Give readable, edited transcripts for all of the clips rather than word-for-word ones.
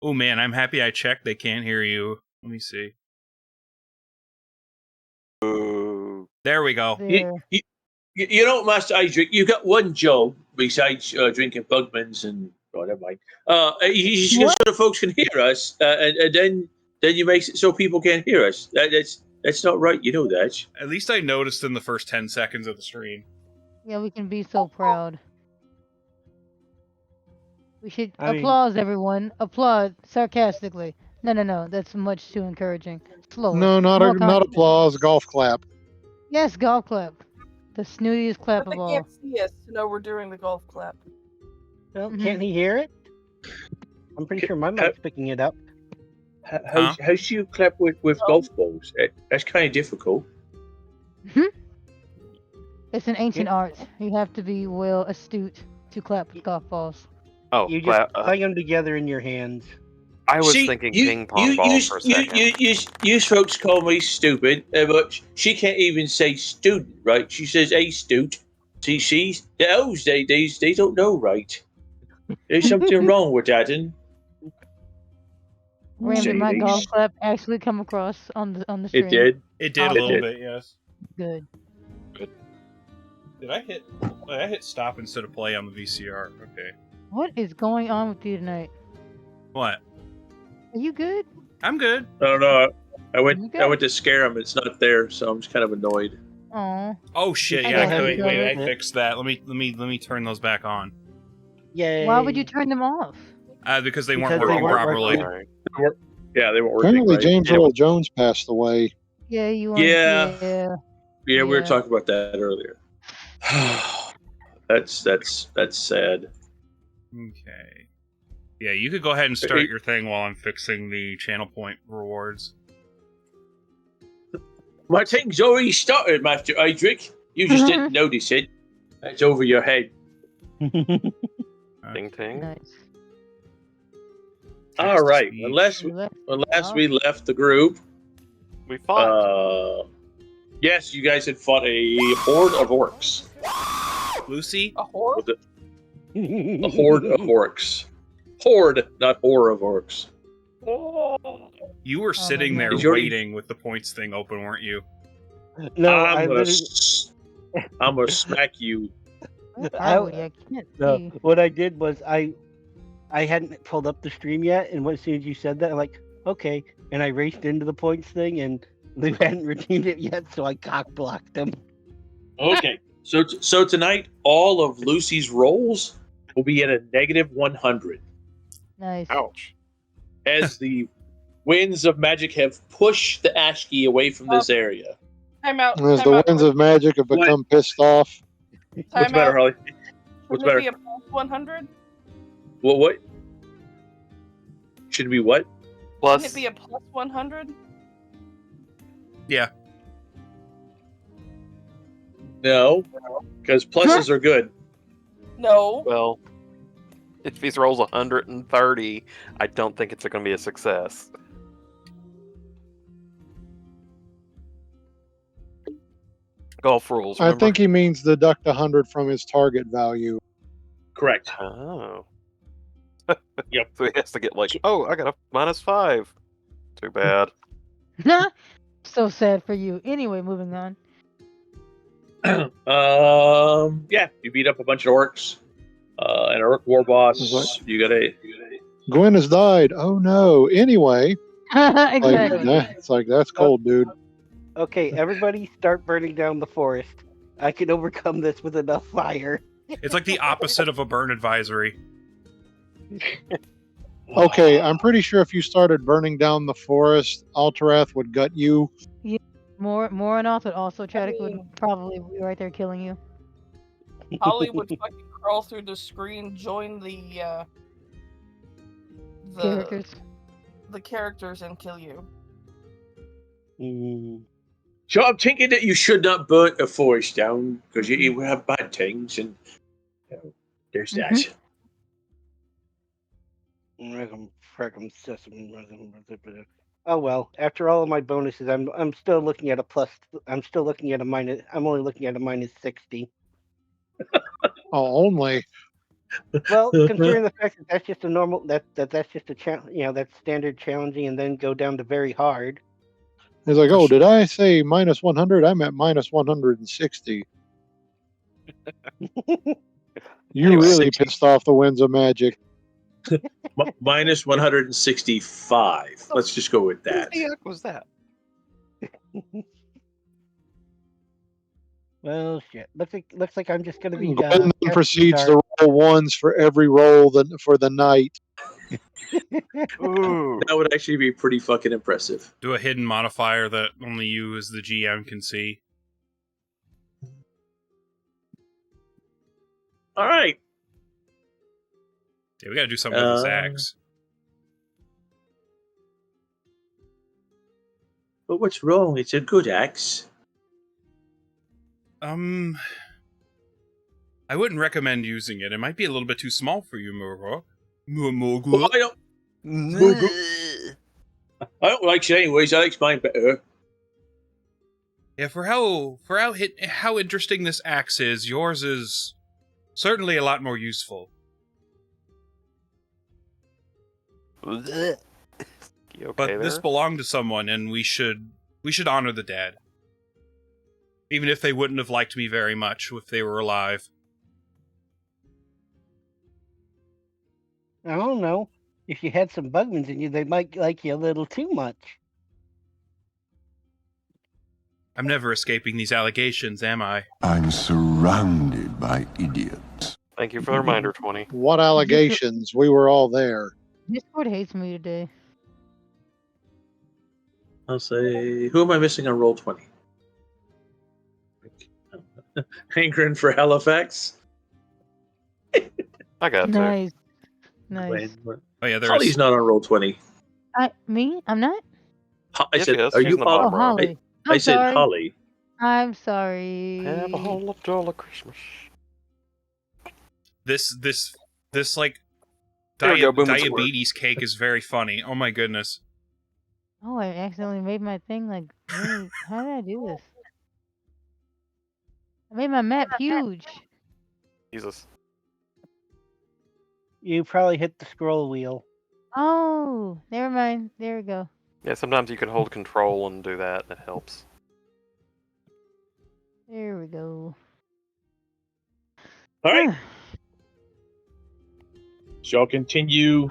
Oh man, I'm happy I checked. They can't hear you. Let me see. There we go. You know, Master Idric, you got one job besides drinking Bugmans and never mind. You so the folks can hear us, and then you make it so people can't hear us. That's not right. You know that. At least I noticed in the first 10 seconds of the stream. Yeah, we can be so proud. We should applause everyone. Applaud sarcastically. No. That's much too encouraging. Slower. No, not applause. Golf clap. Yes, golf clap. The snootiest clap of all. They can't see us to know we're doing the golf clap. Well, can't he hear it? I'm pretty sure my mic's picking it up. How do you clap with golf balls? That's kind of difficult. It's an ancient art. You have to be well astute to clap with golf balls. Oh, you just play them together in your hands. I was thinking ping pong ball for a second. You folks call me stupid, but she can't even say student, right? She says a student. See, the O's they don't know right. There's something wrong with that. Ram, did my golf clap actually come across on the stream? It did. It did a little bit, yes. Good. Did I hit stop instead of play on the VCR? Okay. What is going on with you tonight? What? Are you good? I'm good. I don't know. I went to scare him. It's not there, so I'm just kind of annoyed. Aww. Oh shit! Yeah. Wait. I fixed that. Let me turn those back on. Yay! Why would you turn them off? Because they weren't working properly. Yeah, they weren't working. Apparently, right. James Earl Jones passed away. Yeah, Yeah, we were talking about that earlier. That's sad. Okay. Yeah, you could go ahead and start your thing while I'm fixing the channel point rewards. My thing's already started, Master Idric. You just didn't notice it. It's over your head. Ting ting. Nice. All right. Unless we left the group, we fought. Yes, you guys had fought a horde of orcs. Lucy? A horde? A horde of orcs. Horde, not horror of orcs. You were sitting there waiting with the points thing open, weren't you? No, I'm gonna smack you. I can't see. What I did was I hadn't pulled up the stream yet, and as soon as you said that, I'm like, okay, and I raced into the points thing, and they hadn't redeemed it yet, so I cock blocked them. Okay, so tonight all of Lucy's rolls will be at a -100. Nice. Ouch. As the winds of magic have pushed the Ashki away from this area. Time out. As the winds of magic have become pissed off. What's better, Harley? What's better? Should it be a plus 100? What? Should it be what? Plus. Shouldn't it be a plus 100? Yeah. No, because pluses are good. No. Well, if he rolls 130, I don't think it's going to be a success. Golf rules. I think he means deduct 100 from his target value. Correct. Oh. Yep. So he has to get like, oh, I got a -5. Too bad. So sad for you. Anyway, moving on. Yeah, you beat up a bunch of orcs. An orc war boss. You got a. Gwen has died. Oh no. Anyway. Exactly. It's like, that's cold, dude. Okay, everybody start burning down the forest. I can overcome this with enough fire. It's like the opposite of a burn advisory. Okay, I'm pretty sure if you started burning down the forest, Alterath would gut you. Yeah, more and also Chadwick would probably be right there killing you. Holly would fucking crawl through the screen, join the characters and kill you. So I'm thinking that you should not burn a forest down because you will have bad things, and there's that. Oh well, after all of my bonuses, I'm still looking at a plus. I'm still looking at a minus. I'm only looking at a -60. Oh, only. Well, considering the fact that that's just a normal that's just a that's standard challenging, and then go down to very hard. It's like, oh, did I say minus 100? I meant minus 160. You Anyway, really 60. pissed off the winds of magic. Minus 165. Let's just go with that. What the heck was that? Well, shit. Looks like I'm just gonna be. Gwen then proceeds to roll ones for every roll for the night. Ooh. That would actually be pretty fucking impressive. Do a hidden modifier that only you as the GM can see. All right. Yeah, we gotta do something with this axe. But what's wrong? It's a good axe. I wouldn't recommend using it. It might be a little bit too small for you, Murgo. Well, I don't like it anyways. I like mine better. Yeah, for how interesting this axe is, yours is certainly a lot more useful. You okay But there? this belonged to someone, and we should honor the dead. Even if they wouldn't have liked me very much if they were alive. I don't know. If you had some bugmans in you, they might like you a little too much. I'm never escaping these allegations, am I? I'm surrounded by idiots. Thank you for the reminder, 20. What allegations? We were all there. Discord hates me today. I'll say, who am I missing on roll 20? Hankering for Halifax. I got Nice. Nice. Oh yeah, Holly's not on roll 20. Me? I'm not? I Yes, said, yes, are she's you in the Holly? bottom row. Holly. I said sorry. Holly. I'm sorry. Have a whole of dollar Christmas. This like There we go, boom, it's diabetes cake is very funny. Oh my goodness. Oh, I accidentally made my thing like, really, how did I do this? I made my map huge. Jesus. You probably hit the scroll wheel. Oh, never mind. There we go. Yeah, sometimes you can hold control and do that. It helps. There we go. All right. So I'll continue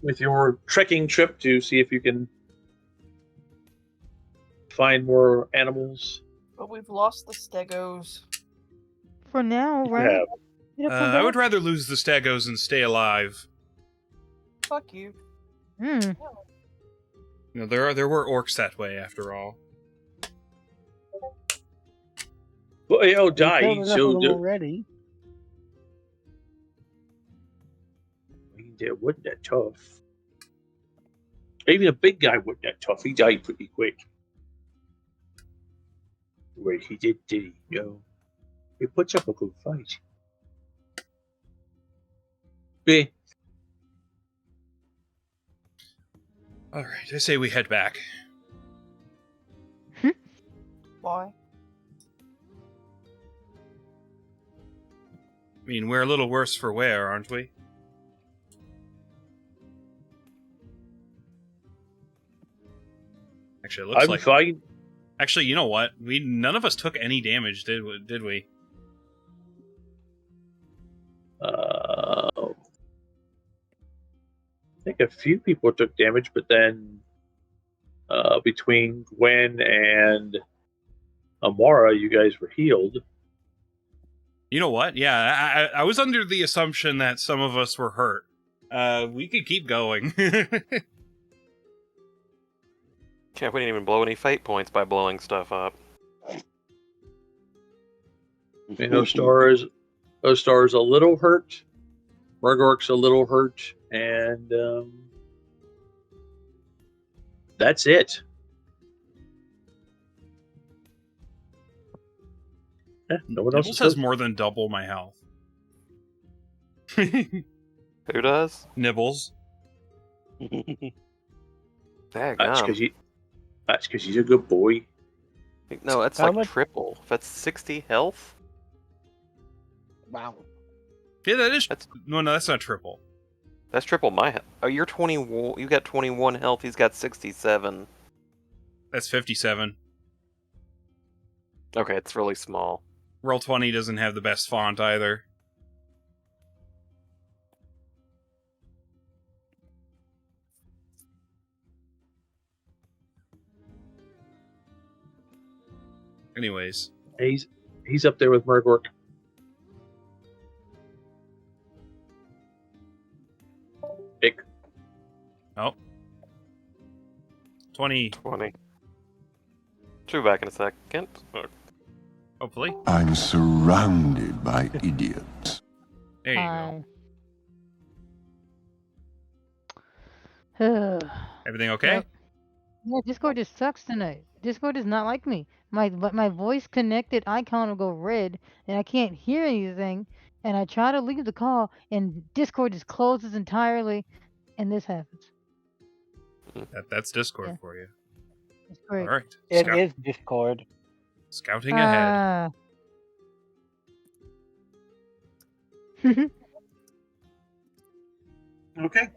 with your trekking trip to see if you can find more animals. But we've lost the stegos. For now, You right? have. I would rather lose the stegos and stay alive. Fuck you. Hmm. You know, there were orcs that way after all. Well, they all You killed died, enough of so them already. it wasn't that tough. Even a big guy wasn't that tough. He died pretty quick. Wait, he did he? No. He puts up a good fight. Yeah. Alright, I say we head back. Why? I mean, we're a little worse for wear, aren't we? Actually, it looks I'm like... fine. Actually, you know what? None of us took any damage, did we? I think a few people took damage, but then between Gwen and Amara, you guys were healed. You know what? Yeah, I was under the assumption that some of us were hurt. We could keep going. Can't we didn't even blow any fate points by blowing stuff up. And Ostar is a little hurt. Murgork's a little hurt, and that's it. Yeah, no one else Nibbles is has hurt. more than double my health. Who does? Nibbles. Daggum. That's because he's a good boy. No, that's How like much- triple. If that's 60 health, Wow. Yeah, that is. That's- No, that's not triple. That's triple my health. Oh, you're 21. You got 21 health. He's got 67. That's 57. Okay, it's really small. Roll20 doesn't have the best font either. Anyways. He's up there with Murgork. Pick. Oh. 20. 20. Two back in a second. Hopefully. I'm surrounded by idiots. There you go. Everything okay? Yep. Yeah, Discord just sucks tonight. Discord does not like me. My voice connected icon will go red, and I can't hear anything. And I try to leave the call, and Discord just closes entirely, and this happens. That's Discord Yeah. for you. It's great. All right. It is Discord. Scouting ahead. Okay.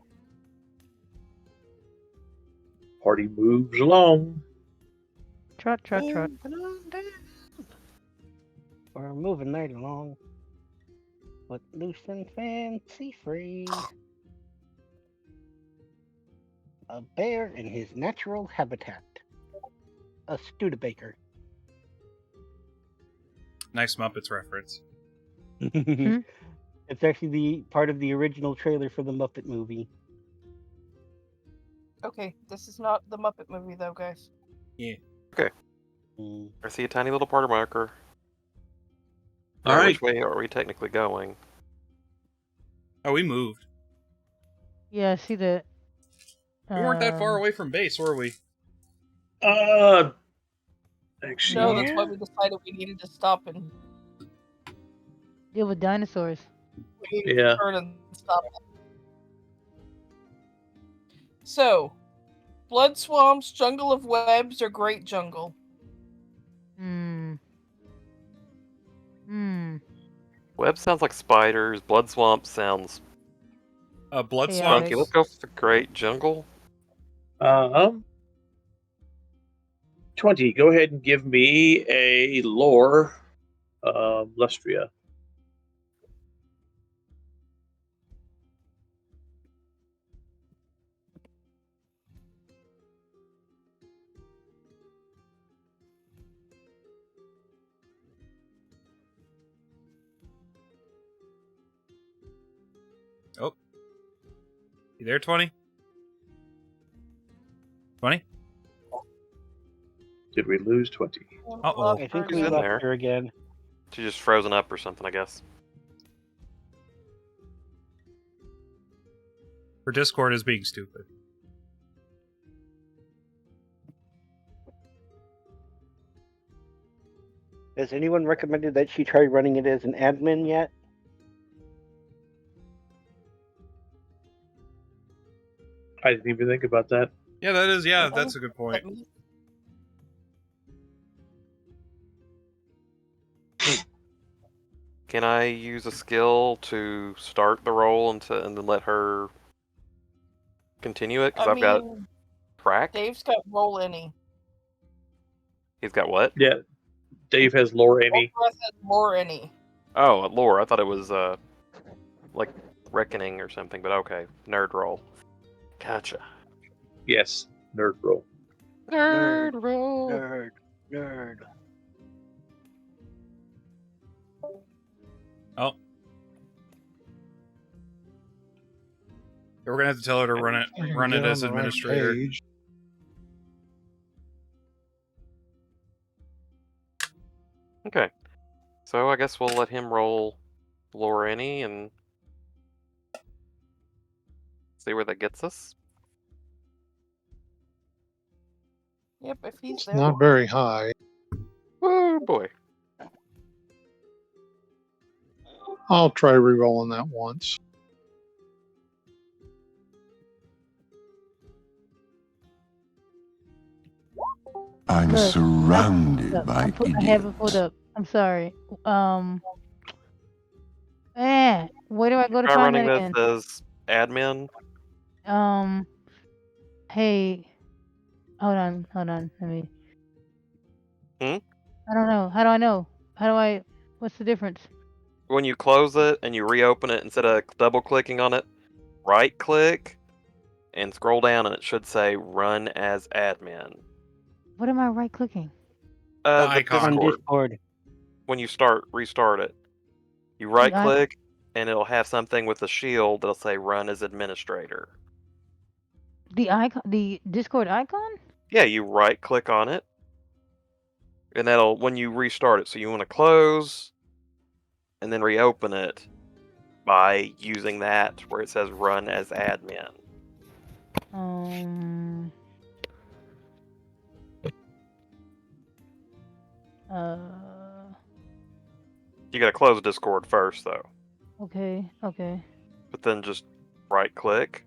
Party moves along. Trot. We're moving right along. Let loose and fancy free. A bear in his natural habitat. A Studebaker. Nice Muppets reference. It's actually the part of the original trailer for the Muppet movie. Okay, this is not the Muppet movie though, guys. Yeah. Okay. I see a tiny little part marker. All right. Which way are we technically going? Oh, we moved. Yeah, I see that. We weren't that far away from base, were we? Actually, No, that's why we decided we needed to stop and Deal with dinosaurs. we needed Yeah. to turn and stop. So, Blood Swamps, Jungle of Webs, or Great Jungle? Web sounds like spiders. Blood swamp sounds Blood Yeah, Swamp. funky. Let's go for the Great Jungle. 20. Go ahead and give me a lore, Lustria. Oh. You there, 20? 20? Did we lose 20? Uh-oh. I think Who's we in left there? her again. She's just frozen up or something, I guess. Her Discord is being stupid. Has anyone recommended that she try running it as an admin yet? I didn't even think about that. Yeah, that's a good point. Can I use a skill to start the roll and then let her continue it? Because I've got crack. Dave's got roll any. He's got what? Yeah. Dave has lore any. Breath has more any. Oh, lore. I thought it was like reckoning or something. But okay, nerd roll. Gotcha. Yes, nerd roll. Nerd roll. Nerd. Oh. We're gonna have to tell her to run it as administrator. Okay. So I guess we'll let him roll lore any and see where that gets us. Yep, if he's It's there. not very high. Oh boy. I'll try re-rolling that once. I'm Look, surrounded by I have idiots. it pulled up. I'm sorry. Where do I go to Try find running that this again? as admin. Hey, hold on. Let me. Hmm? I don't know. How do I know? What's the difference? When you close it and you reopen it, instead of double clicking on it, right click and scroll down, and it should say "Run as admin." What am I right clicking? The The icon. On Discord. Discord. When you restart it, you The right click, and it'll have something with a shield that'll say "Run as administrator." The icon, the Discord icon? Yeah, you right click on it, and that'll when you restart it. So you want to close and then reopen it by using that where it says "Run as admin." You gotta close Discord first, though. Okay. But then just right click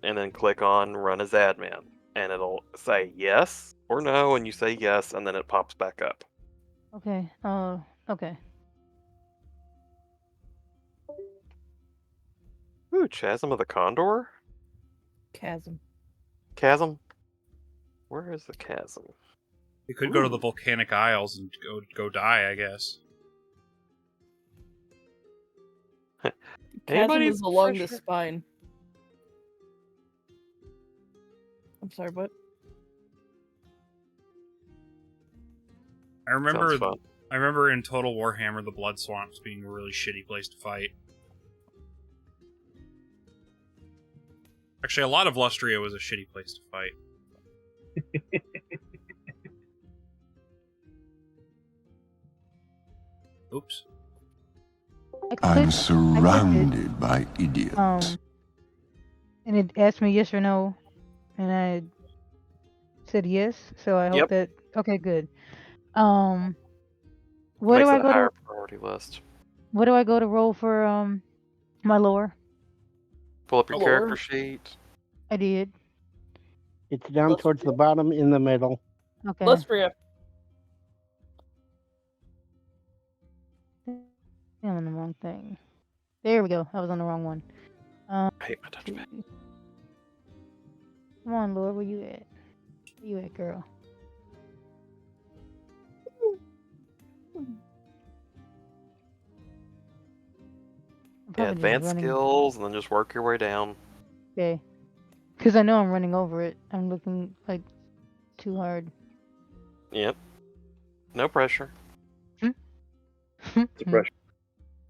and then click on Run as admin, and it'll say yes or no, and you say yes, and then it pops back up. Okay. Okay. Ooh, Chasm of the Condor? Chasm. Chasm? Where is the chasm? You could go to the Ooh. volcanic isles and go die, I guess. Chasm Anybody is along the for sure? spine. I'm sorry, what? I Sounds remember fun. in Total Warhammer the Blood Swamps being a really shitty place to fight. Actually, a lot of Lustria was a shitty place to fight. Oops. I'm surrounded by idiots. And it asked me yes or no, and I said yes. So I hope Yep. that. Okay, good. Where Makes do I it a go higher to? priority list. Where do I go to roll for my lore? Pull up your Lore. character sheet. I did. It's down towards the bottom in the middle. Okay. Lustria. I'm on the wrong thing. There we go. I was on the wrong one. I hate my touchpad. Come on, Lord. Where you at? Where you at, girl? I'm Yeah, probably just advanced running. skills, and then just work your way down. Okay. Because I know I'm running over it. I'm looking like too hard. Yep. No pressure. The pressure.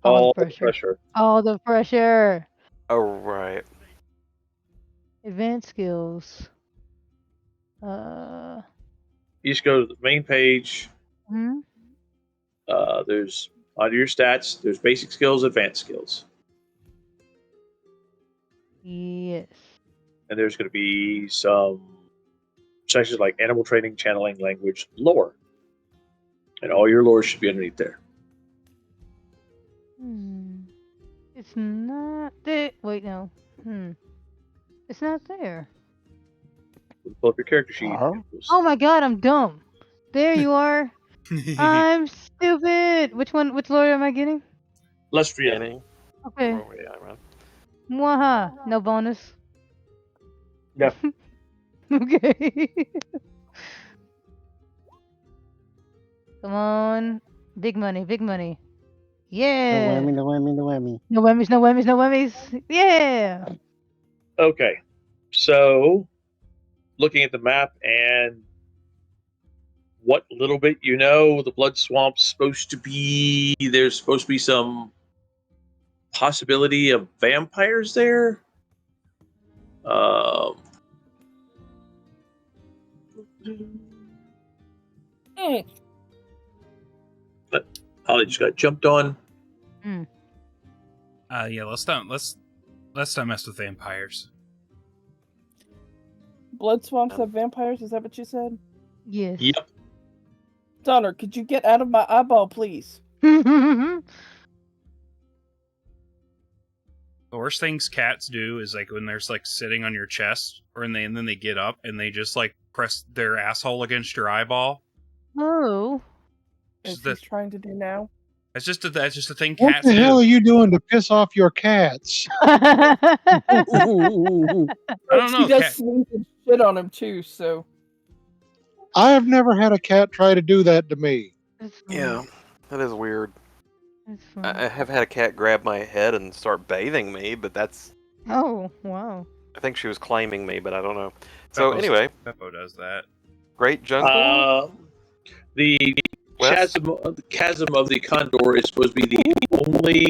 All All the the pressure. pressure. All the pressure. Oh, right. Advanced skills. You just go to the main page. Hmm? There's under your stats. There's basic skills, advanced skills, Yes. and there's going to be some sections like animal training, channeling, language, lore, and all your lore should be underneath there. It's not there. Wait, no. It's not there. Pull up your character sheet. Uh-huh. Oh my god, I'm dumb. There you are. I'm stupid. Which one? Which lawyer am I getting? Lustria. Beginning. Okay. Oh, yeah, man. Mwaha. No bonus. Yeah. Okay. Come on. Big money, big money. No Yeah. whammy, no whammy, no whammy. No whammies, no whammies, no whammies. Yeah. Okay. So, looking at the map and what little bit you know, the blood swamp's supposed to be. There's supposed to be some possibility of vampires there. But Holly just got jumped on. Yeah, let's not mess with vampires. Blood swamps have vampires? Is that what you said? Yes. Yep. Donner, could you get out of my eyeball, please? The worst things cats do is like when they're like sitting on your chest, and then they get up and they just like press their asshole against your eyeball. Oh. As he's trying to do now. That's just a thing What cats the hell do. are you doing to piss off your cats? I don't She know. does sleep and shit on him too, so. I have never had a cat try to do that to me. That's funny. Yeah, that is weird. That's funny. I have had a cat grab my head and start bathing me, but that's... Oh, wow. I think she was claiming me, but I don't know. So anyway, Beppo does that. Great Jungle? The Wes? chasm of the Condor is supposed to be the only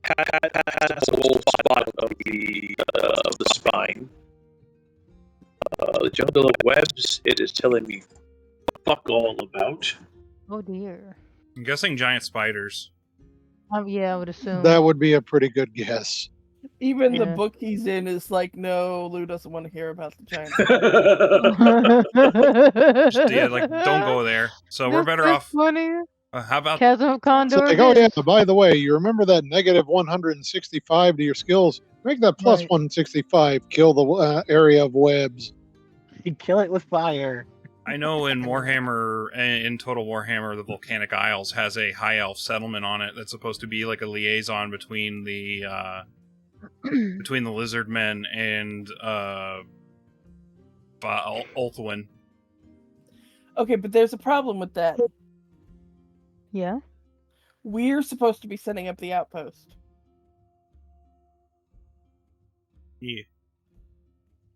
passable spot of the spine. The jungle of webs, it is telling me fuck all about. Oh, dear. I'm guessing giant spiders. Yeah, I would assume. That would be a pretty good guess. Even the Yeah. book he's in is like, no, Lou doesn't want to hear about the giant. Don't go there. So we're better off. Funny. How about Chasm of It's Condor. like, oh yeah, is- by the way, you remember that negative 165 to your skills? Make that plus Right. 165. Kill the area of webs. You kill it with fire. I know in Warhammer, in Total Warhammer, the Volcanic Isles has a high elf settlement on it that's supposed to be like a liaison between the lizard men and Ulthuan. Okay, but there's a problem with that. Yeah. We're supposed to be setting up the outpost. Yeah.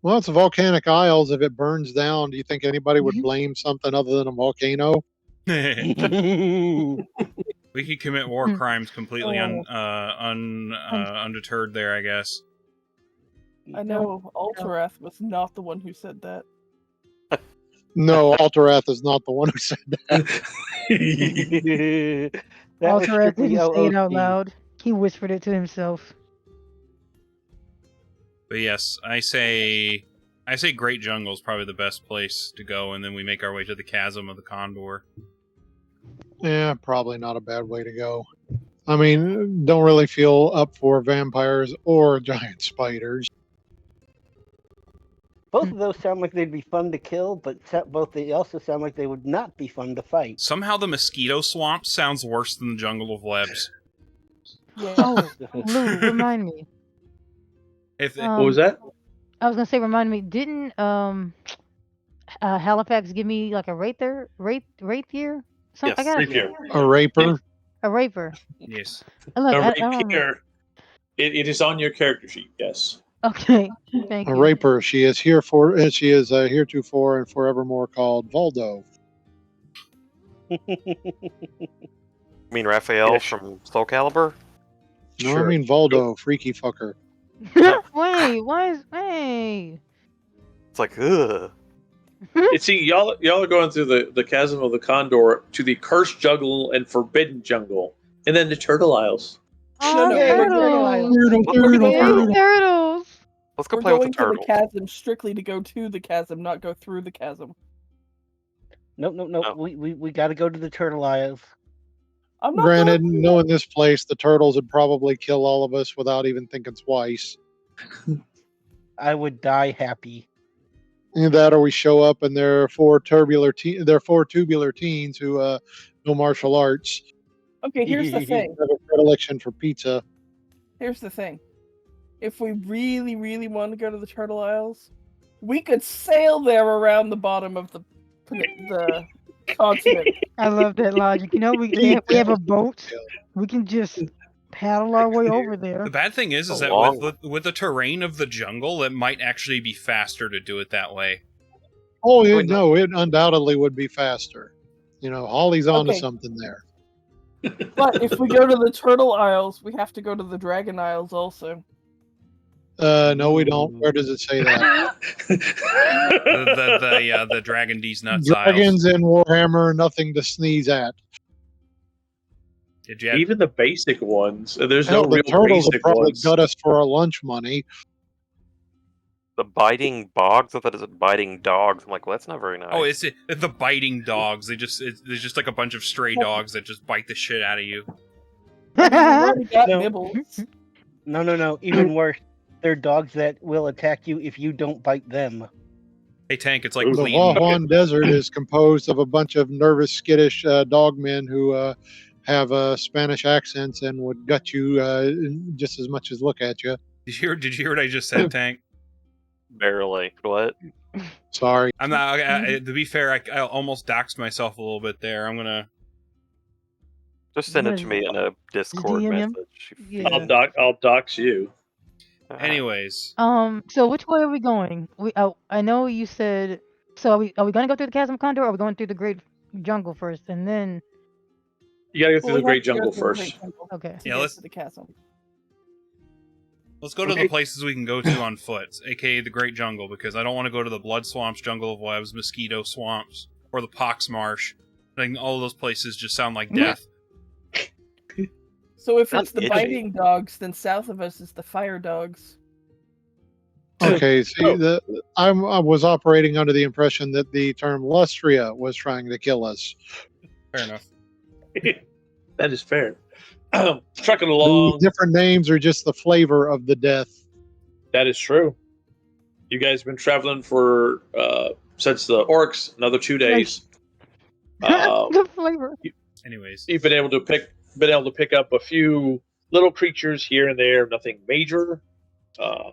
Well, it's a volcanic isles. If it burns down, do you think anybody would Mhm. blame something other than a volcano? We could commit war crimes completely Oh. undeterred there, I guess. I know Alterath was not the one who said that. No, Alterath is not the one who said that. That was Alterath strictly didn't say it out OOC. loud. He whispered it to himself. But yes, I say Great Jungle is probably the best place to go, and then we make our way to the Chasm of the Condor. Yeah, probably not a bad way to go. I mean, don't really feel up for vampires or giant spiders. Both of those sound like they'd be fun to kill, but they also sound like they would not be fun to fight. Somehow the mosquito swamp sounds worse than the jungle of webs. Yeah. Oh, Lou, remind me. If What was that? I was gonna say, remind me. Didn't Halifax give me like a rapier? Yes, I got rapier. A raper? a raper. yes, And look, A I don't remember. rapier. It is on your character sheet. Yes. Okay, thank A you. raper. She is heretofore and forevermore called Voldo. You mean Raphael Yeah, from Soul Calibur? No, I mean Voldo, freaky fucker. Wait, why is hey? It's like, ugh. See, y'all are going through the chasm of the Condor to the cursed jungle and forbidden jungle, and then the Turtle Isles. Oh, no, turtles! Turtle. Turtles! Let's go We're play with going the to the turtle. chasm strictly to go to the chasm, not go through the chasm. Nope. Oh. We got to go to the Turtle Isles. I'm not Granted, going knowing this place, the turtles would probably kill all of us without even thinking twice. I would die happy. Either that, or we show up and they're four tubular teens who know martial arts. Okay, here's the thing. Have a predilection for pizza. Here's the thing. If we really, really want to go to the Turtle Isles, we could sail there around the bottom of the continent. I love that logic. You know, we have a boat. We can just paddle our way over there. the bad thing is A that long with the terrain of the jungle, it might actually be faster to do it that way. Oh, yeah, Wait, no, it undoubtedly would be faster. You know, Holly's onto Okay. something there. But if we go to the Turtle Isles, we have to go to the Dragon Isles also. No, we don't. Where does it say that? The Dragon D's nuts Isles. Dragons in Warhammer, nothing to sneeze at. Did you? Even the basic ones. There's Hell, no the real turtles will basic probably ones. gut us for our lunch money. The biting bogs? I thought it was biting dogs. I'm like, well, that's not very nice. Oh, it's the biting dogs. There's just like a bunch of stray dogs that just bite the shit out of you. We've already got No. nibbles. No. Even worse. They're dogs that will attack you if you don't bite them. Hey, Tank, it's like Ooh. The clean. Wahuan Desert is composed of a bunch of nervous, skittish dogmen who have Spanish accents and would gut you just as much as look at you. Did you hear what I just said, Tank? Barely. What? Sorry. I'm not. To be fair, I almost doxed myself a little bit there. I'm gonna. Just send it to me in a Discord DM him? message. if Yeah. you- I'll dox you. Anyways, So which way are we going? I know you said. So are we gonna go through the Chasm of Condor, or are we going through the Great Jungle first, and then? You gotta go Well, through we the Great have to go Jungle through the first. Great Jungle Okay. to Yeah, get let's- to the chasm. let's go to Okay. the places we can go to on foot, aka the Great Jungle, because I don't want to go to the Blood Swamps, Jungle of Webs, Mosquito Swamps, or the Pox Marsh. I think all of those places just sound like death. So if Not it's the itchy. biting dogs, then south of us is the fire dogs. Okay, see, Oh. I was operating under the impression that the term lustria was trying to kill us. Fair enough. That is fair. Trucking The along. different names are just the flavor of the death. That is true. You guys have been traveling for since the orcs, another 2 days. The flavor. Anyways, You've been able to pick up a few little creatures here and there, nothing major. A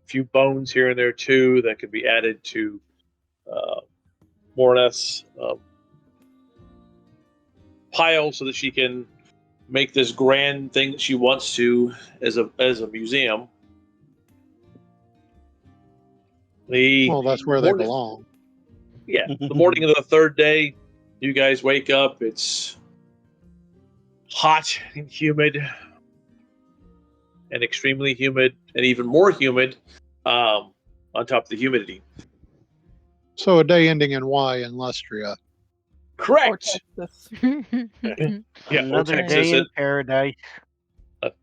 few bones here and there too that could be added to more or less pile so that she can make this grand thing that she wants to as a museum. Well, that's where they morning- belong. Yeah, the morning of the third day, you guys wake up. It's hot and humid, and extremely humid, and even more humid on top of the humidity. So a day ending in Y in Lustria. Or Correct. Texas. Yeah, or Another Texas, day in paradise.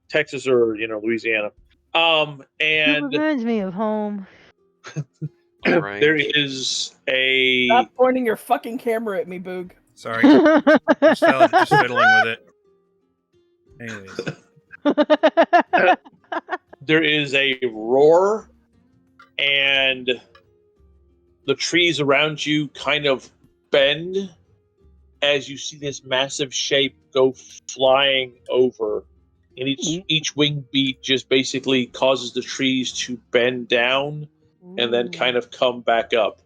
Texas, or Louisiana. It And reminds me of home. Right. there is a Stop pointing your fucking camera at me, Boog. sorry, just fiddling with it. Anyways, there is a roar, and the trees around you kind of bend as you see this massive shape go flying over, and each wing beat just basically causes the trees to bend down and then kind of come back up.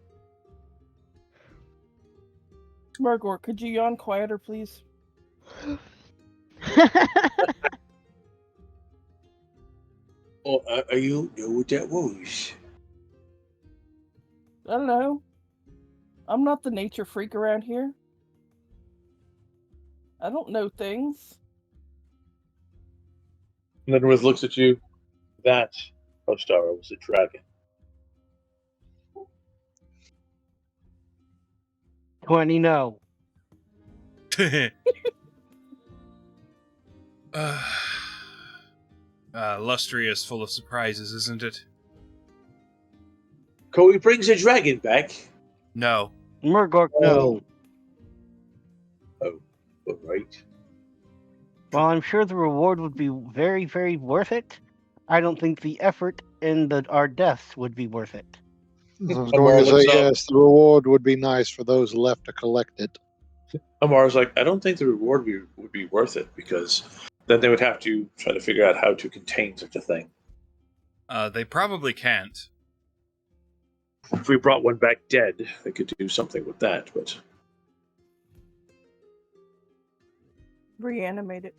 Margor, could you yawn quieter, please? Oh, are you know what that was? I don't know. I'm not the nature freak around here. I don't know things. And then Ruth looks at you. That, Ostara, was a dragon. 20 no. Lustria is full of surprises, isn't it? Cody brings a dragon back. No. Murgork, no. Oh, all right. While I'm sure the reward would be very, very worth it, I don't think the effort and our deaths would be worth it. I was Amar going to say, looks up. yes, the reward would be nice for those left to collect it. Amar's like, I don't think the reward would be worth it, because then they would have to try to figure out how to contain such a thing. They probably can't. If we brought one back dead, they could do something with that, but Reanimate it.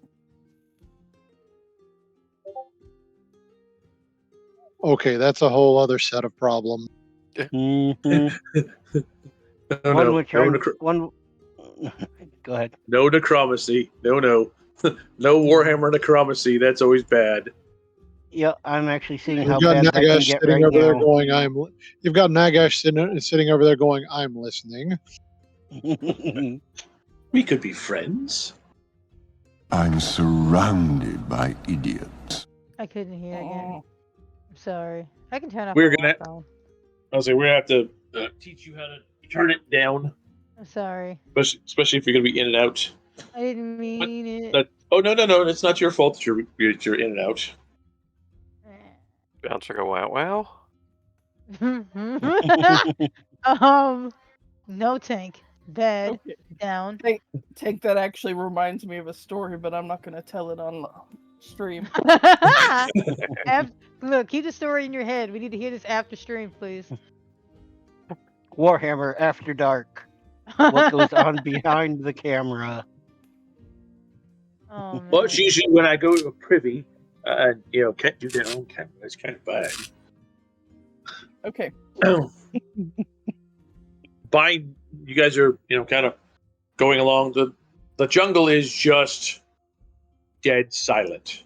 Okay, that's a whole other set of problems. Mhm. no, One no, which no, I'm one. Go ahead. no necromancy. No, no. No Warhammer necromancy. That's always bad. Yeah, I'm actually seeing You've how got bad that can Nagash get sitting right over there now. going, You've got Nagash sitting over there going, I'm listening. We could be friends. I'm surrounded by idiots. I couldn't hear again. I'm sorry. I can turn off We're my gonna- phone. I was like, we're gonna have to teach you how to turn it down, I'm sorry. especially if you're gonna be in and out. I didn't mean it. That- oh no, it's not your fault that you're in and out. Bouncer go wow wow. No tank. Bed. Okay. Down. Tank, that actually reminds me of a story, but I'm not going to tell it on stream. Look, keep the story in your head. We need to hear this after stream, please. Warhammer After Dark. What goes on behind the camera? Oh, Well, man. it's usually when I go to a privy and can't do their own camera. It's kind of bad. Okay. Bind, you guys are kind of going along. The jungle is just dead silent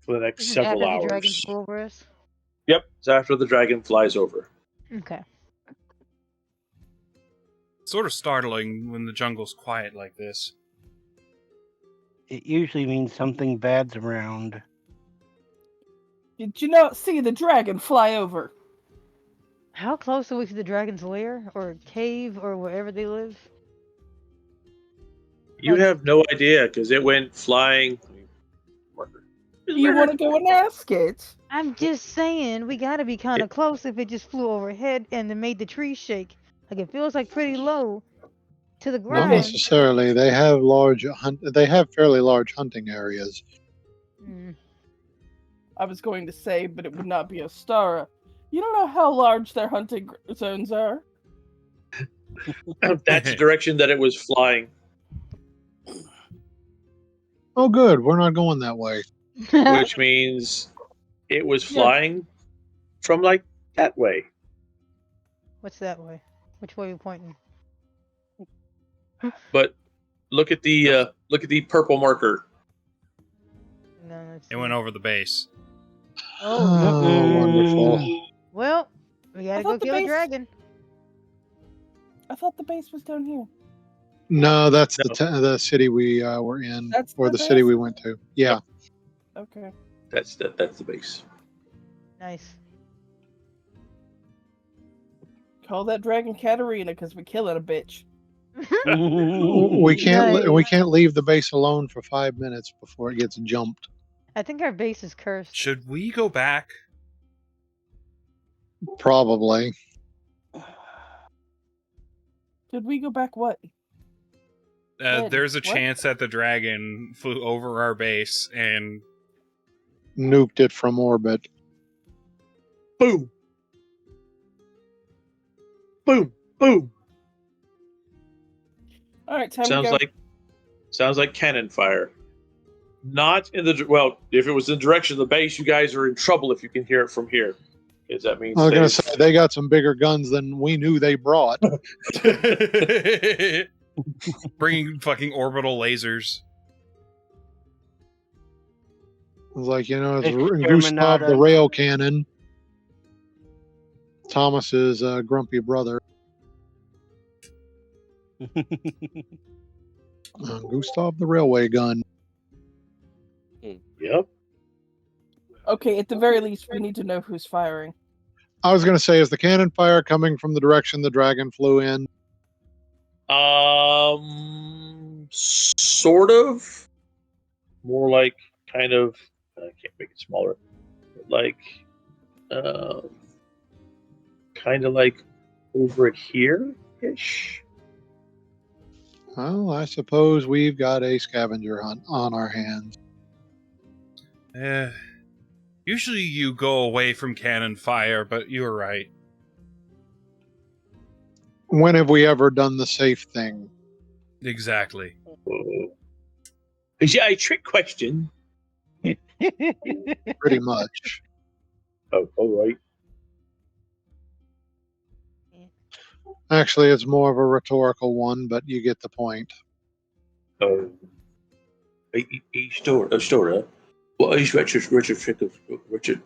for the next This is several after the dragon hours. flew over us. Yep, it's after the dragon flies over. Okay. Sort of startling when the jungle's quiet like this. It usually means something bad's around. Did you not see the dragon fly over? How close are we to the dragon's lair or cave or wherever they live? You have no idea because it went flying. You want to go and ask it? I'm just saying, we gotta be kind of close if it just flew overhead and it made the trees shake. Like it feels like pretty low to the Not ground. necessarily. They have fairly large hunting areas. I was going to say, but it would not be Ostara. You don't know how large their hunting zones are. That's the direction that it was flying. Oh, good. We're not going that way. Which means it was flying from like that way. What's that way? Which way are you pointing? But look at the purple marker. No, that's It went over the base. Oh, wonderful. well, we gotta go thought the kill a base- dragon. I thought the base was down here. No, that's the city we were in, That's or the the city base? we went to. Yeah. Okay. That's the base. Nice. Call that dragon Katarina because we're killing a bitch. We can't leave the base alone for 5 minutes before it gets jumped. I think our base is cursed. Should we go back? Probably. Did we go back what? When? There's a What? chance that the dragon flew over our base and Nuked it from orbit. Boom. Boom. Boom. All right, time to go. Sounds like cannon fire. Not in the if it was in the direction of the base, you guys are in trouble if you can hear it from here. Because that means I was going to say, they got some bigger guns than we knew they brought. bringing fucking orbital lasers. It was like, it's Exterminata. Gustav the rail cannon. Thomas's grumpy brother. Gustav the railway gun. Yep. Okay, at the very least, we need to know who's firing. I was going to say, is the cannon fire coming from the direction the dragon flew in? Sort of. More like kind of. I can't make it smaller. Like, kind of like over here ish. Well, I suppose we've got a scavenger hunt on our hands. Usually you go away from cannon fire, but you were right. When have we ever done the safe thing? Exactly. Is that a trick question? Pretty much. Oh, all right. Actually, it's more of a rhetorical one, but you get the point. Stora. What is Richard trick of Richard?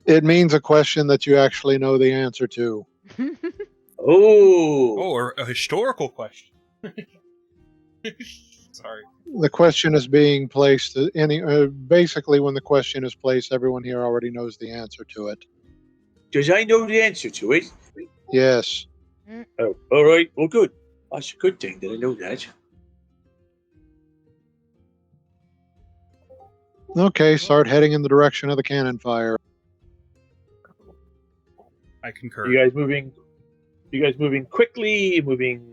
It means a question that you actually know the answer to. Oh. Or a historical question. Sorry. The question is being placed. Basically, when the question is placed, everyone here already knows the answer to it. Does I know the answer to it? Yes. Oh, all right. Well, good. That's a good thing that I know that. Okay, start heading in the direction of the cannon fire. I concur. You guys moving quickly, moving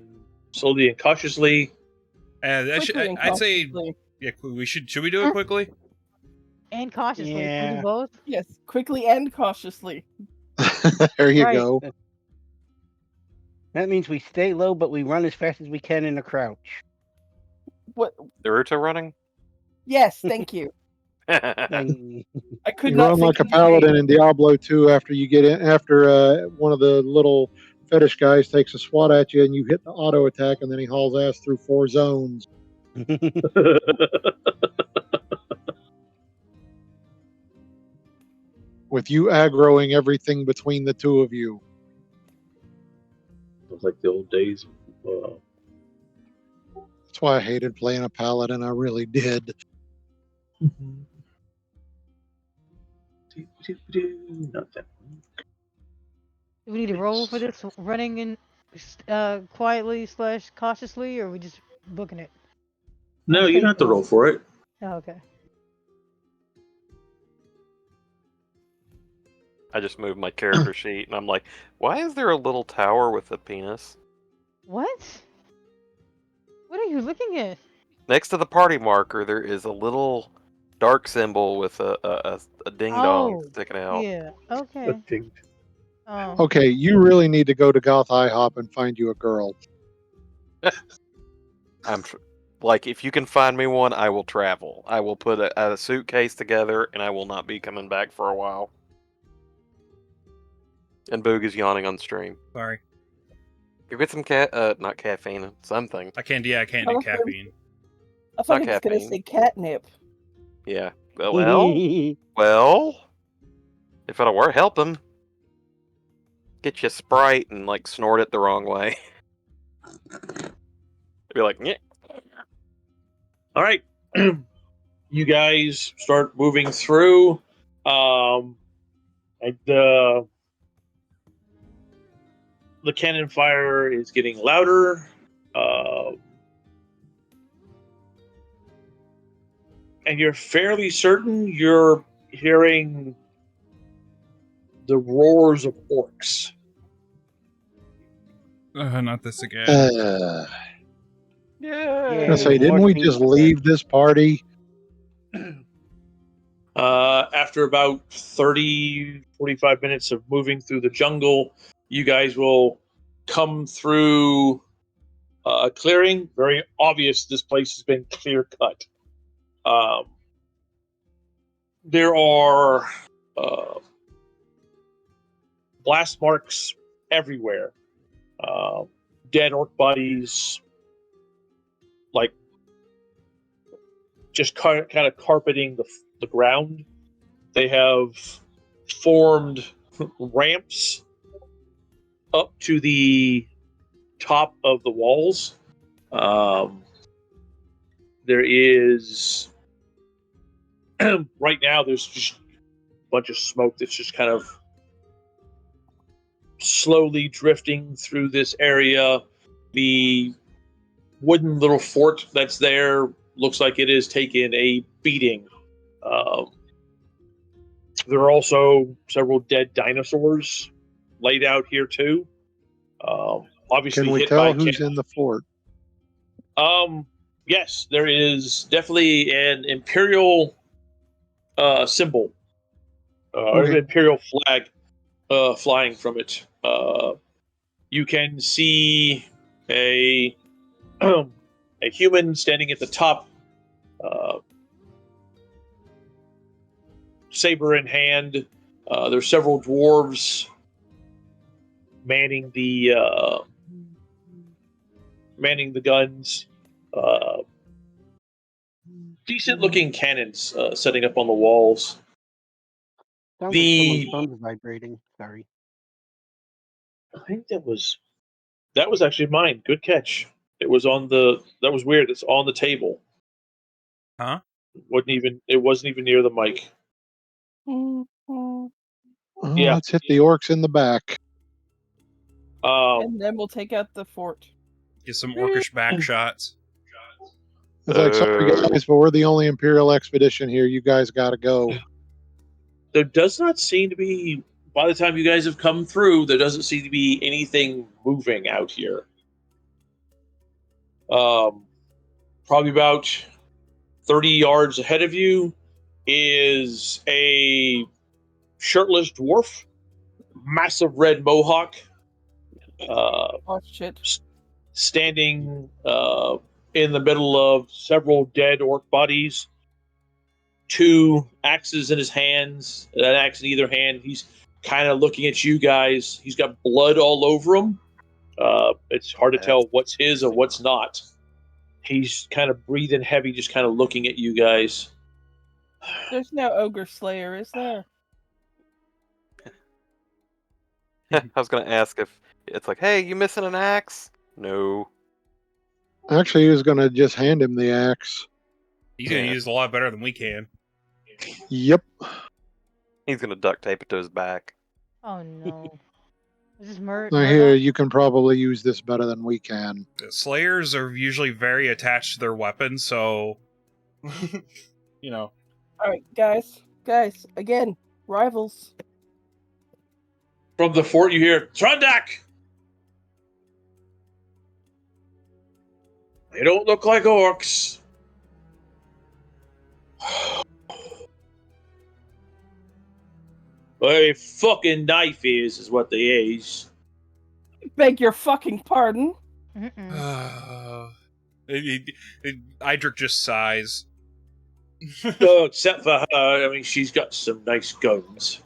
slowly and cautiously. Quickly and I'd say, cautiously. yeah, should we do it quickly? And cautiously. Can we Yeah. do both? Yes, quickly and cautiously. There you Right. go. That means we stay low, but we run as fast as we can in a crouch. What? Naruto running? Yes, thank you. Then I could You not run think like a of the paladin name. in Diablo 2 after you get in, after one of the little fetish guys takes a swat at you and you hit the auto attack and then he hauls ass through 4 zones. With you aggroing everything between the two of you. It was like the old days. That's why I hated playing a paladin. I really did. Nothing. Do we need to roll for this running in quietly / cautiously, or are we just booking it? No, you don't have to roll for it. Oh, okay. I just moved my character sheet, and I'm like, why is there a little tower with a penis? What? What are you looking at? Next to the party marker, there is a little dark symbol with a ding dong sticking out. Yeah. Okay. Oh. Okay, you really need to go to Goth IHOP and find you a girl. Like, if you can find me one, I will travel. I will put a suitcase together, and I will not be coming back for a while. And Boog is yawning on stream. Sorry. You get some not caffeine, something. I can't do Okay. caffeine. I thought Not he was going to caffeine. say catnip. Yeah. Well, if it'll help him, get you a Sprite and like snort it the wrong way. Be like, yeah. All right. You guys start moving through. And the cannon fire is getting louder. And you're fairly certain you're hearing the roars of orcs. Not this again. Yeah. I was gonna say, didn't we just leave this party? After about 30, 45 minutes of moving through the jungle, you guys will come through a clearing. Very obvious this place has been clear cut. There are blast marks everywhere. Dead orc bodies, like just kind of carpeting the ground. They have formed ramps up to the top of the walls. There is right now there's just a bunch of smoke that's just kind of slowly drifting through this area. The wooden little fort that's there looks like it has taken a beating. There are also several dead dinosaurs laid out here too. Obviously, Can we hit tell by who's in the fort? Yes, there is definitely an imperial symbol, or an Okay. imperial flag flying from it. You can see a a human standing at the top, saber in hand. There's several dwarves manning the guns. Decent looking cannons setting up on the walls. Sounds like someone's phone's vibrating. Sorry. I think that was actually mine. Good catch. It was on the. That was weird. It's on the table. Huh? It wasn't even near the mic. Oh, Yeah. Let's hit the orcs in the back. And then we'll take out the fort. Get some orcish back shots. It's like, sorry guys, but we're the only Imperial expedition here. You guys got to go. There does not seem to be by the time you guys have come through, there doesn't seem to be anything moving out here. Probably about 30 yards ahead of you is a shirtless dwarf, massive red mohawk, Oh shit. standing in the middle of several dead orc bodies. 2 axes in his hands, an axe in either hand. He's kind of looking at you guys. He's got blood all over him. It's hard to tell what's his or what's not. He's kind of breathing heavy, just kind of looking at you guys. There's no ogre slayer, is there? I was gonna ask if it's like, hey, you missing an axe? No. Actually, he was going to just hand him the axe. He's gonna use it a lot better than we can. Yep. He's gonna duct tape it to his back. Oh no. Is this Murder? Now here, you can probably use this better than we can. Slayers are usually very attached to their weapons, so you know. Alright, guys, again, rivals. From the fort, you hear, Trondak! They don't look like orcs. A fucking knife is what they is. Beg your fucking pardon. Idric just sighs. No, except for her. I mean, she's got some nice guns.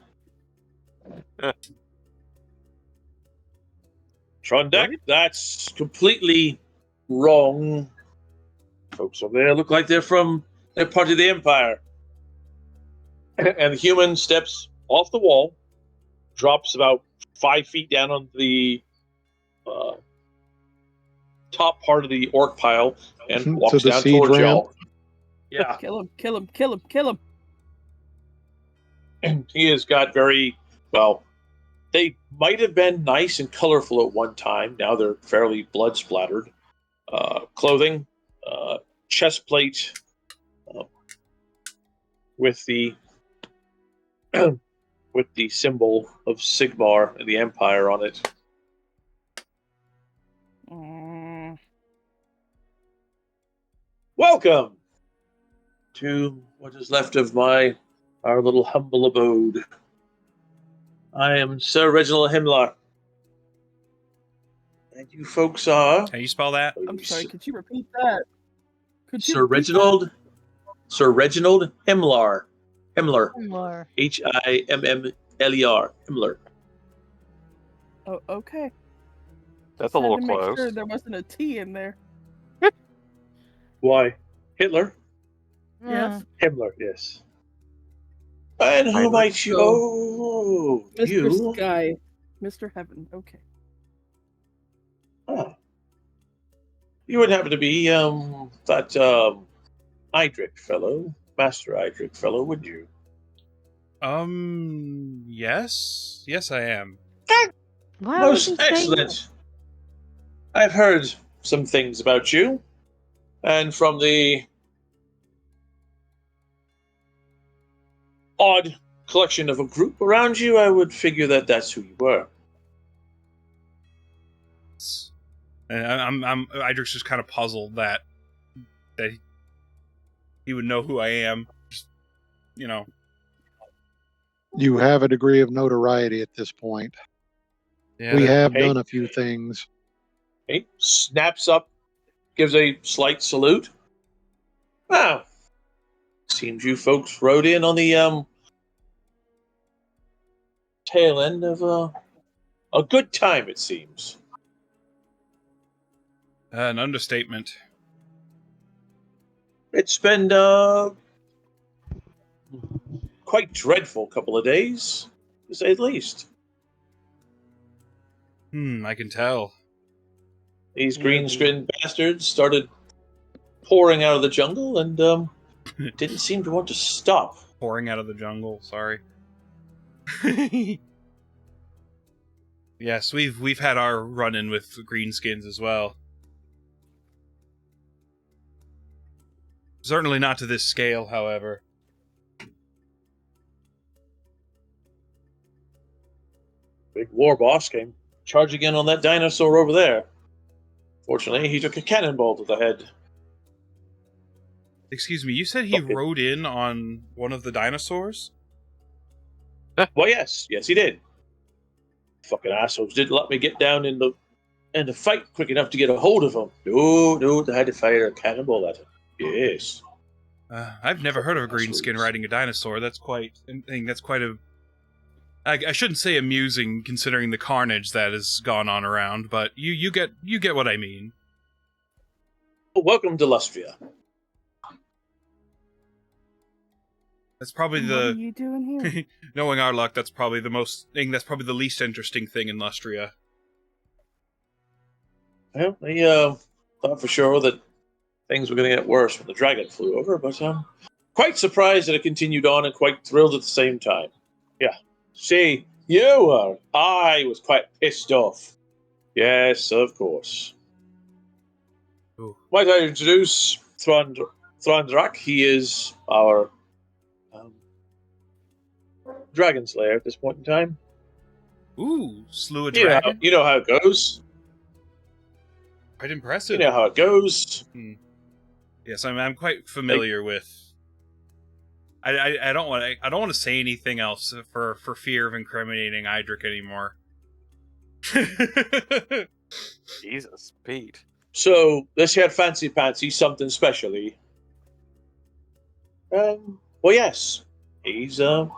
Trondak, that's completely wrong. Folks over there look like they're part of the Empire. And the human steps off the wall, drops about 5 feet down on the top part of the orc pile, and walks the down siege towards ramp. y'all. Yeah. Kill him. And he has got very, well, they might have been nice and colorful at one time. Now they're fairly blood splattered. Clothing, chest plate, with the with the symbol of Sigmar and the Empire on it. Welcome to what is left of our little humble abode. I am Sir Reginald Himmler. And you folks are... How you spell that? I'm sorry, could you repeat that? Sir Reginald Himmler. Himmler. Himmler. Himmler. Himmler. Oh, okay. That's a Had little to make close. sure there wasn't a T in there. Why? Hitler? Yes. Himmler, yes. And who might you... Oh, Mr. you... Sky. Mr. Heaven. Okay. Oh. You would happen to be, that, Idric fellow, Master Idric fellow, would you? Yes. Yes, I am. Why Most would you say excellent. I've heard some things about you, and from the odd collection of a group around you, I would figure that that's who you were. And Idric's just kind of puzzled that he would know who I am. Just, you know. You have a degree of notoriety at this point. Yeah, We have Hey. done a few things. He snaps up, gives a slight salute. Wow. Seems you folks rode in on the tail end of a good time, it seems. An understatement. It's been quite dreadful couple of days, to say the least. I can tell. These green-skinned bastards started pouring out of the jungle and didn't seem to want to stop. Pouring out of the jungle, sorry. Yes, we've had our run-in with greenskins as well. Certainly not to this scale, however. war boss came charging in on that dinosaur over there. Fortunately, he took a cannonball to the head. Excuse me, you said he Okay. rode in on one of the dinosaurs? Well, yes, he did. Fucking assholes didn't let me get down in the fight quick enough to get a hold of him. No, they had to fire a cannonball at him. Yes. I've never heard of a greenskin Assholes. riding a dinosaur. That's quite a... I shouldn't say amusing, considering the carnage that has gone on around, but you get what I mean. Well, welcome to Lustria. That's probably What are you doing here? knowing our luck, that's probably the least interesting thing in Lustria. Well, they thought for sure that things were going to get worse when the dragon flew over, but I'm quite surprised that it continued on and quite thrilled at the same time. Yeah. See, you were. I was quite pissed off. Yes, of course. Ooh. Might I introduce Thrandrack? He is our dragon slayer at this point in time. Ooh, slew a You know, dragon? you know how it goes. Quite You impressive. know how it goes. Yes, I'm quite familiar with. I don't want to say anything else for fear of incriminating Idric anymore. Jesus, Pete. So this here fancy pants, he's something specially. Well, yes, he's one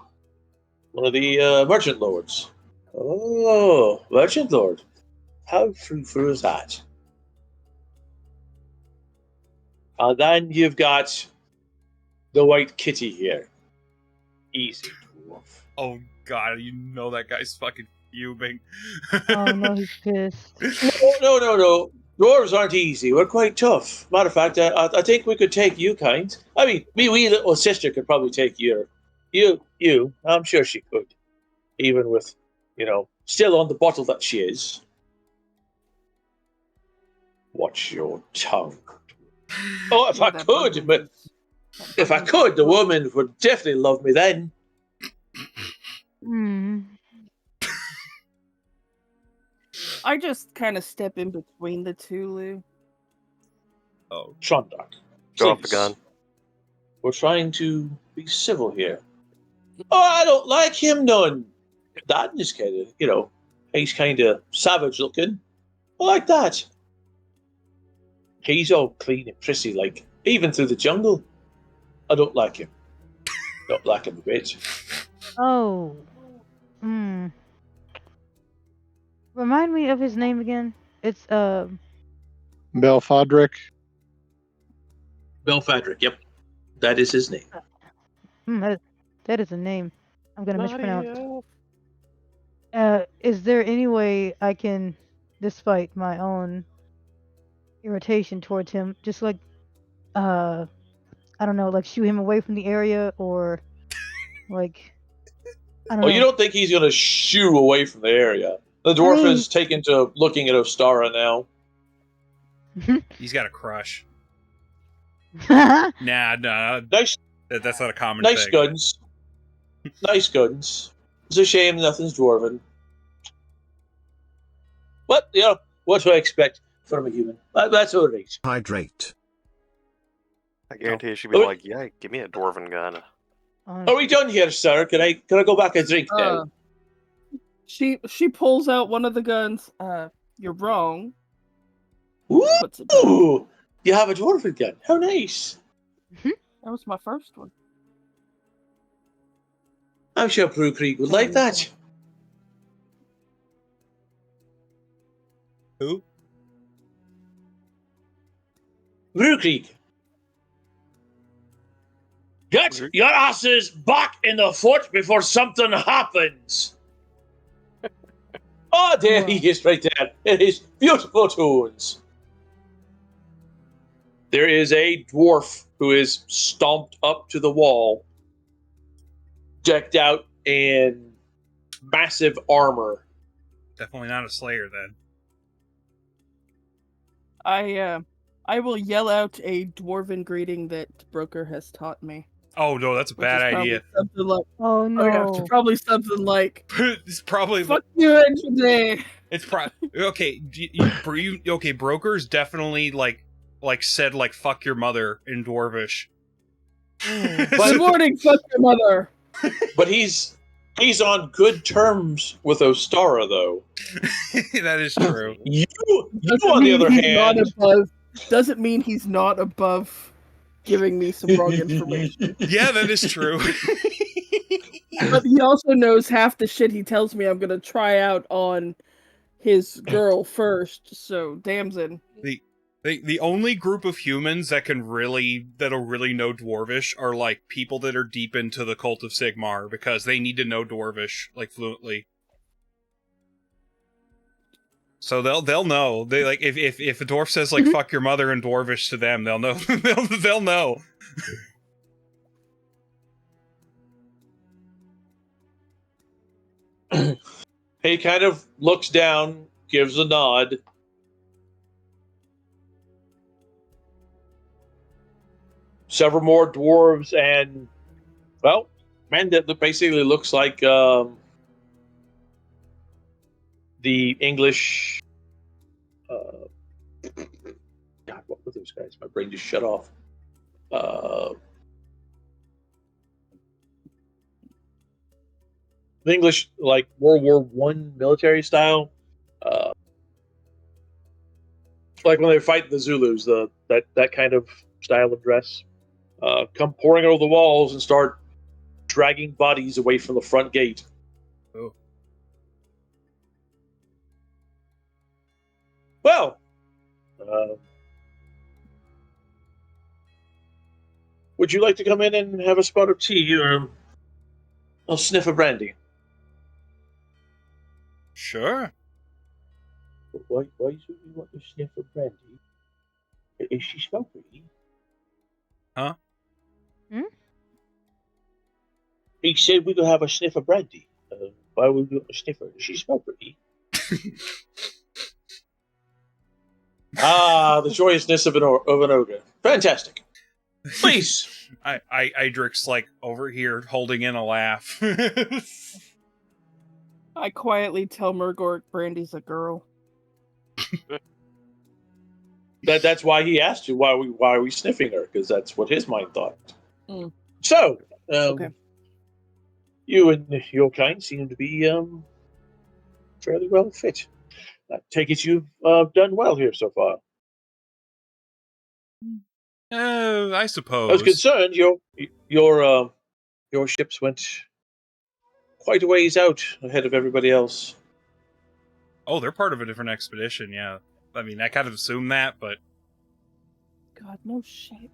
of the merchant lords. Oh, merchant lord, how fruitful is that? And then you've got the white kitty here. Easy dwarf. Oh god, you know that guy's fucking fuming. Oh no, he's pissed. No. Dwarves aren't easy. We're quite tough. Matter of fact, I think we could take you, kind. I mean, me wee little sister could probably take you. You. I'm sure she could. Even with, still on the bottle that she is. Watch your tongue. Oh, if I That could, bugman but is- that if I bugman's could, the cool. woman would definitely love me then. Hmm. I just kind of step in between the two, Lou. Oh, Shondak, Go off the please. gun. We're trying to be civil here. Oh, I don't like him none. That is kind of, he's kind of savage looking. I like that. He's all clean and prissy, like, even through the jungle. I don't like him. Don't like him a bit. Oh. Hmm. Remind me of his name again. It's Belfodric. Belfadric, yep. That is his name. that is a name. I'm gonna mispronounce. Bloody Is there any way I can, despite my own irritation towards him, just like, I don't know, like shoo him away from the area, or like, I don't Oh, know. you don't think he's going to shoo away from the area? The dwarf mean- is taken to looking at Ostara now. he's got a crush. Hmm. Nah, Nice, that's not a common nice thing. guns. Nice guns. It's a shame nothing's dwarven. But, what do I expect from a human? That's all right. Hydrate. I guarantee you she'd be Oh. like, yeah, give me a dwarven gun. Are we done here, sir? Can I go back and drink now? She pulls out one of the guns. You're wrong. Puts it back. Ooh! You have a dwarven gun. How nice. That was my first one. I'm sure Brew Creek would like that. Who? Brew Creek. Get your asses back in the fort before something happens. Oh, there he is right there in his beautiful tunes. There is a dwarf who is stomped up to the wall, decked out in massive armor. Definitely not a slayer then. I will yell out a dwarven greeting that Broker has taught me. Oh no, that's a which bad is probably idea. Something like, Oh oh yeah, no. it's probably something like, It's probably "Fuck you, engineer." it's okay. Okay, brokers definitely like said like fuck your mother in Dwarvish. Good morning, fuck your mother. But he's on good terms with Ostara, though. That is true. You Doesn't on the mean other he's hand, not above. Doesn't mean he's not above giving me some wrong information. Yeah, that is true. But he also knows half the shit he tells me I'm gonna try out on his girl first. So damson. The only group of humans that'll really know Dwarvish are like people that are deep into the cult of Sigmar, because they need to know Dwarvish like fluently. So they'll know. They like if a dwarf says like fuck your mother in Dwarvish to them, they'll know. they'll know. he kind of looks down, gives a nod. Several more dwarves and, well, man, that basically looks like the English. God, what were those guys? My brain just shut off. The English, like World War One military style, like when they fight the Zulus, that kind of style of dress, come pouring over the walls and start dragging bodies away from the front gate. Oh. Well, would you like to come in and have a spot of tea or a sniff of brandy? Sure. Why should you want to sniff of brandy? Is she smoky? Huh? Hmm? He said we could have a sniff of brandy. Why would we want to sniff her? Does she smell pretty? The joyousness of an ogre. Fantastic. Please. Idric's like over here holding in a laugh. I quietly tell Murgork Brandy's a girl. That's why he asked you why are we sniffing her, because that's what his mind thought. Mm. So, Okay. you and your kind seem to be fairly well fit. I take it you've done well here so far. I suppose. I was concerned your ships went quite a ways out ahead of everybody else. Oh, they're part of a different expedition, yeah. I mean, I kind of assumed that, but God, no shit.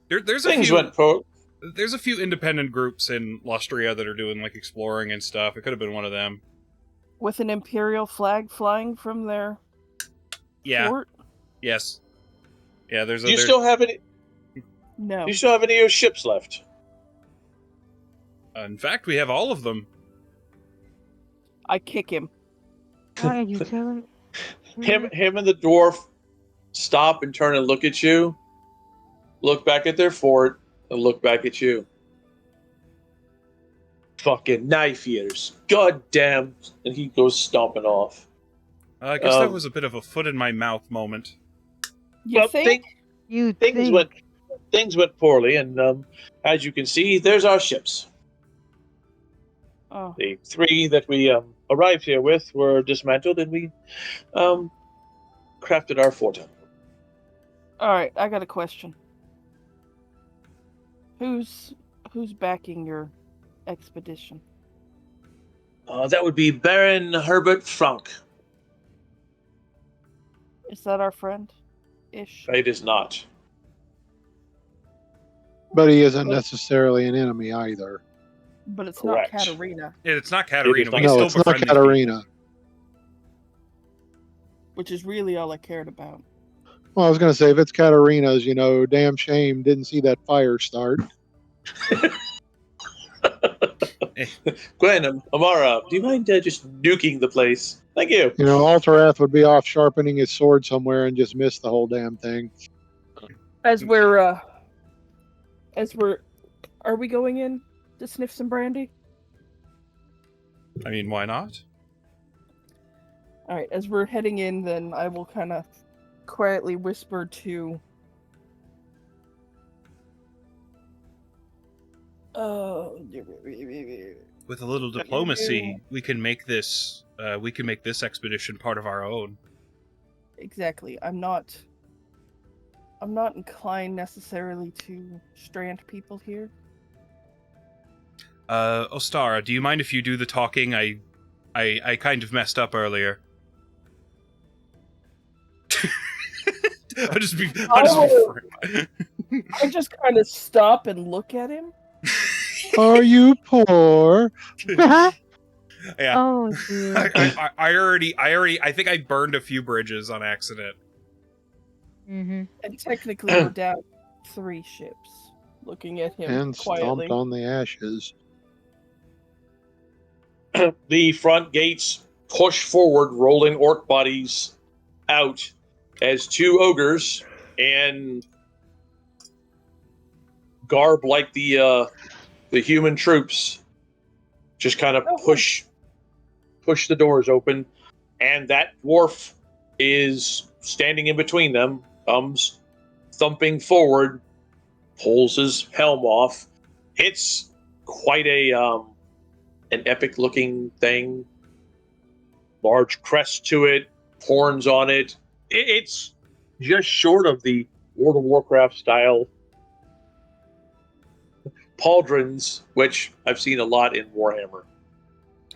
there's Things went poor. There's a few independent groups in Lustria that are doing like exploring and stuff. It could have been one of them. With an Imperial flag flying from their fort? Yes. Yeah, there's Do you still have any? No. Do you still have any of your ships left? In fact, we have all of them. I kick him. Why are you telling? Him and the dwarf stop and turn and look at you. Look back at their fort and look back at you. Fucking knife eaters. God damn. And he goes stomping off. I guess that was a bit of a foot in my mouth moment. You think? Things went poorly, and as you can see, there's our ships. Oh. The 3 that we arrived here with were dismantled, and we crafted our fort up. Alright, I got a question. Who's backing your expedition? That would be Baron Herbert Frank. Is that our friend? Ish. It is not. But he isn't necessarily an enemy either. But it's Correct. not Katarina, It's not Katarina. It is We not. can No, still it's not befriend these people. Katarina. which is really all I cared about. Well, I was going to say, if it's Katarina's, damn shame didn't see that fire start. Gwen, Amara, do you mind just nuking the place? Thank you. Alterath would be off sharpening his sword somewhere and just miss the whole damn thing. As we're Are we going in to sniff some brandy? I mean, why not? All right, as we're heading in, then I will kind of quietly whisper to With a little diplomacy, we can make this expedition part of our own. Exactly. I'm not inclined necessarily to strand people here. Ostara, do you mind if you do the talking? I kind of messed up earlier. I'll just be I just kind of stop and look at him. Are you poor? Yeah. Oh dear. I think I burned a few bridges on accident. Mm-hmm. And technically we're down 3 ships, looking at him And quietly. stomped on the ashes. The front gates push forward, rolling orc bodies out as 2 ogres and garb like the human troops just kind of push the doors open, and that dwarf is standing in between them, comes thumping forward, pulls his helm off. It's quite an epic looking thing. Large crest to it, horns on it. It's just short of the World of Warcraft style pauldrons, which I've seen a lot in Warhammer.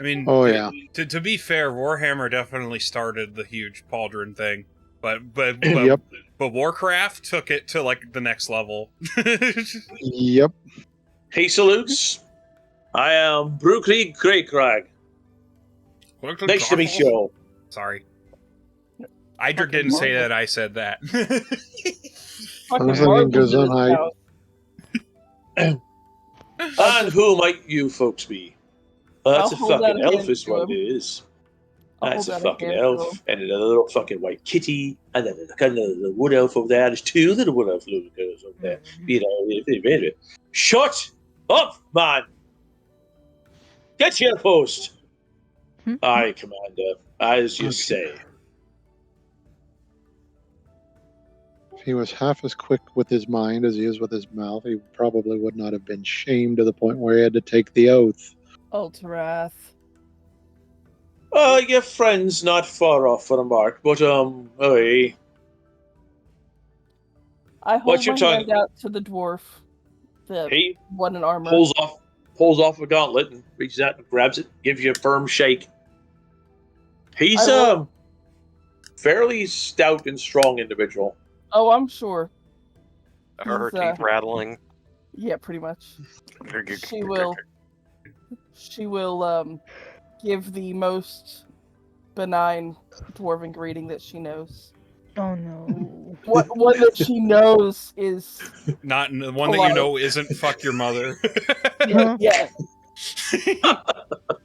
I mean, Oh yeah. To be fair, Warhammer definitely started the huge pauldron thing, but Yep. but Warcraft took it to like the next level. Yep. Hey, salutes. I am Brukrieg Greycrag. Nice to meet you all. Sorry. Idric didn't say that, I said that. I was thinking Gesundheit. And who might you folks be? That's I'll a hold out fucking a hand elf is to what him. it is. I'll That's hold a out a fucking hand to elf. him. And another little fucking white kitty. And then the wood elf over there. There's 2 little wood elf little girls over there. You know, shut up, man! Get to your post! Aye, Commander. As you Okay. say. If he was half as quick with his mind as he is with his mouth, he probably would not have been shamed to the point where he had to take the oath. Ultarath. Your friend's not far off for a mark, but, aye. I hold What's your my tongue? hand out to the dwarf. The He one in armor. pulls off a gauntlet and reaches out and grabs it, gives you a firm shake. He's a fairly stout and strong individual. Oh, I'm sure. Her He's, teeth rattling. Yeah, pretty much. She will give the most benign dwarven greeting that she knows. Oh no. One that she knows is Not the one that you know isn't fuck your mother. yeah.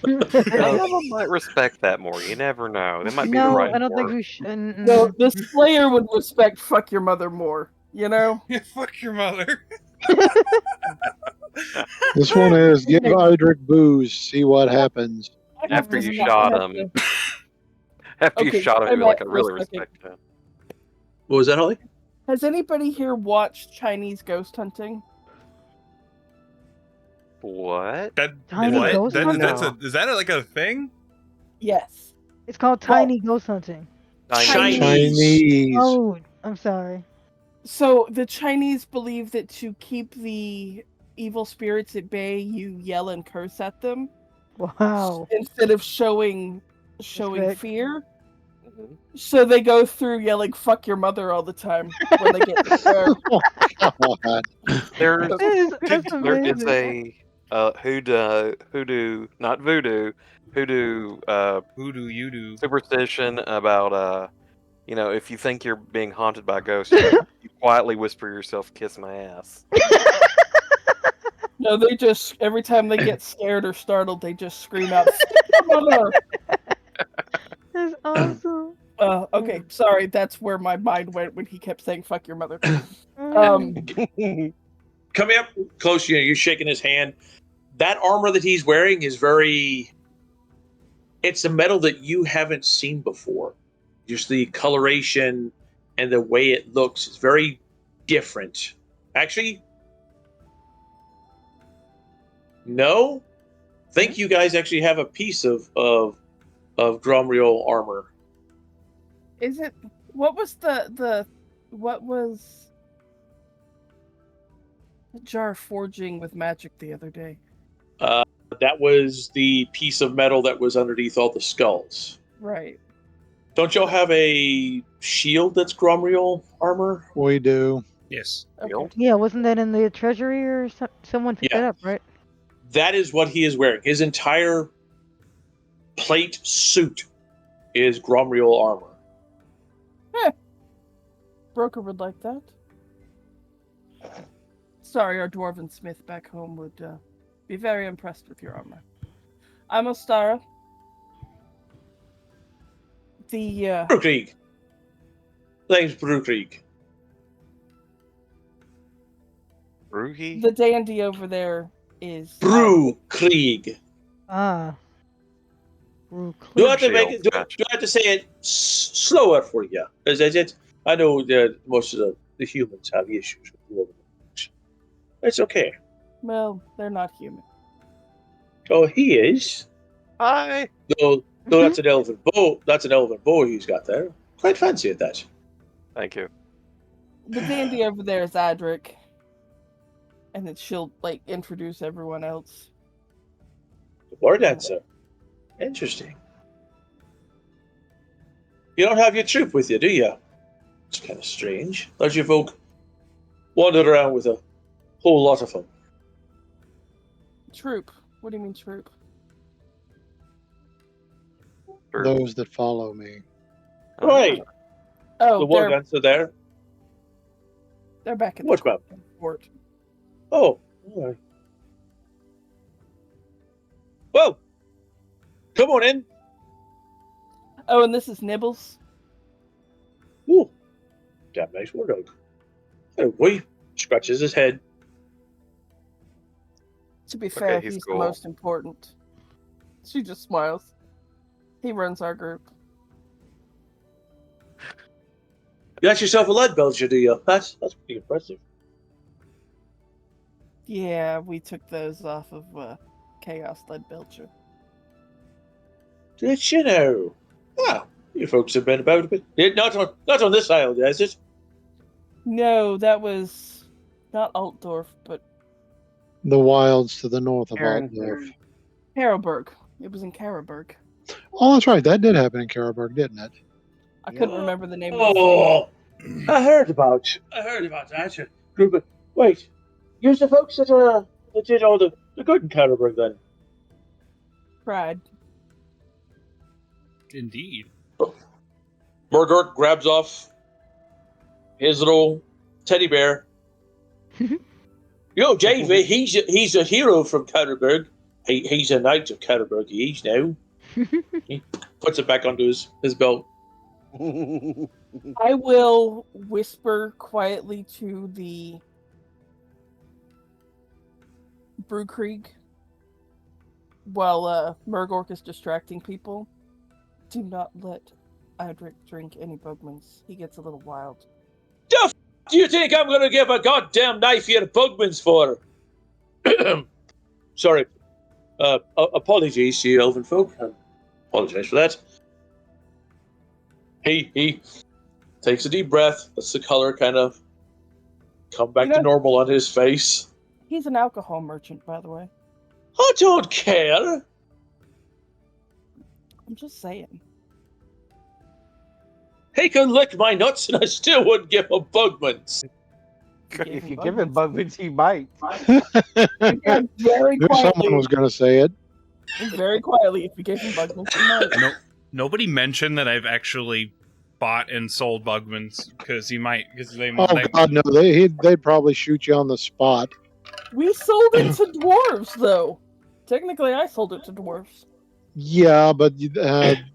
Someone might respect that more. You never know. They might be the No, right I don't think dwarf. we should. No, the Slayer would respect fuck your mother more, you know? Yeah, fuck your mother. This one is give Idric booze, see what happens. After you shot him. After you shot him, you're like, I really respect him. What was that, Holly? Has anybody here watched Chinese ghost hunting? What? Tiny ghost hunting? Is that like a thing? Yes. It's called tiny ghost hunting. Chinese. Oh, I'm sorry. So the Chinese believe that to keep the evil spirits at bay, you yell and curse at them. Wow. Instead of showing Respect. fear. So they go through yelling "fuck your mother" all the time when they get scared. There is amazing. a hoodoo, not voodoo, hoodoo you superstition about if you think you're being haunted by ghosts, you quietly whisper yourself, "Kiss my ass." No, they just every time they get scared or startled, they just scream out "fuck your mother." That's awesome. Okay, sorry, that's where my mind went when he kept saying "fuck your mother." Commander, coming up close, you're shaking his hand. That armor that he's wearing is very... It's a metal that you haven't seen before. Just the coloration and the way it looks is very different. Actually, no. I think you guys actually have a piece of Gromriel armor. Is it? What was what was the jar forging with magic the other day? That was the piece of metal that was underneath all the skulls. Right. Don't y'all have a shield that's Gromriel armor? We do. Yes. Okay. Yeah, wasn't that in the treasury or someone picked Yeah. it up, right? That is what he is wearing. His entire plate suit is Gromriel armor. Broker would like that. Sorry, our dwarven smith back home would be very impressed with your armor. I'm Ostara. The Brewkrieg. Name's Brewkrieg. Ruhi? the dandy over there is Brewkrieg. Ah. Do I have to make it? Do I Gotcha. have to say it slower for you? I know that most of the humans have issues with dwarven language. It's okay. Well, they're not human. Oh, he is. Hi. Though that's an elven bow. That's an elven bow he's got there. Quite fancy at that. Thank you. The dandy over there is Adric. And then she'll introduce everyone else. The war dancer. Interesting. You don't have your troop with you, do you? It's kind of strange. Those you folk wandered around with a whole lot of them. Troop. What do you mean troop? Sure. Those that follow me. Right. Oh, The war dancer there. they're back at What's the about? fort. Oh. All right. Well, come on in. Oh, and this is Nibbles. Ooh, damn nice war dog. Oh, boy. Scratches his head. To be fair, he's he's cool. the most important. She just smiles. He runs our group. You got yourself a lead belcher, do you? That's pretty impressive. Yeah, we took those off of Chaos Lead Belcher. Did you know? Ah, you folks have been about a bit. Not on this island, has it? No, that was not Altdorf, but The wilds to the north of Aaron. Altdorf. Harrowburg. It was in Carroburg. Oh, that's right. That did happen in Carroburg, didn't it? I couldn't remember the name of the city. Oh, I heard about that group of. Wait, you're the folks that did all the good in Carroburg then? Pride. Indeed. Murgort grabs off his little teddy bear. Yo, Javy, he's a hero from Carroburg. He's a knight of Carroburg. He's now. He puts it back onto his belt. I will whisper quietly to the Brewkrieg while Murgork is distracting people. Do not let Adric drink any Bugmans. He gets a little wild. The f*** do you think I'm going to give a goddamn knife here Bugmans for? Sorry. Apologies to you, elven folk. I apologize for that. He takes a deep breath. Lets the color kind of come back to normal on his face. He's an alcohol merchant, by the way. I don't care. I'm just saying. He can lick my nuts and I still wouldn't give him Bugmans. If you give him Bugmans, he might. Again, very Knew someone quietly. was going to say it. Very quietly, if you gave him Bugmans, he might. No, nobody mentioned that I've actually bought and sold Bugmans because they Oh might. God, no! They'd probably shoot you on the spot. We sold it to dwarves, though. Technically, I sold it to dwarves. Yeah, but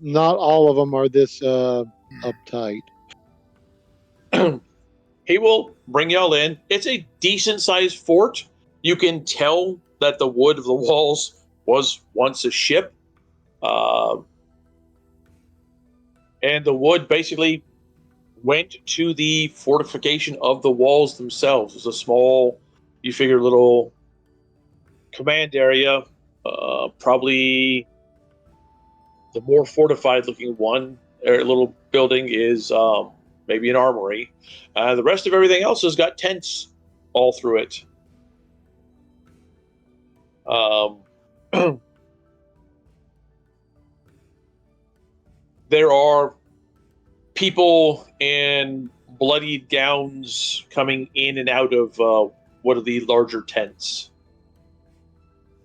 not all of them are this uptight. He will bring y'all in. It's a decent-sized fort. You can tell that the wood of the walls was once a ship. And the wood basically went to the fortification of the walls themselves. It's a small, you figure, little command area. Probably the more fortified-looking one, or little building, is maybe an armory. The rest of everything else has got tents all through it. There are people in bloodied gowns coming in and out of one of the larger tents.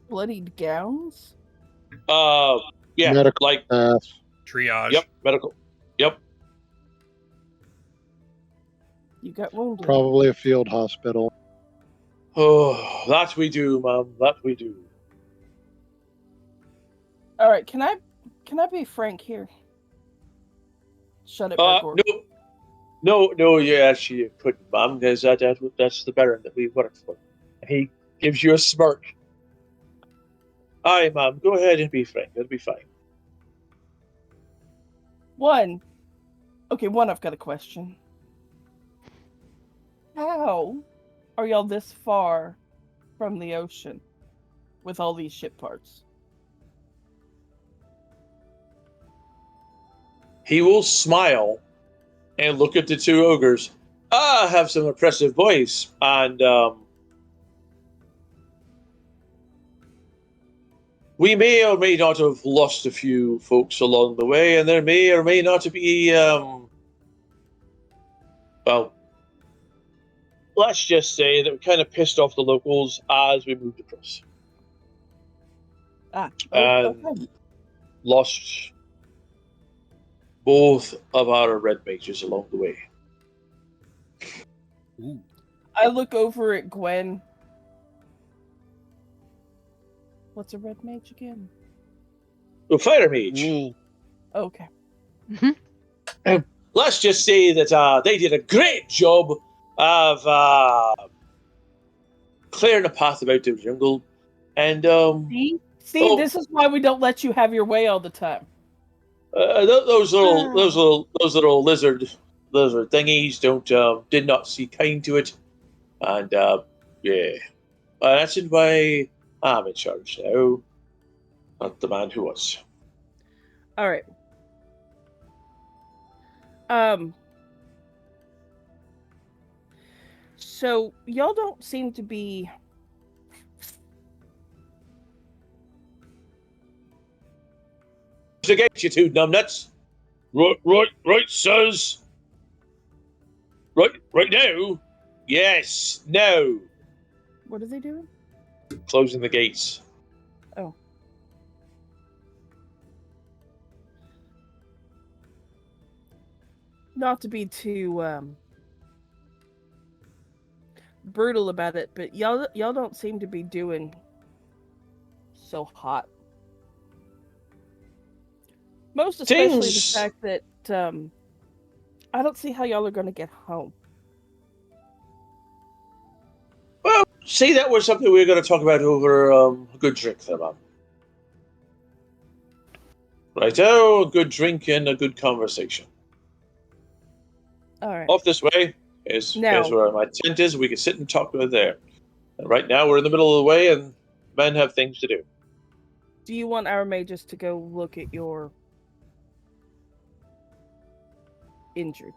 Bloodied gowns? Yeah, Medical like staff. Triage. Yep, medical. Yep. You got wounded. Probably a field hospital. Oh, that we do, Mom. That we do. All right, can I be frank here? Shut it, Bergor. No. You actually couldn't, Mom, because that's the Baron that we work for. He gives you a smirk. Aye, Mom. Go ahead and be frank. It'll be fine. One, I've got a question. How are y'all this far from the ocean with all these ship parts? He will smile and look at the two ogres. I have some impressive voice, and we may or may not have lost a few folks along the way, and there may or may not be, well, let's just say that we kind of pissed off the locals as we moved across. Okay. Lost both of our red mages along the way. Ooh. I look over at Gwen. What's a red mage again? A fire mage. Me. Okay. Let's just say that they did a great job of clearing a path about the jungle, and See, this is why we don't let you have your way all the time. those little lizard thingies did not see kind to it, and that's why I'm in charge now, not the man who was. All right. So y'all don't seem to be Against you two numbnuts. Right, sirs. Right now. Yes, no. What are they doing? Closing the gates. Oh. Not to be too brutal about it, but y'all don't seem to be doing so hot. Most especially the fact that I don't see how y'all are going to get home. Well, see, that was something we were going to talk about over a good drink there, man. Righto, a good drink and a good conversation. All right. Off this way is where my tent is. We can sit and talk over there. And right now, we're in the middle of the way, and men have things to do. Do you want our mages to go look at your injured?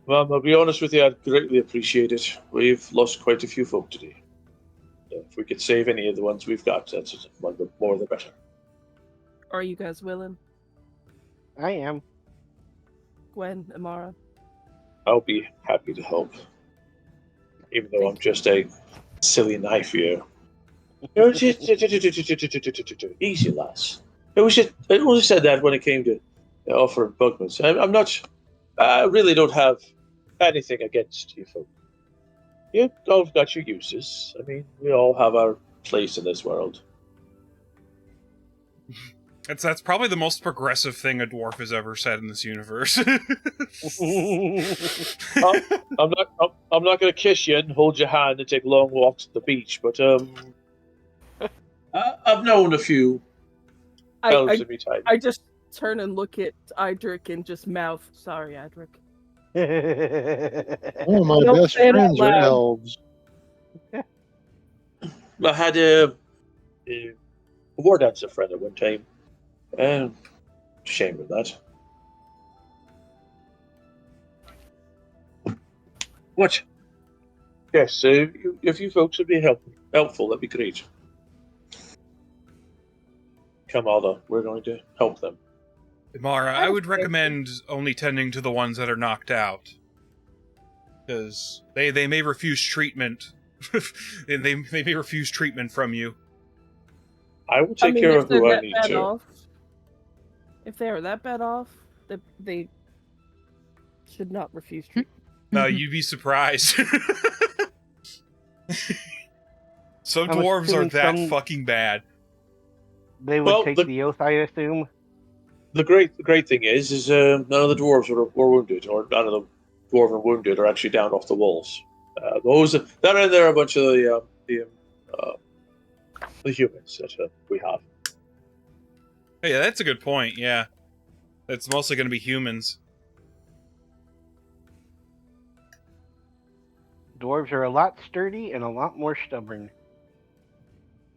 Well, I'll be honest with you, I'd greatly appreciate it. We've lost quite a few folk today. If we could save any of the ones we've got, that's the more the better. Are you guys willing? I am. Gwen, Amara? I'll be happy to help. Even though I'm just a silly knife here. Easy, lass. I only said that when it came to offering bugmans. I'm not. I really don't have anything against you folk. You've all got your uses. I mean, we all have our place in this world. That's probably the most progressive thing a dwarf has ever said in this universe. I'm not going to kiss you and hold your hand and take long walks at the beach, but I've known a few elves in my time. I just turn and look at Idric and just mouth, "Sorry, Idric." One of my Don't best say it out friends are loud. elves. I had a war dancer friend at one time. Shame of that. What? Yes, if you folks would be helpful, that'd be great. Come, Alda, we're going to help them. Mara, I would recommend only tending to the ones that are knocked out. Because they may refuse treatment. And they may refuse treatment from you. I will take care of who I need to. Off, if they are that bad off, they should not refuse treatment. No, you'd be surprised. Some I'm dwarves are assuming that some- fucking bad. They would take the oath, I assume. The great thing is none of the dwarves were wounded, or none of the dwarven wounded are actually down off the walls. Those that are there are a bunch of the humans that we have. Hey, that's a good point, yeah. It's mostly going to be humans. Dwarves are a lot sturdy and a lot more stubborn.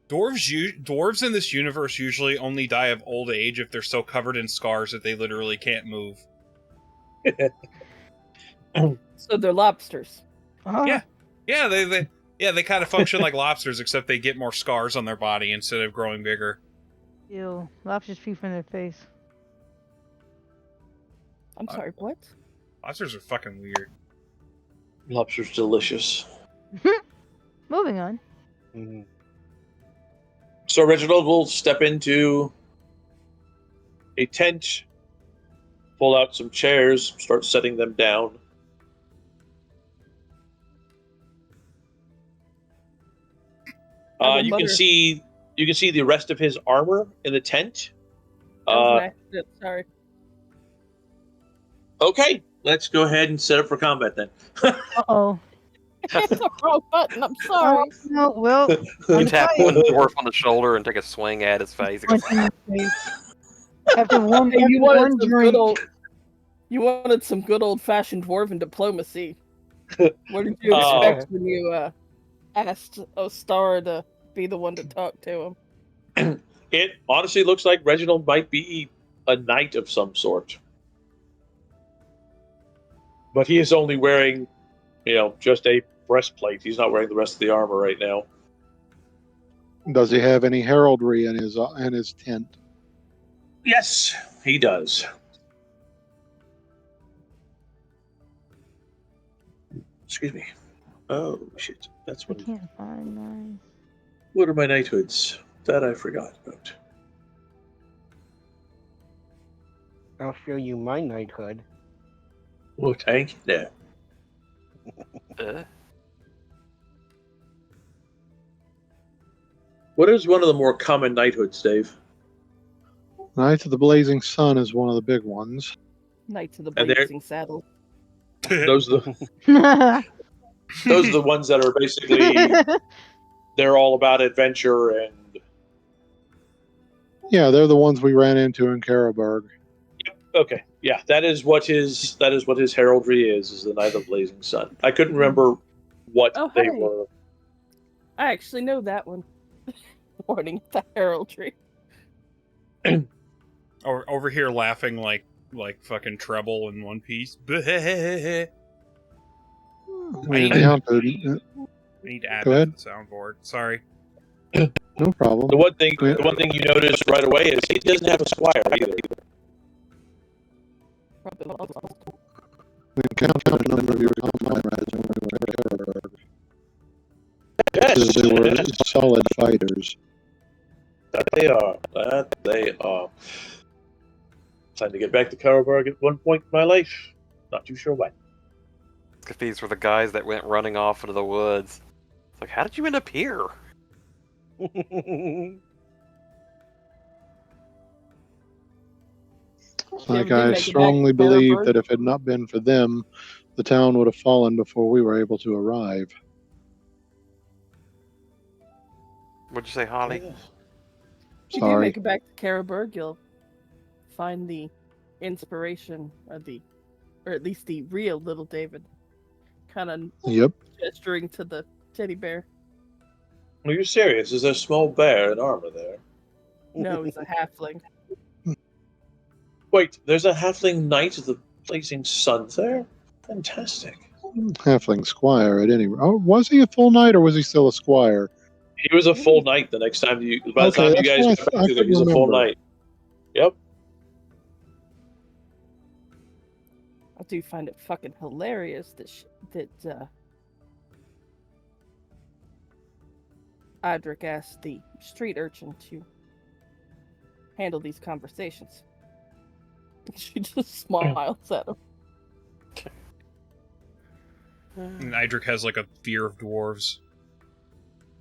Dwarves in this universe usually only die of old age if they're so covered in scars that they literally can't move. So they're lobsters. Yeah, they kind of function like lobsters, except they get more scars on their body instead of growing bigger. Ew, lobsters pee from their face. I'm sorry, what? Lobsters are fucking weird. Lobster's delicious. Moving on. Mm-hmm. So Reginald will step into a tent, pull out some chairs, start setting them down. You can see the rest of his armor in the tent. That was an accident, sorry. Okay, let's go ahead and set up for combat then. Uh-oh. Hit the wrong button, I'm sorry. Oh, no, well, You tap one dwarf on the shoulder and take a swing at his face. He goes, after one, Hey, you after wanted one some drink. good old. You wanted some good old-fashioned dwarven diplomacy. What did you expect when you asked Ostara to be the one to talk to him? It honestly looks like Reginald might be a knight of some sort. But he is only wearing, just a breastplate. He's not wearing the rest of the armor right now. Does he have any heraldry in his tent? Yes, he does. Excuse me. Oh, shit. That's I what. can't find mine. What are my knighthoods? That I forgot about. I'll show you my knighthood. Oh, thank you there. What is one of the more common knighthoods, Dave? Knights of the Blazing Sun is one of the big ones. Knights of the And they're- Blazing Saddle. Those are the ones that are basically they're all about adventure and. Yeah, they're the ones we ran into in Karaberg. Okay, yeah, that is what his heraldry is the Knight of Blazing Sun. I couldn't remember what they hey. were. I actually know that one. Warning the heraldry. Or over here laughing like fucking treble in One Piece. I We encountered. need to add Go that ahead. to the soundboard. Sorry. No problem. The one thing you notice right away is he doesn't have a squire either. We encountered a number of your comrades when we were at Karaberg. Yes, They were solid fighters. that they are. Time to get back to Karaberg at one point in my life. Not too sure when. If these were the guys that went running off into the woods. It's like, how did you end up here? It's like They I make it back to strongly believe Terrorburg. that if it had not been for them, the town would have fallen before we were able to arrive. What'd you say, Holly? Yeah. If you do Sorry. make it back to Terrorburg, you'll find the inspiration, or at least the real little David, kind of Yep. gesturing to the teddy bear. Are you serious? Is there a small bear in armor there? No, it's a halfling. Wait, there's a halfling knight of the blazing sun there? Fantastic. Halfling squire at any rate. Oh, was he a full knight or was he still a squire? He was a full knight the next time by the Okay, time you that's guys what got back I to there, couldn't he was a full remember. knight. Yep. I do find it fucking hilarious that Adric asked the street urchin to handle these conversations. She just smiles at him. And Idric has like a fear of dwarves.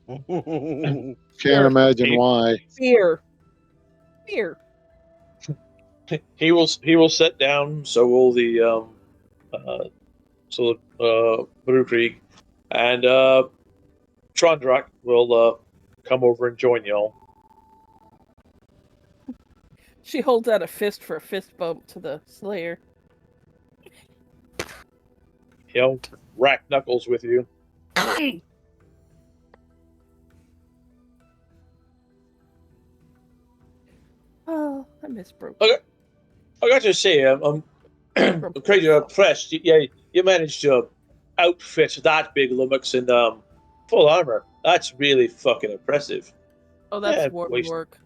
Can't Sure. imagine why. Fear. He will sit down. So will the Brukrieg, and Trondrak will come over and join y'all. She holds out a fist for a fist bump to the Slayer. He'll rack knuckles with you. Oh, I miss Broke. Okay. I got to say, I'm quite impressed. You managed to outfit that big lummox in full armor. That's really fucking impressive. Oh, that's Yeah, war waste- work.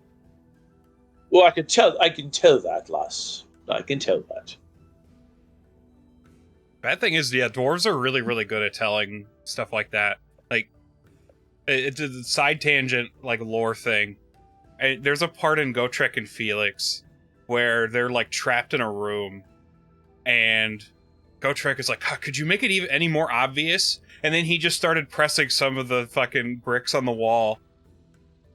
Well, I can tell that, lass. I can tell that. Bad thing is, yeah, dwarves are really, really good at telling stuff like that. Like, it's a side tangent, like, lore thing. There's a part in Gotrek and Felix where they're, like, trapped in a room, and Gotrek is like, could you make it even any more obvious? And then he just started pressing some of the fucking bricks on the wall.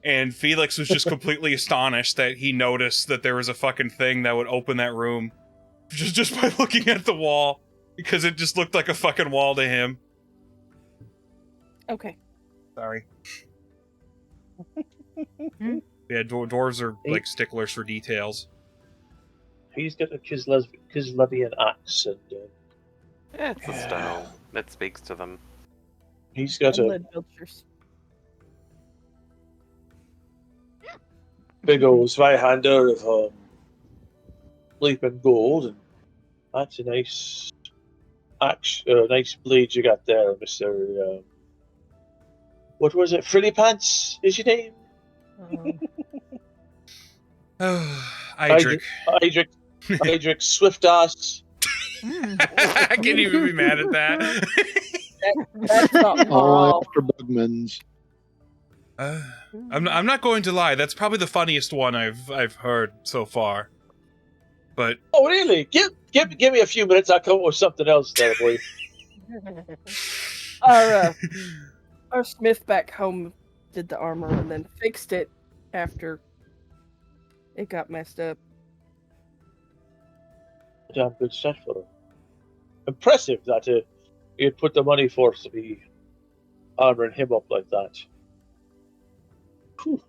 And Felix was just completely astonished that he noticed that there was a fucking thing that would open that room just by looking at the wall, because it just looked like a fucking wall to him. Okay. Sorry. Yeah, dwarves are like sticklers for details. He's got a Kislevian axe, and It's a stone that speaks to them. he's got And a lead filters. big old Zweihander of leaping gold, and that's a nice axe, nice blade you got there, Mister. What was it? Frilly Pants is your name? Idric. Idric Swift Ass. I can't even be mad at that. That's not All wrong. after Bugman's. I'm not going to lie. That's probably the funniest one I've heard so far. But Oh, really? Give me a few minutes. I'll come up with something else there for you. Our smith back home did the armor and then fixed it after it got messed up. Damn good set for him. Impressive that you'd put the money forth to be armoring him up like that. Whew.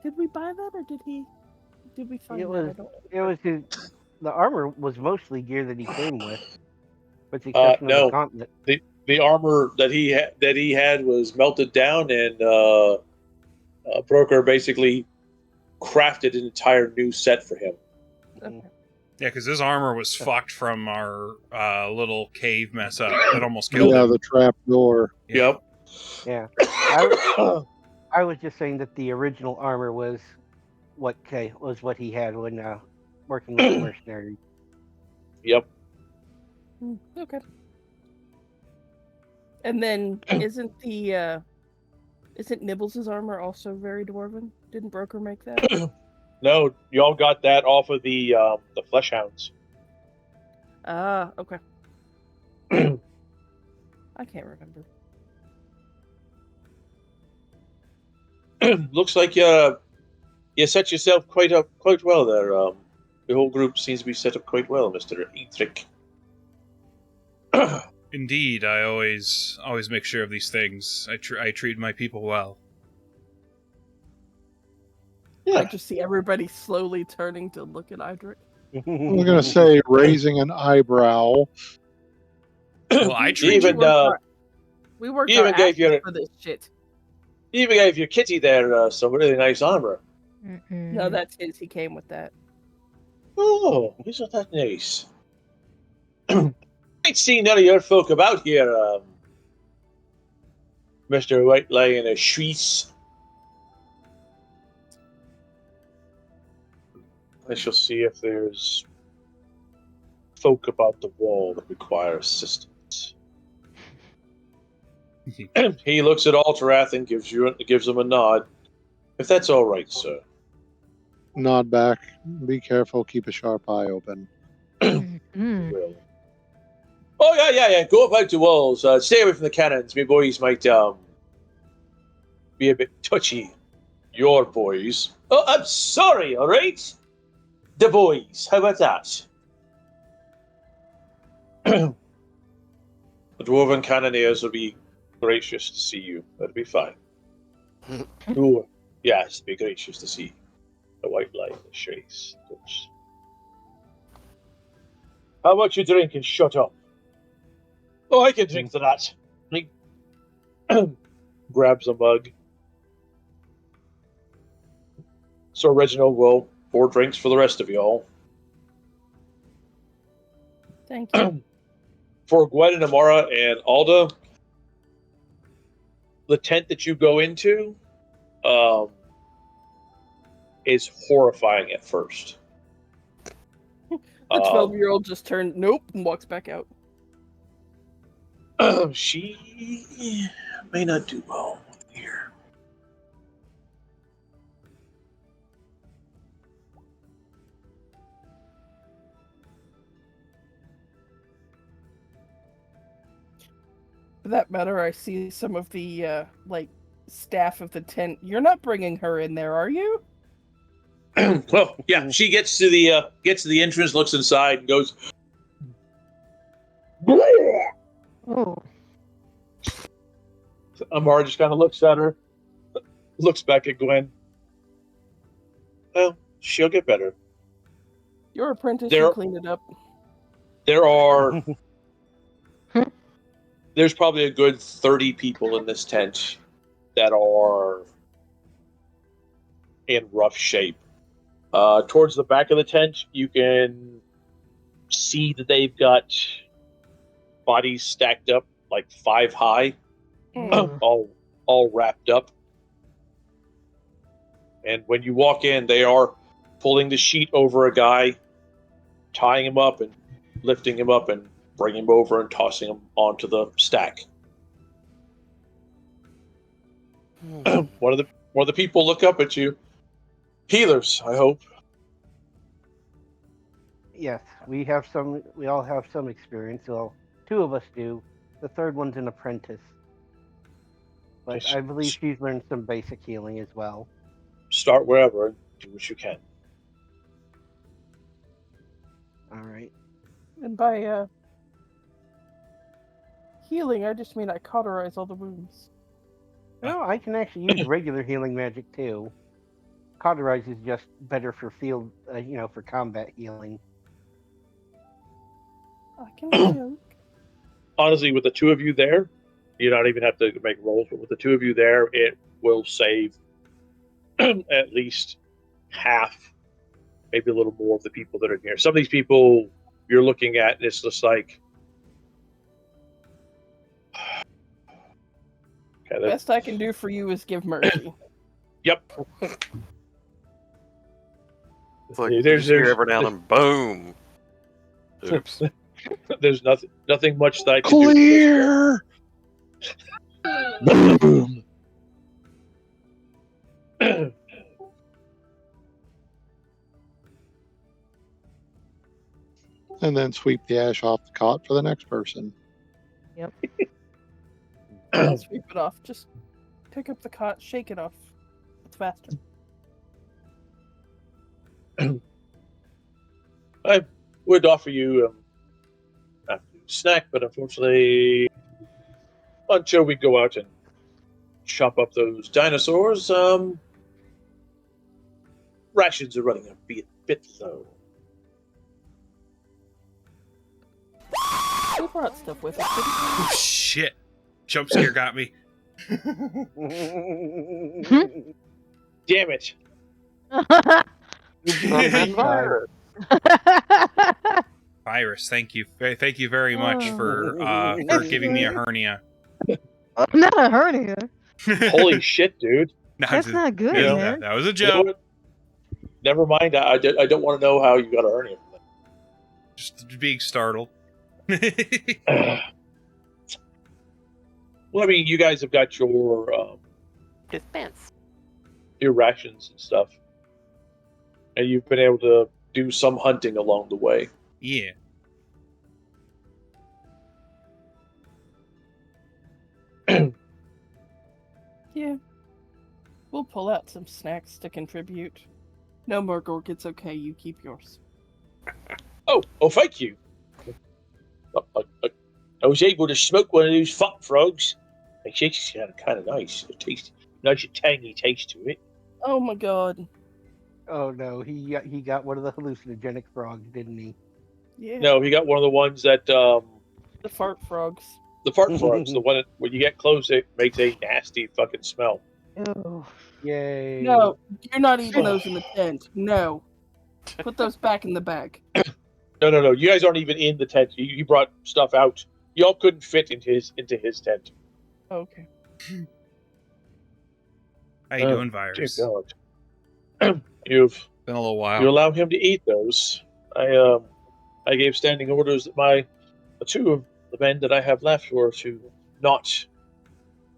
Did we buy that or did we find It that? I was. don't It was the armor was mostly gear that he came with, with the exception of No. the gauntlet. The armor that he had was melted down, and Broker basically crafted an entire new set for him. Okay. yeah, because his armor was fucked from our little cave mess up that almost killed Yeah, him. the trap door. Yep. Yeah, I was just saying that the original armor was what he had when working with the mercenaries. Yep. Okay. And then isn't Nibbles' armor also very dwarven? Didn't Broker make that? No, y'all got that off of the flesh hounds. Ah, okay. I can't remember. Looks like you You set yourself quite well there. The whole group seems to be set up quite well, Mr. Etrick. Indeed, I always make sure of these things. I treat my people well. Yeah. I just see everybody slowly turning to look at Idric. I was going to say raising an eyebrow. Well, I treat Even we worked even our gave asses your- for this shit. you even gave your kitty there some really nice armor. No, that's his. He came with that. Oh, isn't that nice? Ain't seen none of your folk about here, Mr. White Lion of Shreese. I shall see if there's folk about the wall that require assistance. He looks at Alterath and gives him a nod. If that's all right, sir. Nod back. Be careful. Keep a sharp eye open. Will. Oh yeah. Go about the walls. Stay away from the cannons. Me boys might be a bit touchy. Your boys. Oh, I'm sorry. All right. The boys. How about that? The dwarven cannoneers will be gracious to see you. That'll be fine. Ooh, yes, be gracious to see the white light in the chase. How much you drink and shut up? Oh, I can drink to that. He grabs a mug. So Reginald will pour drinks for the rest of y'all. Thank you. For Gwen and Amara and Alda, the tent that you go into is horrifying at first. The 12-year-old just turned nope and walks back out. She may not do well here. For that matter, I see some of the staff of the tent. You're not bringing her in there, are you? Well, yeah, she gets to the entrance, looks inside, and goes. Oh. Amara just kind of looks at her, looks back at Gwen. Well, she'll get better. Your apprentice There- should clean it up. There's probably a good 30 people in this tent that are in rough shape. Towards the back of the tent, you can see that they've got bodies stacked up like 5 high, all wrapped up. And when you walk in, they are pulling the sheet over a guy, tying him up and lifting him up and bringing him over and tossing him onto the stack. One of the people look up at you. Healers, I hope. Yes, we all have some experience. Well, 2 of us do. The third one's an apprentice. But I believe she's learned some basic healing as well. Start wherever and do what you can. All right. And by healing, I just mean I cauterize all the wounds. No, I can actually use regular healing magic too. Cauterize is just better for field, for combat healing. I can joke. Honestly, with the 2 of you there, you don't even have to make rolls, but with the 2 of you there, it will save at least half, maybe a little more of the people that are here. Some of these people you're looking at, and it's just like... Okay, Best I can do for you is give mercy. Yep. It's like there's ever down and boom. Oops. There's nothing much that I can Clear. Boom. do. And then sweep the ash off the cot for the next person. I'll sweep it off. Just pick up the cot, shake it off. It's faster. I would offer you a snack, but unfortunately, until we go out and chop up those dinosaurs, rations are running a bit low. We brought stuff with us. Oh, shit. Jump scare got me. Damn it! Something virus. Virus, thank you. Thank you very much for giving me a hernia. Not a hernia. Holy shit, dude! No, That's just- not good, yeah, man. that was a You know joke. what? Never mind. I don't want to know how you got a hernia. Just being startled. Well, I mean, you guys have got your Dispense. your rations and stuff, and you've been able to do some hunting along the way. Yeah. Yeah. We'll pull out some snacks to contribute. No, Murgorg, it's okay. You keep yours. Oh, thank you. I was able to smoke one of those fuck frogs. It's kind of nice. It tastes nice and tangy taste to it. Oh my god. Oh no, he got one of the hallucinogenic frogs, didn't he? Yeah. No, he got one of the ones that The fart frogs. the fart frogs. The one that, when you get close, it makes a nasty fucking smell. Ew. Yay! No, you're not eating those in the tent. No. Put those back in the bag. No. You guys aren't even in the tent. You brought stuff out. Y'all couldn't fit into his tent. Okay. How you doing, Dear Virus? God. You've Been a little while. you allow him to eat those. I gave standing orders that my two of the men that I have left were to not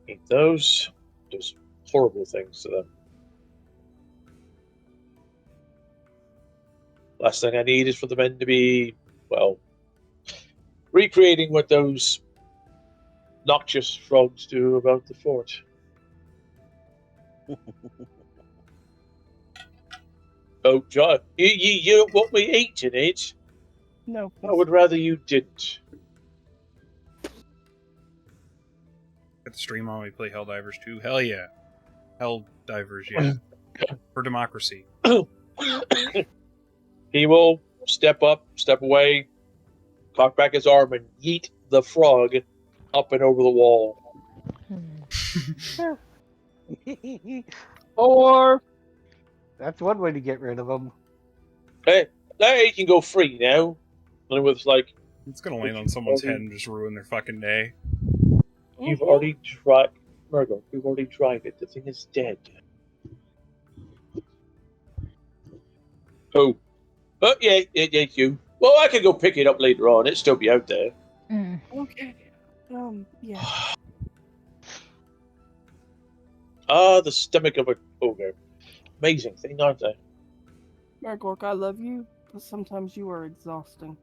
eat those. Those horrible things to them. Last thing I need is for the men to be, well, recreating what those noxious frogs do about the fort. Oh, John, you don't want me eating it? No. I would rather you didn't. Get the stream on. We play Helldivers 2. Hell yeah. Helldivers, yeah. For democracy. He will step up, step away, cock back his arm, and yeet the frog up and over the wall. Or That's one way to get rid of them. Hey, he can go free now. And with like, It's gonna land on someone's head and just ruin their fucking day. you've already tried, Murgo. We've already tried it. The thing is dead. Oh, yeah, you. Well, I can go pick it up later on. It'll still be out there. Mm. Okay. Yeah. The stomach of a ogre. Amazing thing, aren't they? Murgorg, I love you, but sometimes you are exhausting.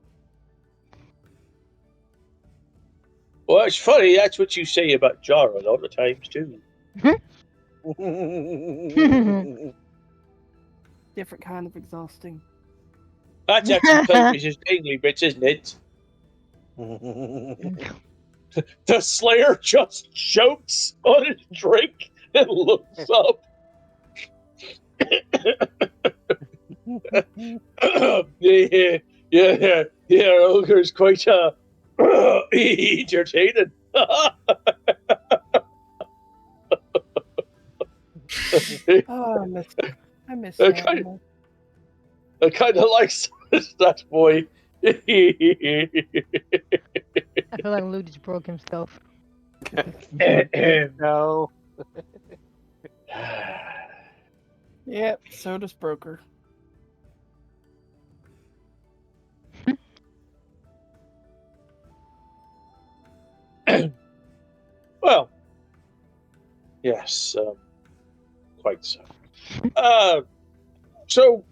Well, it's funny. That's what you say about Jar a lot of times too. Different kind of exhausting. That's actually playing Mrs. Dingley bits, isn't it? The Slayer just chokes on his drink and looks up. Yeah, ogre's quite entertaining. Oh, I miss Okay. that. I kind of like that boy. I feel like Lou just broke himself. No. Yep, so does Broker. Well, yes, quite so. So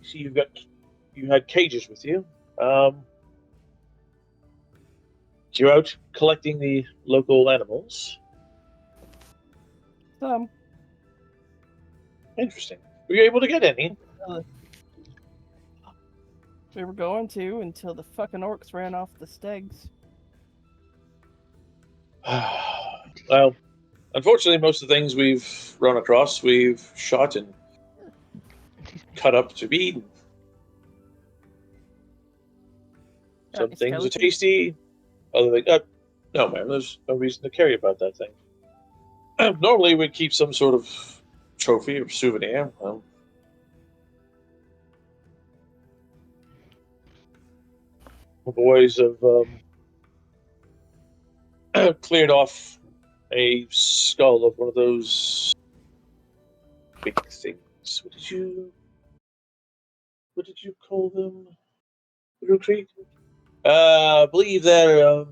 you had cages with you. You're out collecting the local animals. Some. Interesting. Were you able to get any? We were going to until the fucking orcs ran off the stegs. Well, unfortunately, most of the things we've run across, we've shot and cut up to be eaten. Some Any things are skeletons? tasty, other things. No, man, there's no reason to carry about that thing. Normally, we'd keep some sort of trophy or souvenir. Well, the boys have cleared off a skull of one of those big things. What did you call them? Little Creek? I believe they're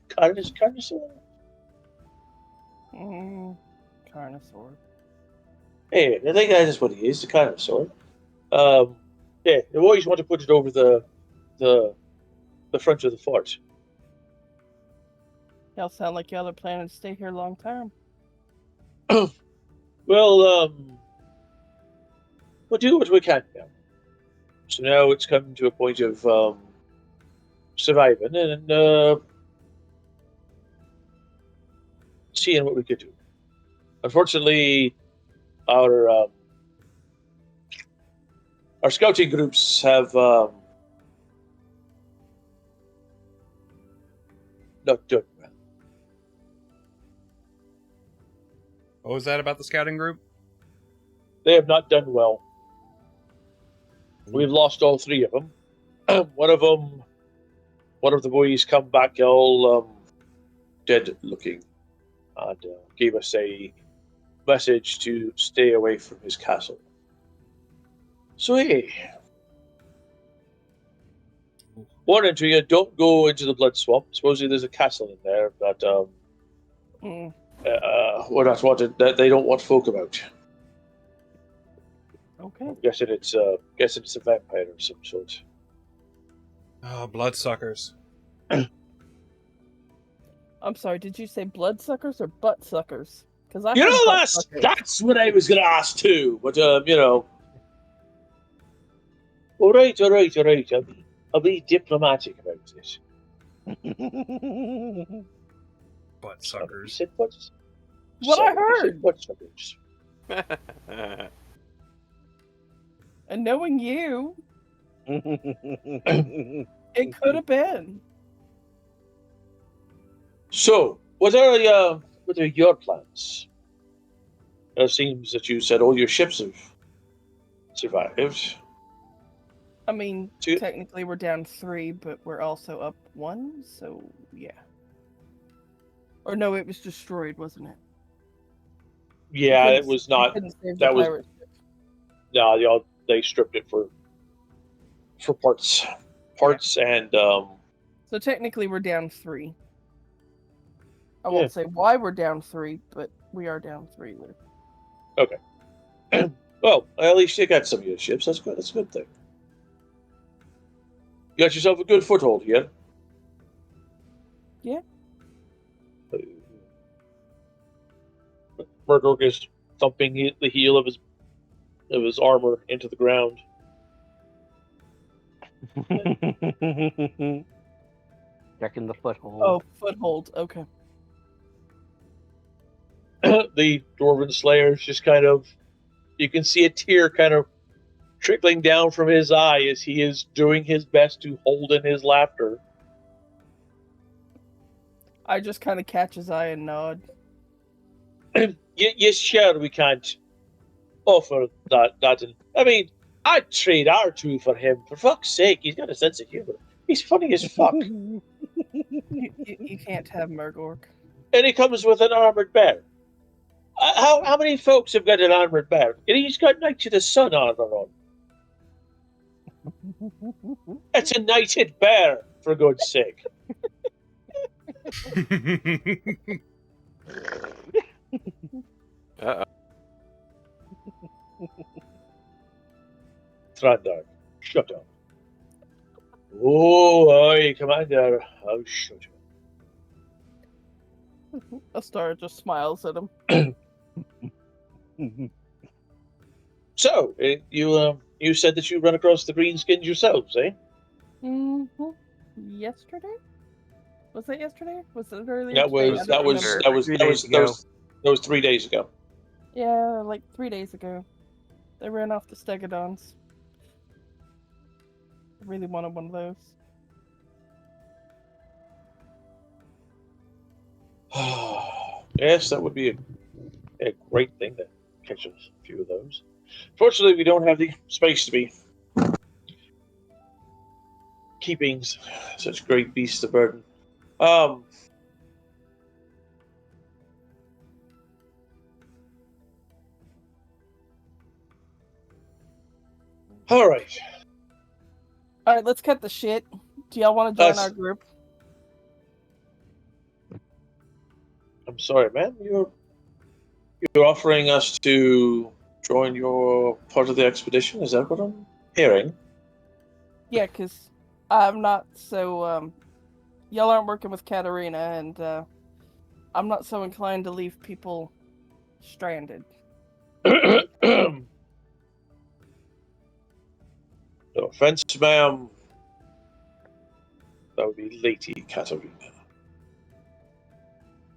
carnivore. Carnosaur. Hey, I think that is what he is, the carnivore. Yeah, they always want to put it over the front of the fort. Y'all sound like y'all are planning to stay here long term. Well, we'll do what we can now. So now it's come to a point of surviving and seeing what we could do. Unfortunately, our scouting groups have not done well. What was that about the scouting group? They have not done well. We've lost all three of them. One of the boys come back all dead looking and gave us a message to stay away from his castle. So hey, warning to you, don't go into the blood swamp. Supposedly there's a castle in there that we're not wanted, that they don't want folk about. Okay. I'm guessing it's a vampire of some sort. Oh, bloodsuckers. I'm sorry, did you say bloodsuckers or butt suckers? Because I You heard know, butt that's suckers. what I was going to ask too. But you know, all right. I'll be diplomatic about this. You Buttsuckers. said what? What Sorry, I you said heard. what suckers? And knowing you, it could have been. So, what are your plans? It seems that you said all your ships have survived. I mean, Two? technically we're down 3, but we're also up 1, so yeah. Or no, it was destroyed, wasn't it? Yeah, You it was you not. couldn't save the That was pirate ship. no. They stripped it for parts, and So technically we're down 3. I won't say why we're down 3, but we are down 3. okay. Well, at least you got some of your ships. That's good. That's a good thing. You got yourself a good foothold here. Yeah. Murdoch is thumping the heel of his armor into the ground. Checking the foothold. Oh, foothold. Okay. The Dwarven Slayer's just kind of, you can see a tear kind of trickling down from his eye as he is doing his best to hold in his laughter. I just kind of catch his eye and nod. Yes, sure, we can't offer that. I mean, I'd trade R2 for him. For fuck's sake, he's got a sense of humor. He's funny as fuck. You can't have Murgork. And he comes with an armored bear. How many folks have got an armored bear? And he's got Knight to the Sun armor on. It's a knighted bear, for God's sake. Uh-oh. Thrandark, shut up. Oh, aye, Commander, I'll shut up. Astar just smiles at him. So, you you said that you run across the greenskins yourselves, eh? Yesterday? Was that yesterday? Was it earlier That today? was I don't remember. 3 days ago. Yeah, like 3 days ago. They ran off the Stegodons. I really wanted one of those. Yes, that would be a great thing to catch a few of those. Fortunately, we don't have the space to be keeping such great beasts of burden. All right. All right, let's cut the shit. Do y'all want to join our group? I'm sorry, man. You're offering us to join your part of the expedition? Is that what I'm hearing? Yeah, because I'm not so. Y'all aren't working with Katarina, and I'm not so inclined to leave people stranded. No offense, ma'am. That would be Lady Katarina.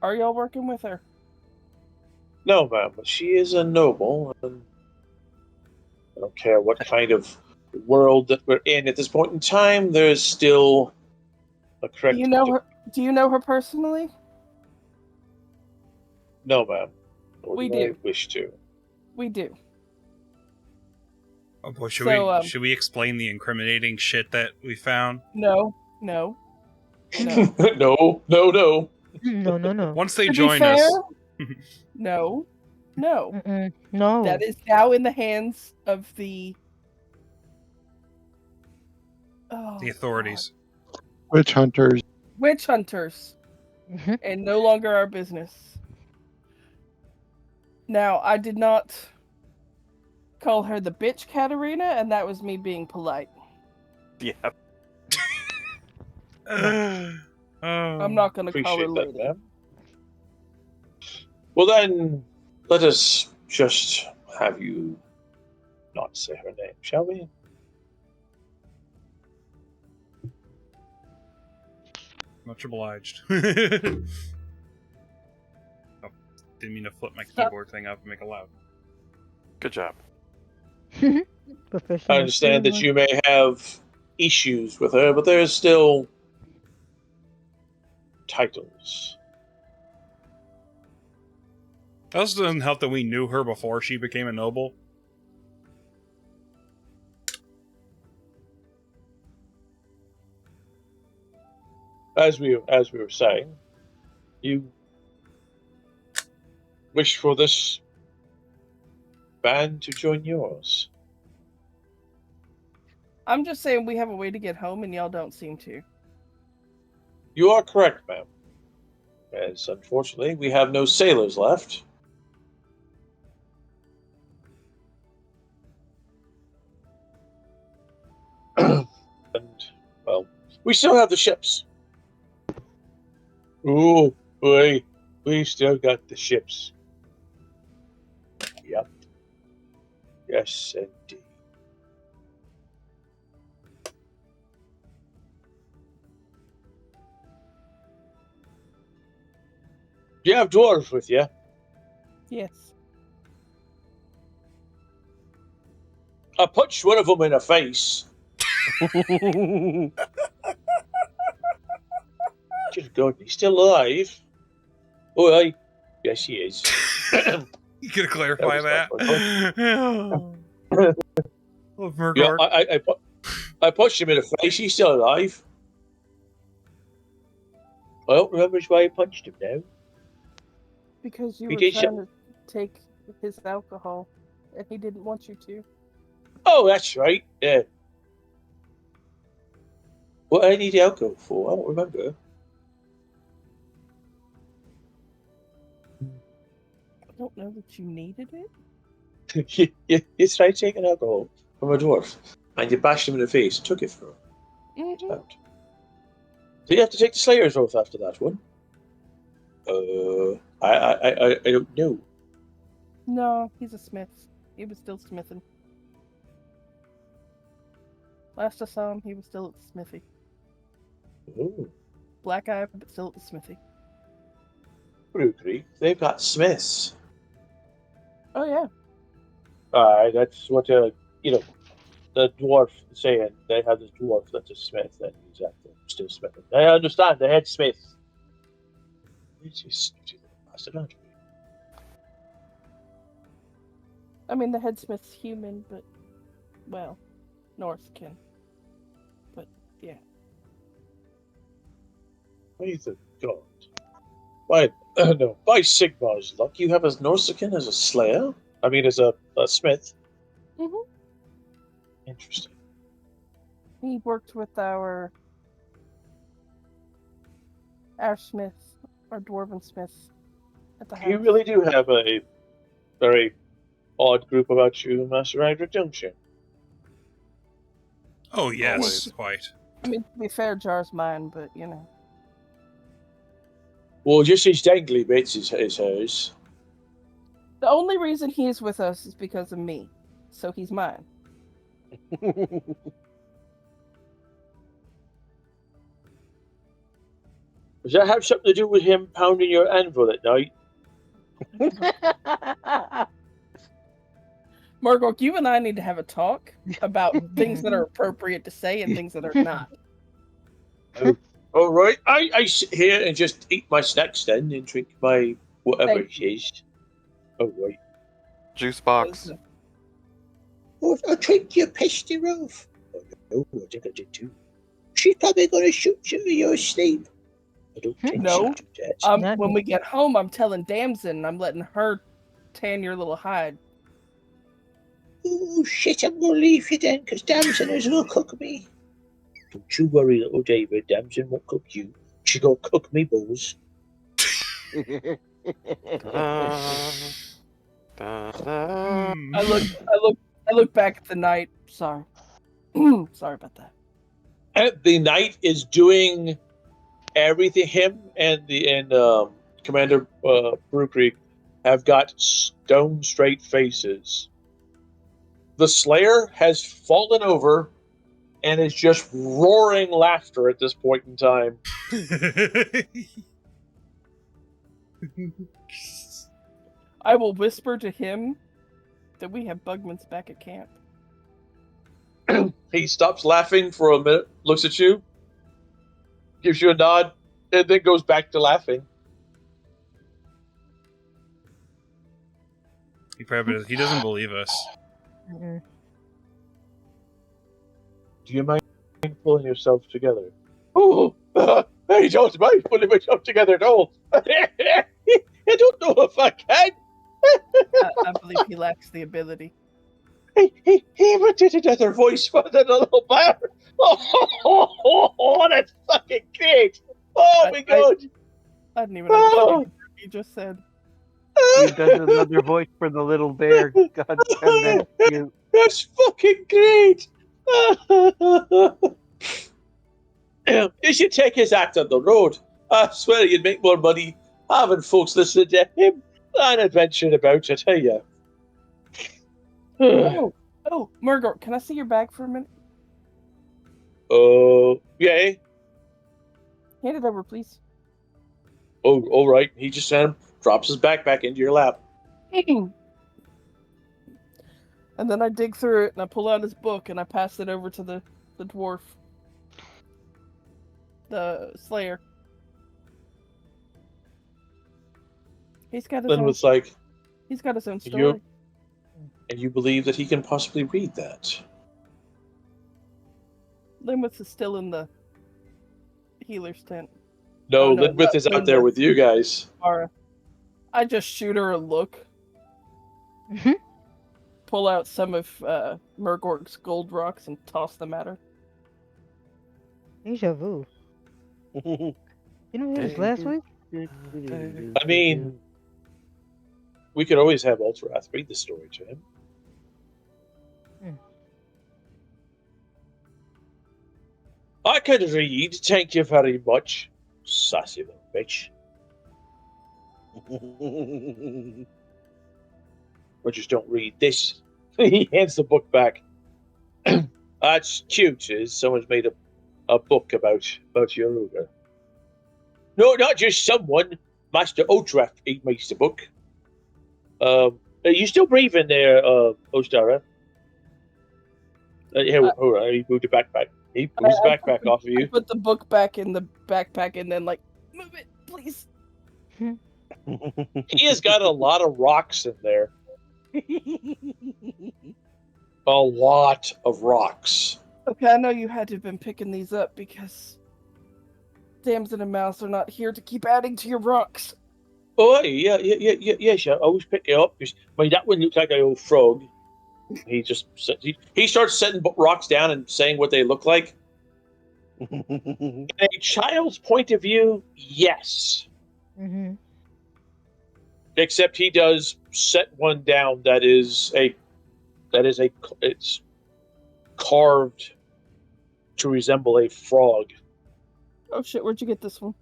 Are y'all working with her? No, ma'am, but she is a noble, and I don't care what kind of world that we're in at this point in time, there's still a correct... Do you know her? Do you know her personally? No, ma'am. We do. I wish to. We do. Oh boy, should we explain the incriminating shit that we found? No. No, no. No. Once they To join be fair, us. No. No. That is now in the hands of the authorities. Witch hunters. Witch hunters. And no longer our business. Now, I did not call her the bitch Katarina, and that was me being polite. Yeah. I'm not going to call her lady. That, well then, let us just have you not say her name, shall we? Much obliged. Oh, didn't mean to flip my keyboard thing up and make it loud. Good job. I understand that you may have issues with her, but there's still titles. That also doesn't help that we knew her before she became a noble. As we were saying, you wish for this band to join yours. I'm just saying we have a way to get home, and y'all don't seem to. You are correct, ma'am. As unfortunately, we have no sailors left. And, well, we still have the ships. Ooh, boy, we still got the ships. Yep. Yes, indeed. You have dwarves with you? Yes. I punched one of them in the face. Good God, he's still alive. Oh, aye. Yes, he is. You could clarify that. Yeah, I punched him in the face. He's still alive. I don't remember why I punched him now. Because you were trying to take his alcohol, and he didn't want you to. Oh, that's right. Yeah. What I need alcohol for? I don't remember. I don't know that you needed it. You tried taking alcohol from a dwarf, and you bashed him in the face. Took it from him. Mm-hmm. So you have to take the Slayer's oath after that one. I don't know. No, he's a smith. He was still smithing. Last I saw him, he was still at the smithy. Ooh, Black eye, but still at the smithy. Brookery. They've got smiths. Oh yeah. That's what the dwarf saying. They have this dwarf that's a smith, and he's at the still smithing. I understand. They had smiths. It's a snooty little bastard, aren't we? I mean, the headsmith's human, but well, Northkin. But yeah. By the god. By no, by Sigmar's luck, you have a Norsican as a slayer. I mean, as a smith. Mhm. Interesting. He worked with our smiths, our dwarven smiths, at the house. You really do have a very odd group about you, Master Hydric, don't you? Oh yes, Always. quite. I mean, to be fair, Jar's mine, but you know. Well, just his dangly bits is hers. The only reason he is with us is because of me, so he's mine. Does that have something to do with him pounding your anvil at night? Margork, you and I need to have a talk about things that are appropriate to say and things that are not. All right, I sit here and just eat my snacks then and drink my whatever Thank it is. Oh, right. Juice box. Oh, I'll drink your pesty roof. Oh, no, I think I did too. She's probably going to shoot you in your sleep. I don't think No. she'll do that. Not When me. we get home, I'm telling Damson and I'm letting her tan your little hide. Oh, shit, I'm going to leave you then, because Damson is going to cook me. Don't you worry, little David. Damson won't cook you. She's going to cook me balls. Da-da. Hmm. I look back at the night. Sorry. Sorry about that. And the knight is doing everything. Him and Commander Brookery have got stone straight faces. The Slayer has fallen over and is just roaring laughter at this point in time. I will whisper to him that we have Bugmans back at camp. He stops laughing for a minute, looks at you, gives you a nod, and then goes back to laughing. He doesn't believe us. Mm-mm. Do you mind pulling yourself together? Oh, I don't mind pulling myself together at all. I don't know if I can. I believe he lacks the ability. He even did another voice for the little bear. Oh, that's fucking great. Oh my god. I didn't even understand what he just said. He does another voice for the little bear. God damn that cute. That's fucking great. You should take his act on the road. I swear you'd make more money having folks listen to him than adventuring about, I tell you. Oh, Murgor, can I see your bag for a minute? Yeah. Hand it over, please. Oh, all right. He just drops his backpack into your lap. And then I dig through it and I pull out his book and I pass it over to the dwarf. The Slayer. He's got his Then own. was like, He's got his own story. and you believe that he can possibly read that? Linwith is still in the healer's tent. No, Oh, no, Linwith is out there Linwith. with you guys. Ara. I just shoot her a look. Mhm. Pull out some of Murgork's gold rocks and toss them at her. Deja vu. You didn't hear this last week? I mean, we could always have Ultarath read the story to him. I could read, thank you very much. Sassy little bitch. I just don't read this. He hands the book back. That's cute. Someone's made a book about Yoruga. No, not just someone. Master Otraf, he makes the book. Are you still breathing there, Ostara? Hold on, he moved the backpack. He moved the backpack off of I you. put the book back in the backpack and then, like, move it, please. He has got a lot of rocks in there. A lot of rocks. Okay, I know you had to have been picking these up because Damson and Mouse are not here to keep adding to your rocks. Oh, yeah. I always pick it up. That one looks like an old frog. He starts setting rocks down and saying what they look like. In a child's point of view, yes. Mm-hmm. Except he does set one down it's carved to resemble a frog. Oh shit, where'd you get this one?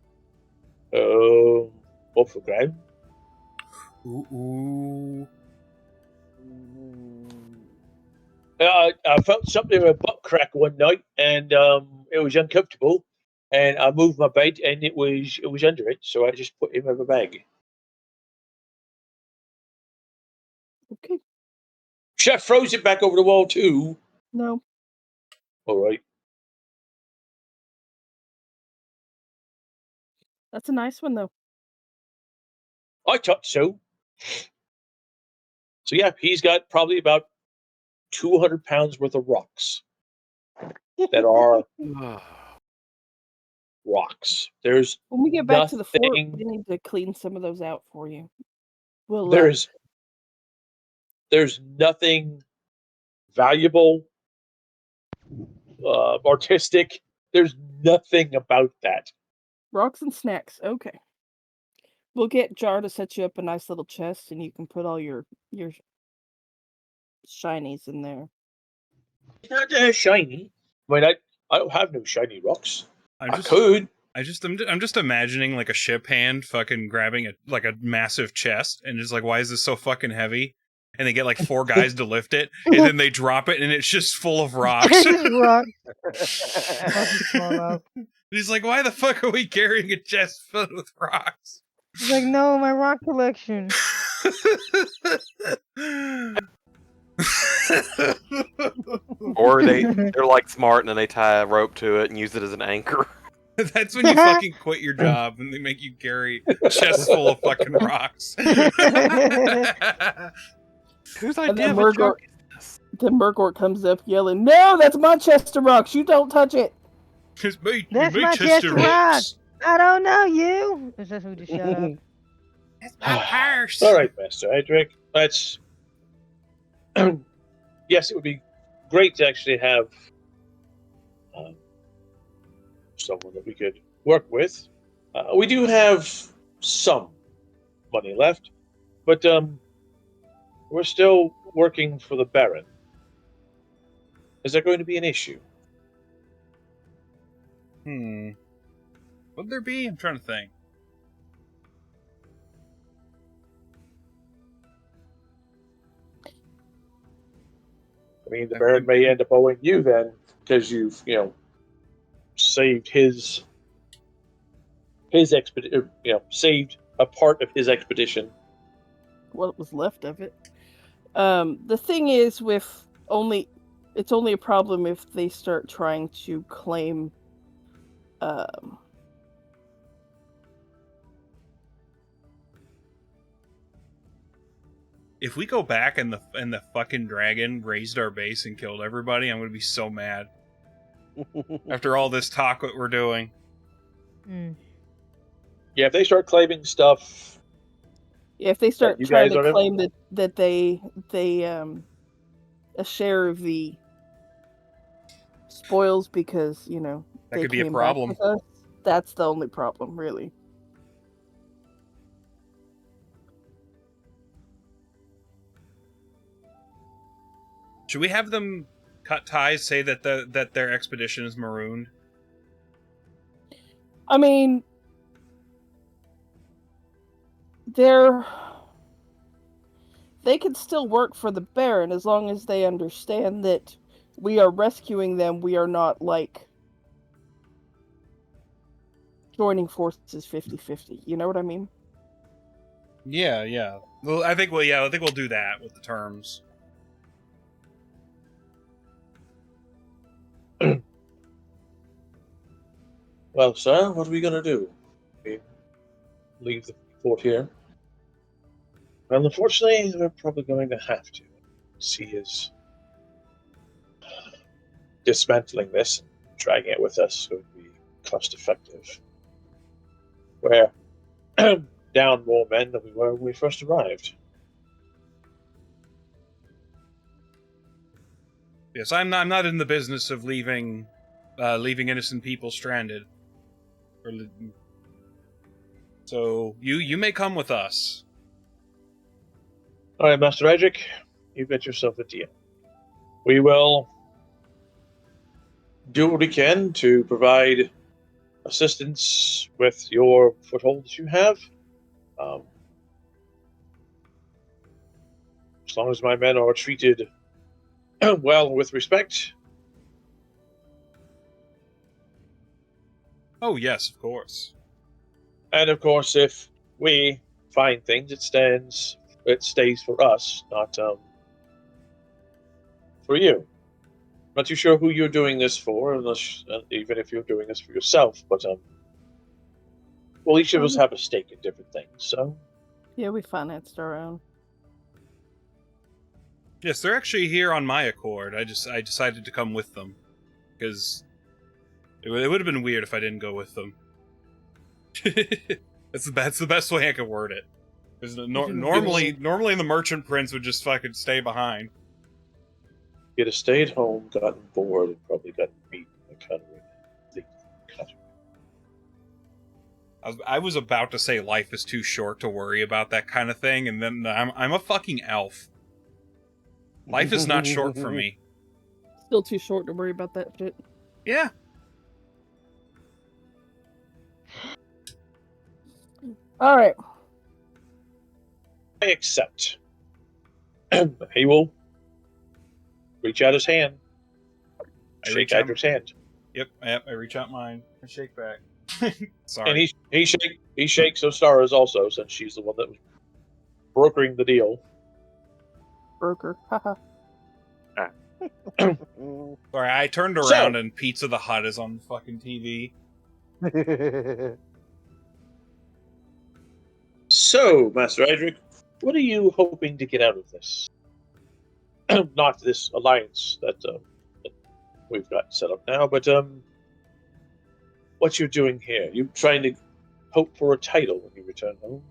Off the ground. Ooh. I felt something in my butt crack one night, and it was uncomfortable. And I moved my bed, and it was under it, so I just put it in my bag. Okay. Chef froze it back over the wall too. No. All right. That's a nice one though. I thought so. So yeah, he's got probably about 200 pounds worth of rocks that are rocks. There's When we get back to the fort, nothing- we need to clean some of those out for you. We'll there's nothing valuable, artistic. There's nothing about that. rocks and snacks. Okay. We'll get Jar to set you up a nice little chest, and you can put all your shinies in there. It's not shiny. I mean, I don't have no shiny rocks. I'm I could. I'm just imagining like a ship hand fucking grabbing a massive chest and just like, why is this so fucking heavy? And they get like 4 guys to lift it, and then they drop it, and it's just full of rocks. Rock. He's like, why the fuck are we carrying a chest filled with rocks? He's like, no, my rock collection. Or they're like smart and then they tie a rope to it and use it as an anchor. That's when you fucking quit your job and they make you carry chests full of fucking rocks. Whose And idea then of a joke is this? Then Murgort comes up yelling, "No, that's my chest of rocks. You don't touch it." It's me. That's me my chest chest of of rocks. I don't know you. That's just who just shut up. That's my purse. All right, Master Edric. Let's. Yes, it would be great to actually have someone that we could work with. We do have some money left, but we're still working for the Baron. Is that going to be an issue? Would there be? I'm trying to think. I mean, the Baron may end up owing you then, because you've, saved his expedition. Saved a part of his expedition. What was left of it. The thing is, it's only a problem if they start trying to claim. If we go back and the fucking dragon raised our base and killed everybody, I'm gonna be so mad. After all this talk that we're doing. Yeah, if they start claiming stuff. If they start you trying guys to are- claim that they a share of the spoils because That they could be a came back problem. with us, that's the only problem, really. Should we have them cut ties, say that that their expedition is marooned? I mean, they could still work for the Baron as long as they understand that we are rescuing them. We are not like joining forces 50-50. You know what I mean? Yeah. Well, I think we'll do that with the terms. Well, sir, what are we going to do? We leave the fort here? Well, unfortunately, we're probably going to have to. See us dismantling this and dragging it with us would be cost effective. We're down more men than we were when we first arrived. Yes, I'm not in the business of leaving innocent people stranded. So you may come with us. All right, Master Edric, you get yourself a deal. We will do what we can to provide assistance with your footholds you have. As long as my men are treated well with respect. Oh yes, of course. And of course, if we find things, it stays for us, not for you. Not too sure who you're doing this for, unless even if you're doing this for yourself. But well, each of us have a stake in different things. So Yeah, we financed our own. Yes, they're actually here on my accord. I decided to come with them because it would have been weird if I didn't go with them. That's the best way I could word it. Because normally the merchant prince would just fucking stay behind. you'd have stayed home, gotten bored, and probably gotten beaten in the country. I was about to say life is too short to worry about that kind of thing, and then I'm a fucking elf. Life is not short for me. Still too short to worry about that shit. Yeah. All right. I accept. He will reach out his hand. Shake Edric's hand. Yep, I reach out mine and shake back. Sorry. And he shakes Ostara's also, since she's the one that was brokering the deal. Broker. Haha. Sorry, I turned around and Pizza the Hut is on the fucking TV. So, Master Edric, what are you hoping to get out of this? Not this alliance that we've got set up now, but what you're doing here? You trying to hope for a title when you return home?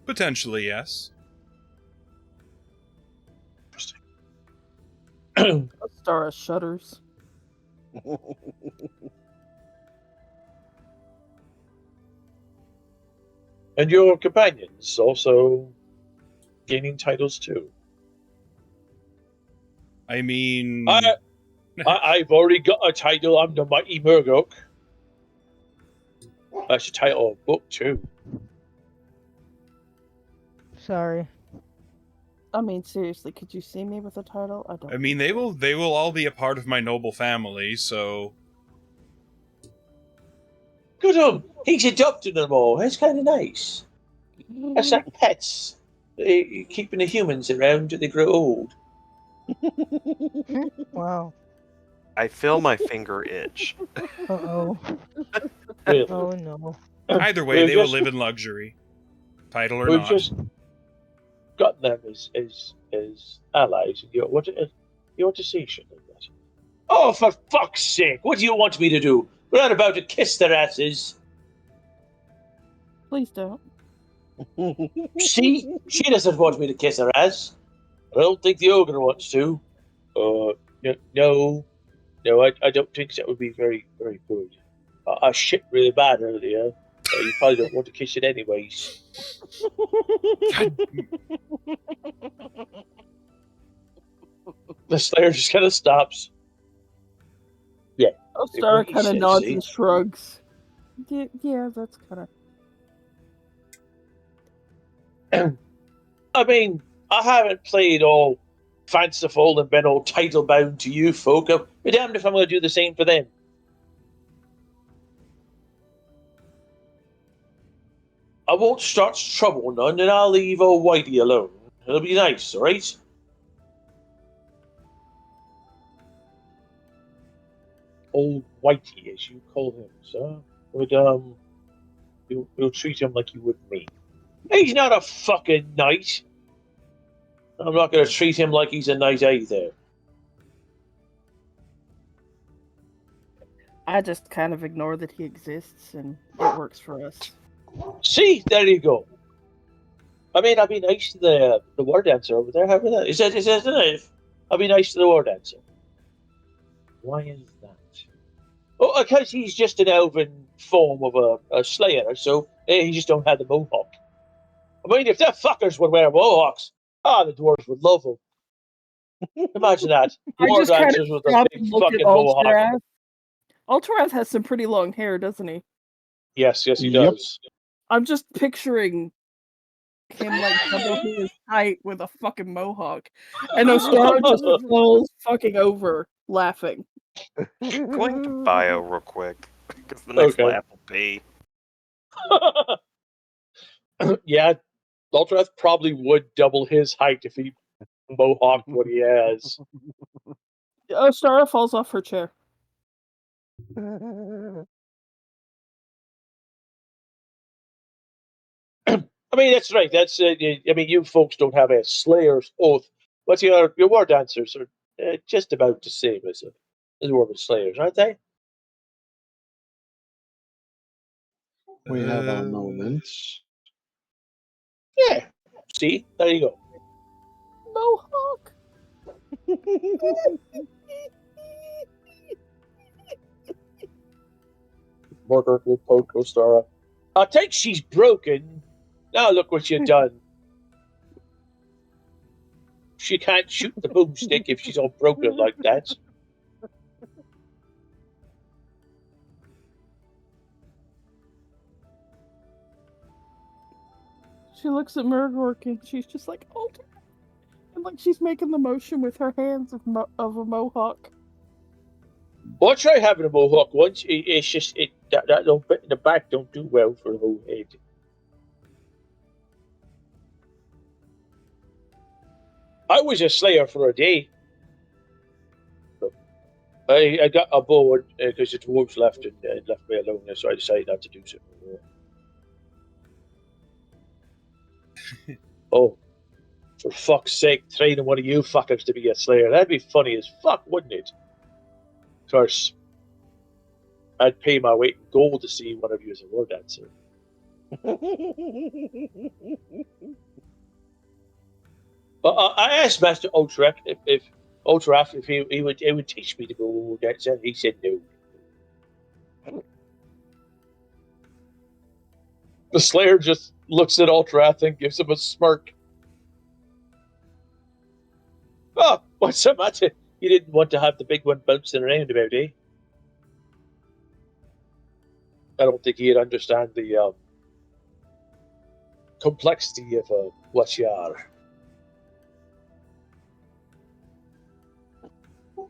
Potentially, yes. Ostara shudders. And your companions also gaining titles too. I mean, I've already got a title. I'm the Mighty Murgok. That's the title of a book too. Sorry. I mean, seriously, could you see me with a title? I don't. I mean, they will all be a part of my noble family, so. Good on. He's adopted them all. That's kind of nice. That's like pets. Keeping the humans around till they grow old. Wow. I feel my finger itch. Uh-oh. Really? Oh, no. Either way, they will live in luxury. Title or We've not. just got them as allies. You want to see shit like that? Oh, for fuck's sake! What do you want me to do? We're not about to kiss their asses. Please don't. She doesn't want me to kiss her ass. I don't think the ogre wants to. No, I don't think that would be very, very good. I shit really bad earlier. You probably don't want to kiss it anyways. The Slayer just kind of stops. Yeah. Ostara kind of nods and shrugs. Yeah, that's kind of. I mean, I haven't played all fanciful and been all title bound to you folk. I'll be damned if I'm going to do the same for them. I won't start trouble none, and I'll leave old Whitey alone. It'll be nice, all right? Old Whitey, as you call him, sir, would you'll treat him like you would me. He's not a fucking knight. I'm not going to treat him like he's a knight either. I just kind of ignore that he exists, and it works for us. See, there you go. I mean, I'll be nice to the war dancer over there. How about that? Is that enough? I'll be nice to the war dancer. Why is that? Oh, because he's just an elven form of a slayer, so he just don't have the mohawk. I mean, if them fuckers would wear mohawks, the dwarves would love them. Imagine that. War dancers with a big fucking mohawk. Ultarath has some pretty long hair, doesn't he? Yes, he does. I'm just picturing him like double his height with a fucking mohawk, and Ostara just falls fucking over laughing. Going to bio real quick because the next laugh will be. Yeah, Ultrath probably would double his height if he mohawked what he has. Ostara falls off her chair. I mean, that's right. That's I mean, you folks don't have a Slayer's Oath, but your war dancers are just about the same as Dwarven Slayers, aren't they? We have our moments. Yeah. See, there you go. Mohawk. Murder with poke Ostara. I think she's broken. Now look what you've done. She can't shoot the boomstick if she's all broken like that. She looks at Murgork and she's just like, oh, and like she's making the motion with her hands of a mohawk. Well, I tried having a mohawk once. It's just that little bit in the back don't do well for the whole head. I was a slayer for a day. I got aboard because the dwarves left and left me alone, so I decided not to do so. Oh, for fuck's sake, training one of you fuckers to be a slayer. That'd be funny as fuck, wouldn't it? Of course, I'd pay my weight in gold to see one of you as a war dancer. But I asked Master Ultraf if he would teach me to go war dancer. He said no. The Slayer just looks at Ultrath and gives him a smirk. Oh, what's the matter? You didn't want to have the big one bouncing around about, eh? I don't think he'd understand the complexity of what you are.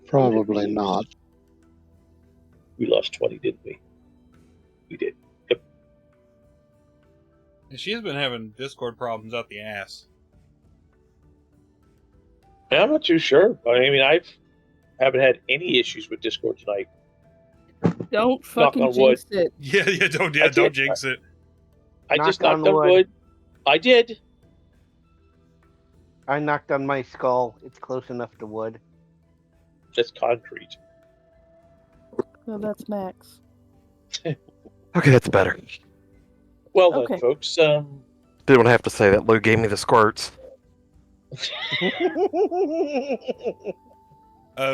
Probably not. We lost 20, didn't we? We did. Yep. She's been having Discord problems out the ass. Yeah, I'm not too sure. I mean, haven't had any issues with Discord tonight. Don't fucking jinx it. Yeah, don't jinx it. I just knocked on wood. I did. I knocked on my skull. It's close enough to wood. Just concrete. No, that's Max. Okay, that's better. Well then, folks. Didn't have to say that. Lou gave me the squirts.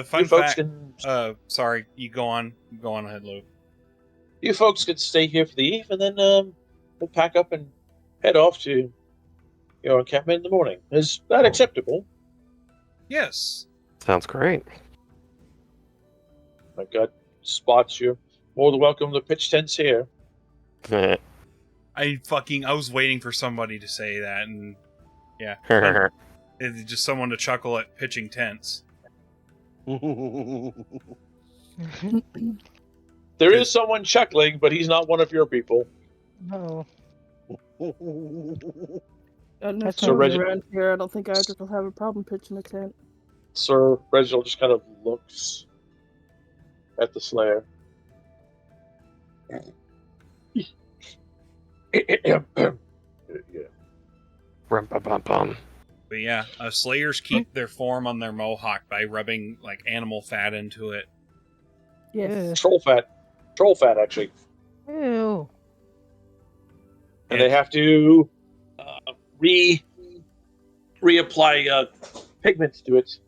Fun fact. Sorry, you go on. Go on ahead, Lou. You folks can stay here for the eve, and then we'll pack up and head off to your encampment in the morning. Is that acceptable? Yes. Sounds great. I've got spots. You're more than welcome to pitch tents here. I was waiting for somebody to say that, and yeah. It's just someone to chuckle at pitching tents. There is someone chuckling, but he's not one of your people. No. And That's if so someone's Regi- around here, I don't think either will have a problem pitching a tent. Sir Reginald just kind of looks at the Slayer. Yeah. Rum-pa-bum-bum. But yeah, slayers keep their form on their mohawk by rubbing like animal fat into it. Yes. Troll fat, actually. Ew. And they have to reapply pigments to it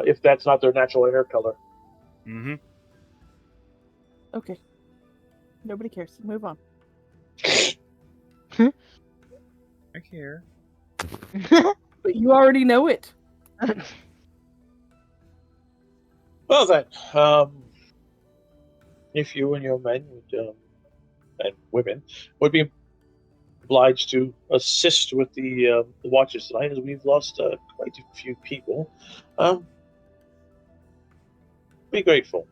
if that's not their natural hair color. Mm-hmm. Okay. Nobody cares. Move on. I care. But you already know it. Well then, if you and your men would, and women would be obliged to assist with the watches tonight, as we've lost quite a few people, be grateful.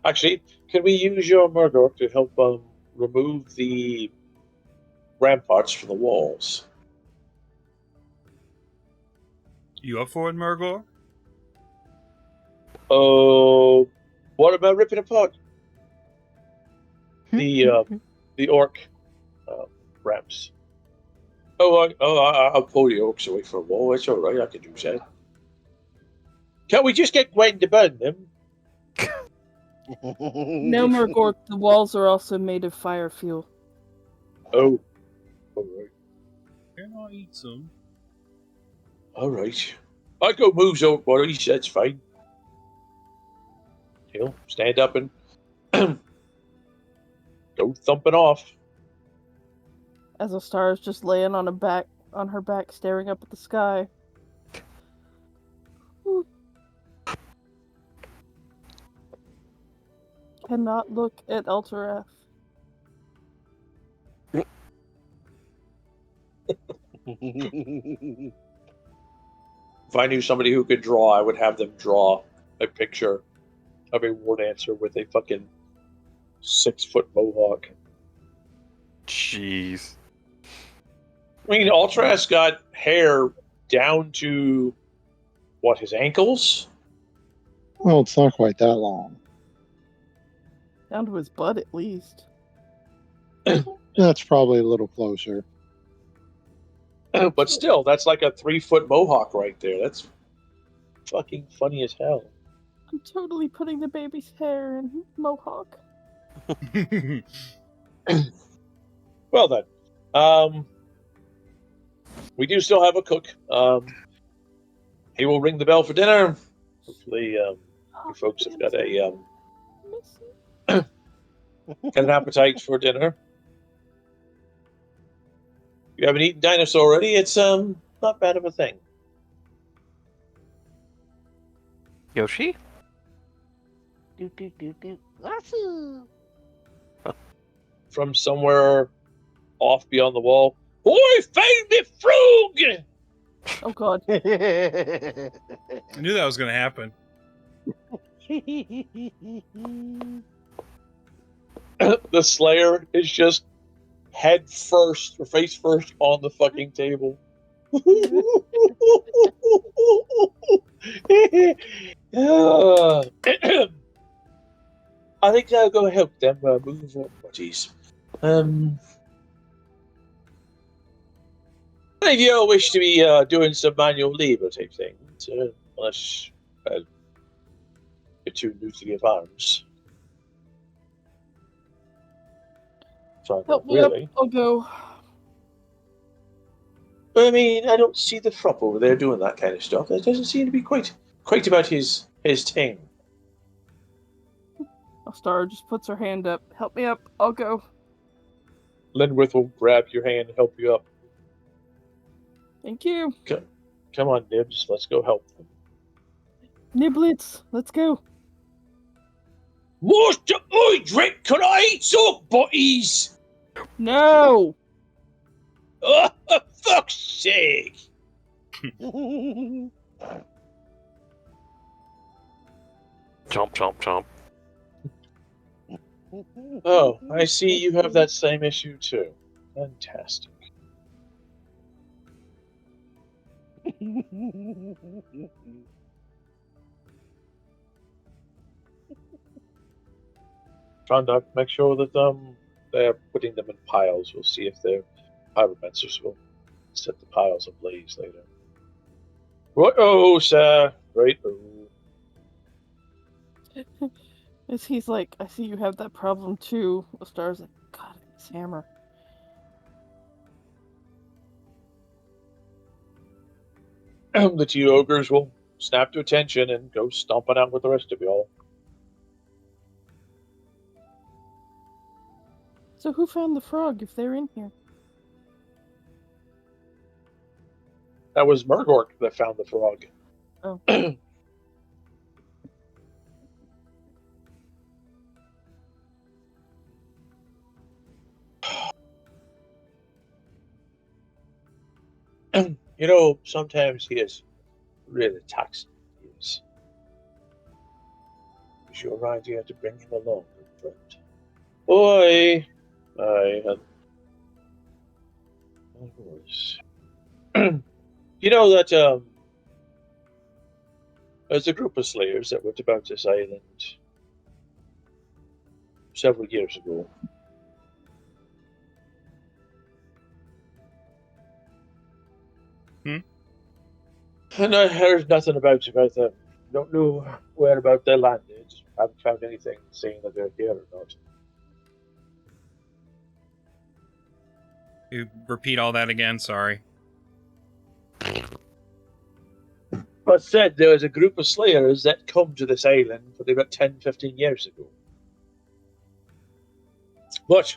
Actually, can we use your Murgork to help remove the ramparts from the walls? You up for it, Murgor? Oh, what about ripping apart the orc ramps? I'll pull the orcs away from a wall. It's all right. I can do that. Can't we just get Gwen to burn them? No, Murgork, the walls are also made of fire fuel. Oh, all right. Can I eat some? All right. I go move those bodies. That's fine. He'll stand up and go thumping off. As a star is just laying on her back, staring up at the sky. Cannot look at Eltareth. If I knew somebody who could draw, I would have them draw a picture of a war dancer with a fucking 6-foot mohawk. Jeez. I mean, Ultra's got hair down to, what, his ankles? Well, it's not quite that long. Down to his butt, at least. That's probably a little closer. But still, that's like a 3-foot mohawk right there. That's fucking funny as hell. I'm totally putting the baby's hair in mohawk. Well then, we do still have a cook. He will ring the bell for dinner. Hopefully, you folks have got an appetite for dinner. If you haven't eaten dinosaur already, it's not bad of a thing. Yoshi? From somewhere off beyond the wall, boy, found me frog! Oh god. I knew that was going to happen. The Slayer is just head first, or face first on the fucking table. I think I'll go help them move on bodies. Any of you wish to be doing some manual labor type things, unless you're too new to give arms. So, Help me really. up, I'll go. But I mean, I don't see the Frop over there doing that kind of stuff. That doesn't seem to be quite about his thing. Star just puts her hand up. Help me up, I'll go. Linworth will grab your hand and help you up. Thank you. Come on, Nibs. Let's go help them. Niblets, let's go. Master Idric, can I eat some bodies? No! Oh, for fuck's sake! Chomp, chomp, chomp. Oh, I see you have that same issue too. Fantastic. Conduct, make sure that they're putting them in piles. We'll see if their pyromancers will set the piles ablaze later. Right, oh, sir. Right. As he's like, I see you have that problem too. The star's like, God, it's hammer. The two ogres will snap to attention and go stomping out with the rest of y'all. So who found the frog if they're in here? That was Murgork that found the frog. Oh. You know, sometimes he is really toxic. He is. It's your idea to bring him along, good friend. Boy, I had. You know that there's a group of slayers that went about this island several years ago. And I heard nothing about them. Don't know whereabout they landed. Haven't found anything saying that they're here or not. You repeat all that again, sorry. But said there was a group of slayers that come to this island probably about 10, 15 years ago. But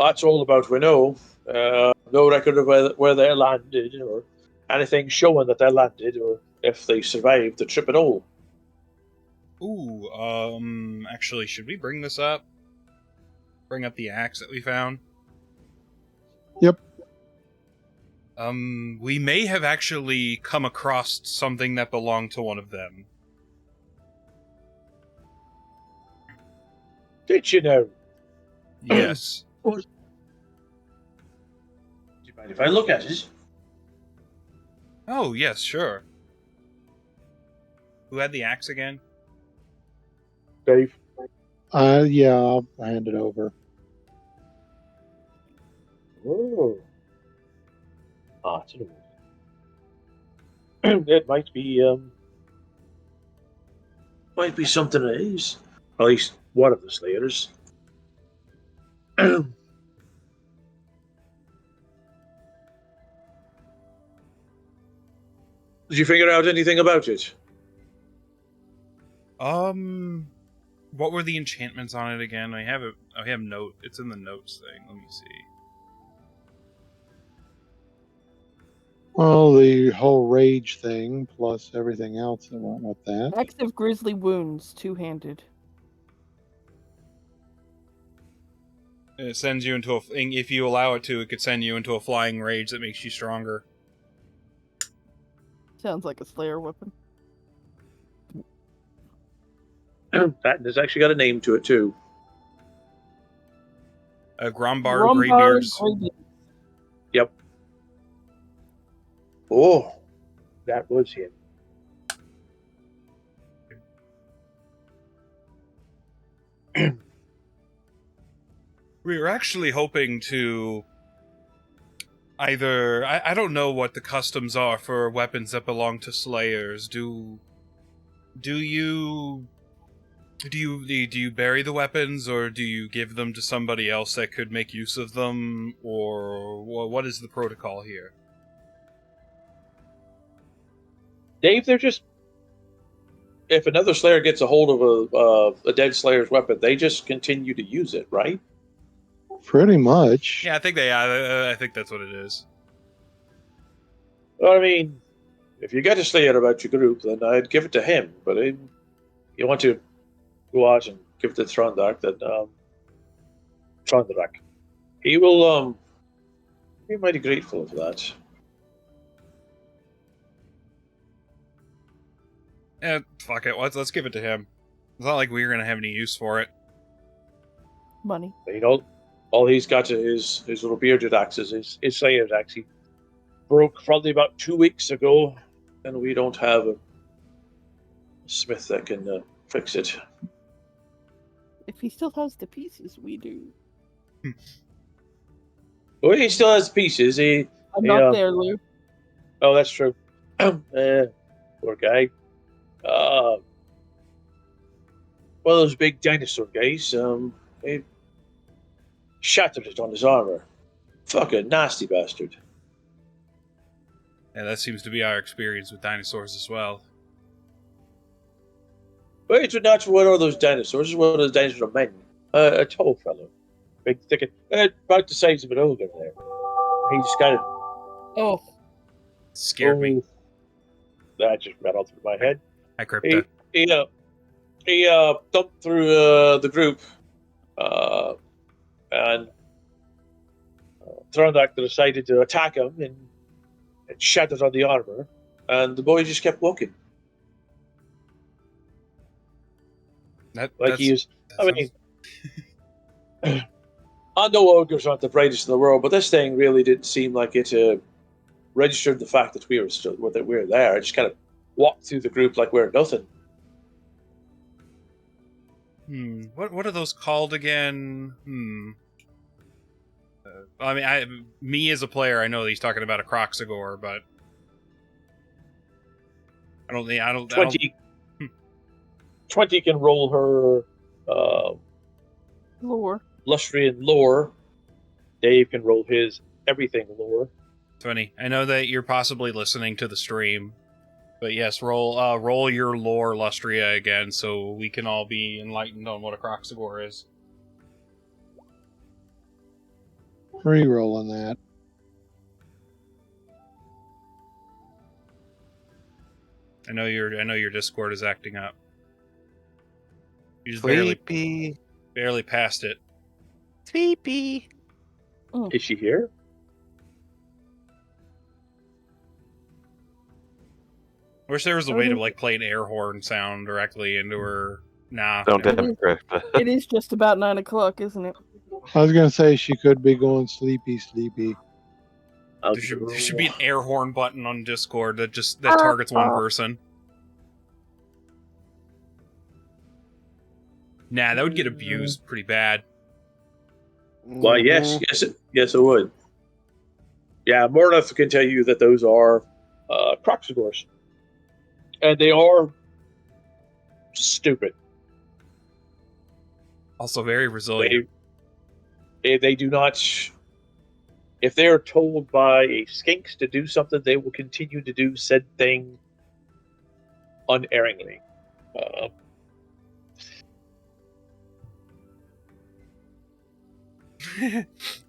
that's all about we know. No record of where they landed or anything showing that they landed or if they survived the trip at all. Ooh, actually, should we bring this up? Bring up the axe that we found? Yep. We may have actually come across something that belonged to one of them. Did you know? Yes. Do you mind if I look at it? Oh, yes, sure. Who had the axe again? Dave? Yeah, I'll hand it over. Oh. It might be something it is. At least one of the slayers. Did you figure out anything about it? What were the enchantments on it again? I have note. It's in the notes thing. Let me see. Well, the whole rage thing plus everything else that went with that. Active grisly wounds, two-handed. And it sends you into if you allow it to, it could send you into a flying rage that makes you stronger. Sounds like a Slayer weapon. That has actually got a name to it too. Grombar Greybeards. Yep. Oh, that was him. We were actually hoping to either I don't know what the customs are for weapons that belong to slayers. Do you bury the weapons, or do you give them to somebody else that could make use of them, or what is the protocol here? Dave, they're just... If another Slayer gets a hold of a dead Slayer's weapon, they just continue to use it, right? Pretty much. Yeah, I think that's what it is. Well, I mean, if you got a Slayer about your group, then I'd give it to him. But if you want to go out and give it to Throndak, then Throndak, he will be mighty grateful for that. Fuck it. Let's give it to him. It's not like we're gonna have any use for it. Money. You know, all he's got is his little bearded axes, his slayer's axe. He broke probably about 2 weeks ago, and we don't have a smith that can fix it. If he still has the pieces, we do. Well, he still has pieces. I'm not there, Lou. Oh, that's true. Poor guy. One of those big dinosaur guys. He shattered it on his armor. Fucking nasty bastard. Yeah, that seems to be our experience with dinosaurs as well. But it's not one of those dinosaurs. It's one of those dinosaur men. A tall fellow. Big, thick, about the size of an ogre there. He just kind of... Oh. Scared me. That just rattled through my head. Hi, Crypta. He thumped through the group and Throndak decided to attack him and shattered on the armor, and the boy just kept walking. He is. I mean, I know ogres aren't the brightest in the world, but this thing really didn't seem like it registered the fact that we were there. I just kind of walked through the group like we're nothing. What are those called again? I mean, me as a player, I know that he's talking about a Croxagore, but I don't. 20 can roll her lore. Lustrian lore. Dave can roll his everything lore. 20. I know that you're possibly listening to the stream, but yes, roll your lore Lustria again, so we can all be enlightened on what a Croxagore is. Re-rolling that. I know your Discord is acting up. You just barely passed it. Sleepy. Oh. Is she here? I wish there was a way to play an air horn sound directly into her. Nah. Don't It is just about 9 o'clock, isn't it? I was going to say she could be going sleepy. There should be an air horn button on Discord that targets one person. Nah, that would get abused pretty bad. Well, yes, it would. Yeah, Mornoth can tell you that those are Croxagores. And they are stupid. Also very resilient. They do not... If they are told by a skinks to do something, they will continue to do said thing unerringly.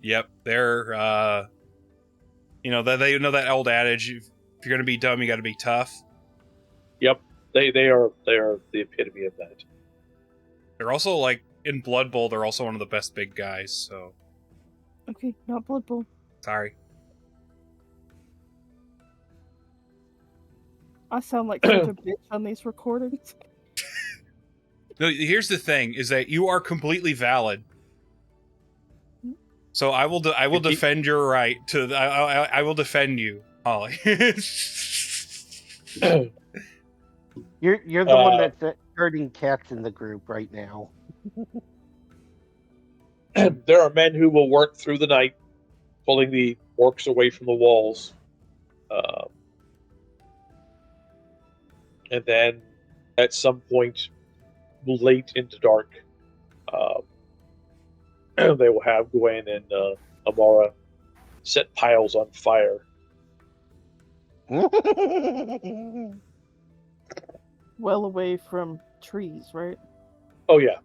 Yep, they're they know that old adage: if you're gonna be dumb, you got to be tough. Yep, they are the epitome of that. They're also like in Blood Bowl. They're also one of the best big guys. So okay, not Blood Bowl. Sorry. I sound like such a bitch on these recordings. No, here's the thing: is that you are completely valid. So I will defend your right to. I will defend you, Holly. You're the one that's herding cats in the group right now. There are men who will work through the night, pulling the orcs away from the walls, and then at some point, late into dark, they will have Gwen and Amara set piles on fire. Well away from trees, right? Oh, yeah.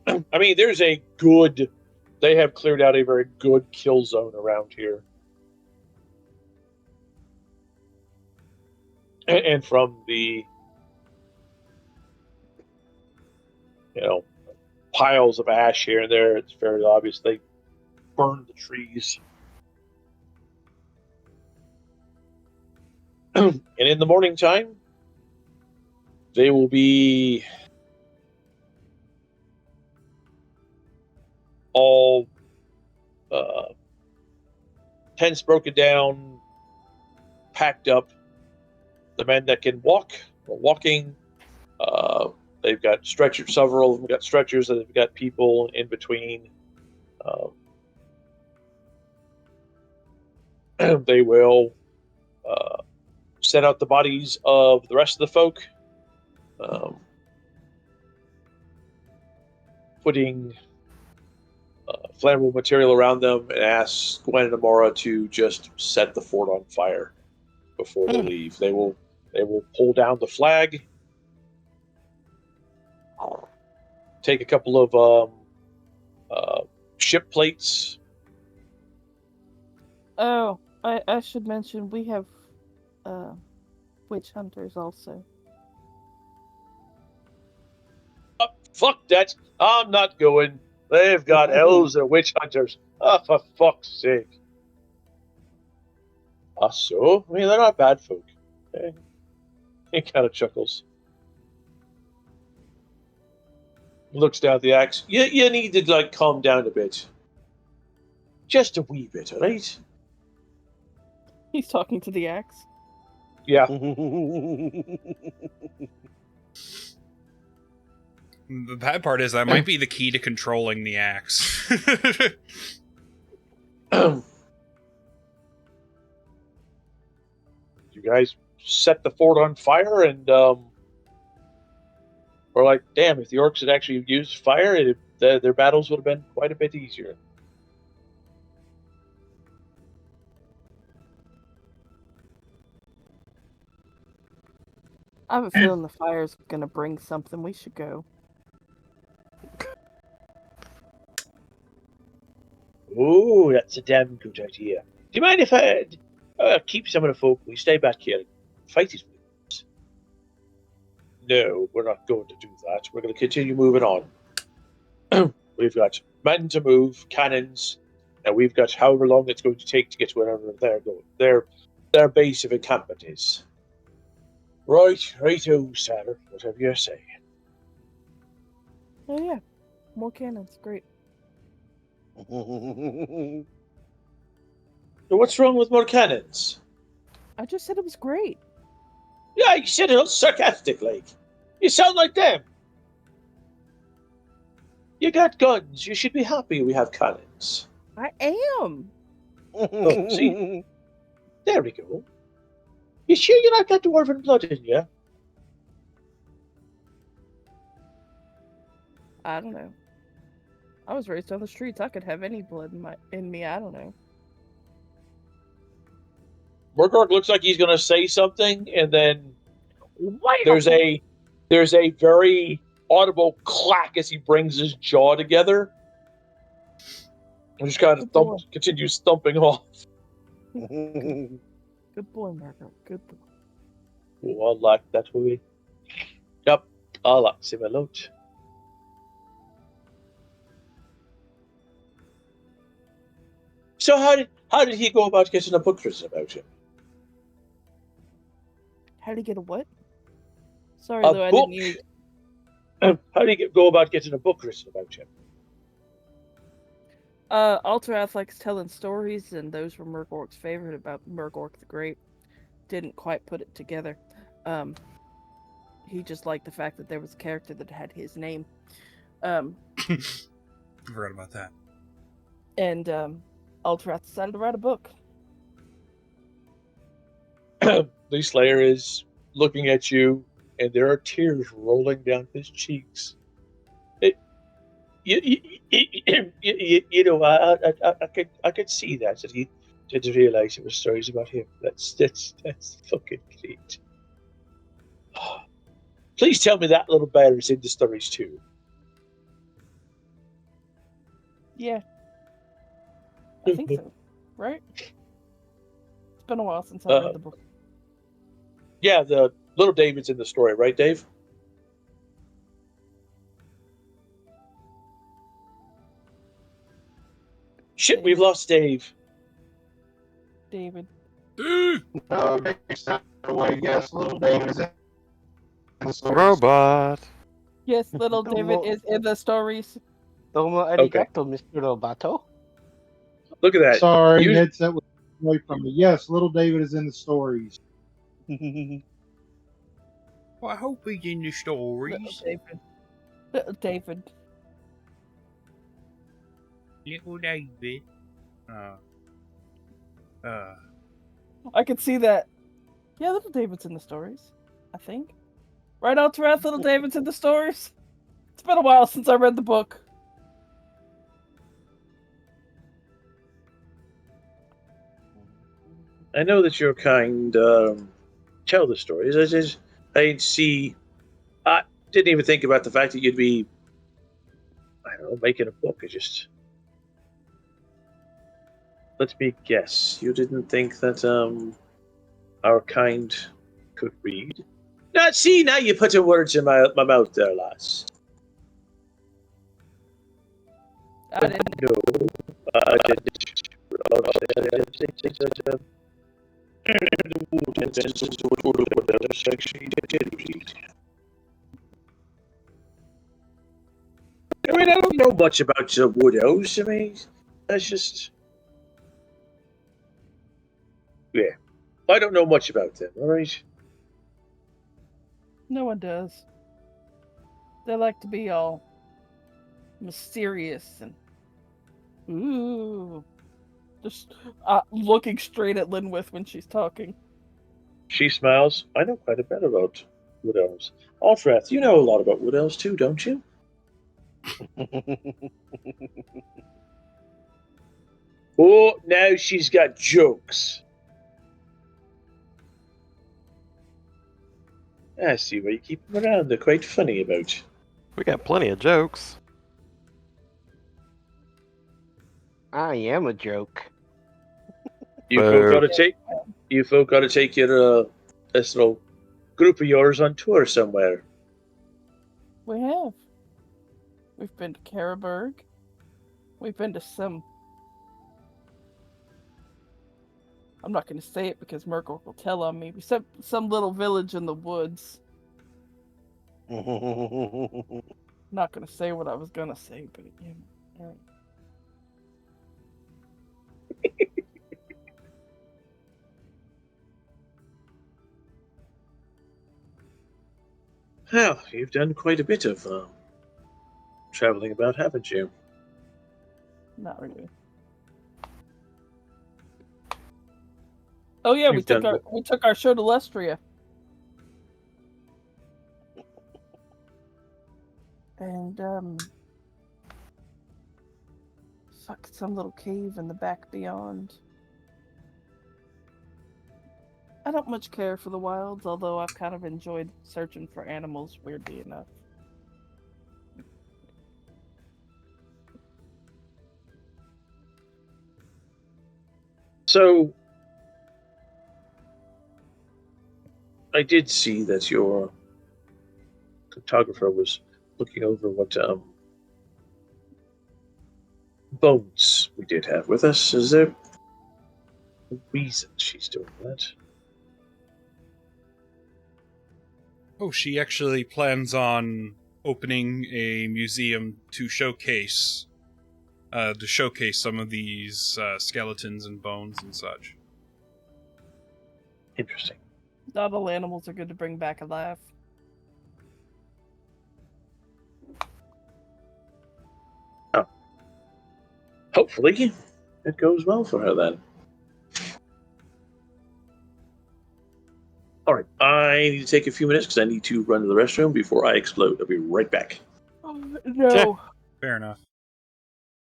I mean, they have cleared out a very good kill zone around here. And from the, piles of ash here and there, it's very obvious they burned the trees. And in the morning time, They will be all tents broken down, packed up. The men that can walk are walking. They've got stretchers. Several of them got stretchers, and they've got people in between. They will set out the bodies of the rest of the folk, putting flammable material around them, and ask Gwen and Amora to just set the fort on fire before they leave. They will pull down the flag, take a couple of ship plates. Oh, I should mention we have witch hunters also. Oh, fuck that! I'm not going. They've got elves and witch hunters. Oh, for fuck's sake! So? I mean, they're not bad folk. He kind of chuckles. Looks down at the axe. You need to like calm down a bit. Just a wee bit, alright? He's talking to the axe. Yeah. The bad part is that might be the key to controlling the axe. You guys set the fort on fire, and we're like, damn, if the orcs had actually used fire, their battles would have been quite a bit easier. I have a feeling the fire's gonna bring something. We should go. Oh, that's a damn good idea. Do you mind if I keep some of the folk? We stay back here and fight these things? No, we're not going to do that. We're going to continue moving on. We've got men to move, cannons, and we've got however long it's going to take to get to wherever they're going. Their base of encampment is. Righto, sir. Whatever you say. Oh yeah, more cannons. Great. So what's wrong with more cannons? I just said it was great. Yeah, you said it all sarcastic, like. You sound like them. You got guns. You should be happy we have cannons. I am. Oh, see? There we go. You sure you not got dwarven blood in you? I don't know. I was raised on the streets. I could have any blood in me. I don't know. Murgork looks like he's going to say something, and then Wait there's a very audible clack as he brings his jaw together. And just kind of continues thumping off. Good boy, Marco. Good boy. Oh, I like that movie. Yep, I like him a lot. So how did he go about getting a book written about him? How did he get a what? Sorry, A Lou, I book? didn't hear you. How did he go about getting a book written about him? Alterath likes telling stories, and those were Murgork's favorite about Murgork the Great. Didn't quite put it together. He just liked the fact that there was a character that had his name. Forgot about that. And Alterath decided to write a book. The Slayer is looking at you, and there are tears rolling down his cheeks. You know, I could see that he didn't realize it was stories about him. That's fucking great. Please tell me that little bear is in the stories too. Yeah. I think so. Right? It's been a while since I read the book. Yeah, the little David's in the story, right, Dave? Shit, we've lost Dave. David. No, makes sense. Well, yes, little David is in Robot. Yes, little David Domo, is in the stories. domo Okay. arigato, Mr. Roboto. Look at that. Sorry, You- headset was away from me. Yes, little David is in the stories. Well, I hope he's in the Little stories. David. Little David. Little David. I could see that. Yeah, little David's in the stories. I think. Right, Alterath, little David's in the stories. It's been a while since I read the book. I know that you're kind. Tell the stories. I see. I didn't even think about the fact that you'd be. I don't know, making a book. It just. Let me guess. You didn't think that our kind could read. Now, see, now you're putting words in my mouth there, lass. I didn't. No, I mean, I don't know much about the Wood Elves. I mean, that's just. Yeah. I don't know much about them, alright? No one does. They like to be all mysterious and ooh, just looking straight at Linwith when she's talking. She smiles. I know quite a bit about Wood Elves. Alfreth, you know a lot about Wood Elves too, don't you? Oh, now she's got jokes. I see why you keep them around. They're quite funny about. We got plenty of jokes. I am a joke. You Boo. folk got to take your this little group of yours on tour somewhere. We have. We've been to Karaberg. We've been to some. I'm not going to say it because Merkel will tell on me. Some little village in the woods. Not going to say what I was going to say, but yeah. All right. Well, you've done quite a bit of traveling about, haven't you? Not really. Oh yeah, we You've took done our show to Lestria. And some little cave in the back beyond. I don't much care for the wilds, although I've kind of enjoyed searching for animals, weirdly enough. So, I did see that your photographer was looking over what bones we did have with us. Is there a reason she's doing that? Oh, she actually plans on opening a museum to showcase some of these skeletons and bones and such. Interesting. Not all animals are good to bring back alive. Oh. Hopefully, it goes well for her then. All right, I need to take a few minutes because I need to run to the restroom before I explode. I'll be right back. Oh, no. Fair enough.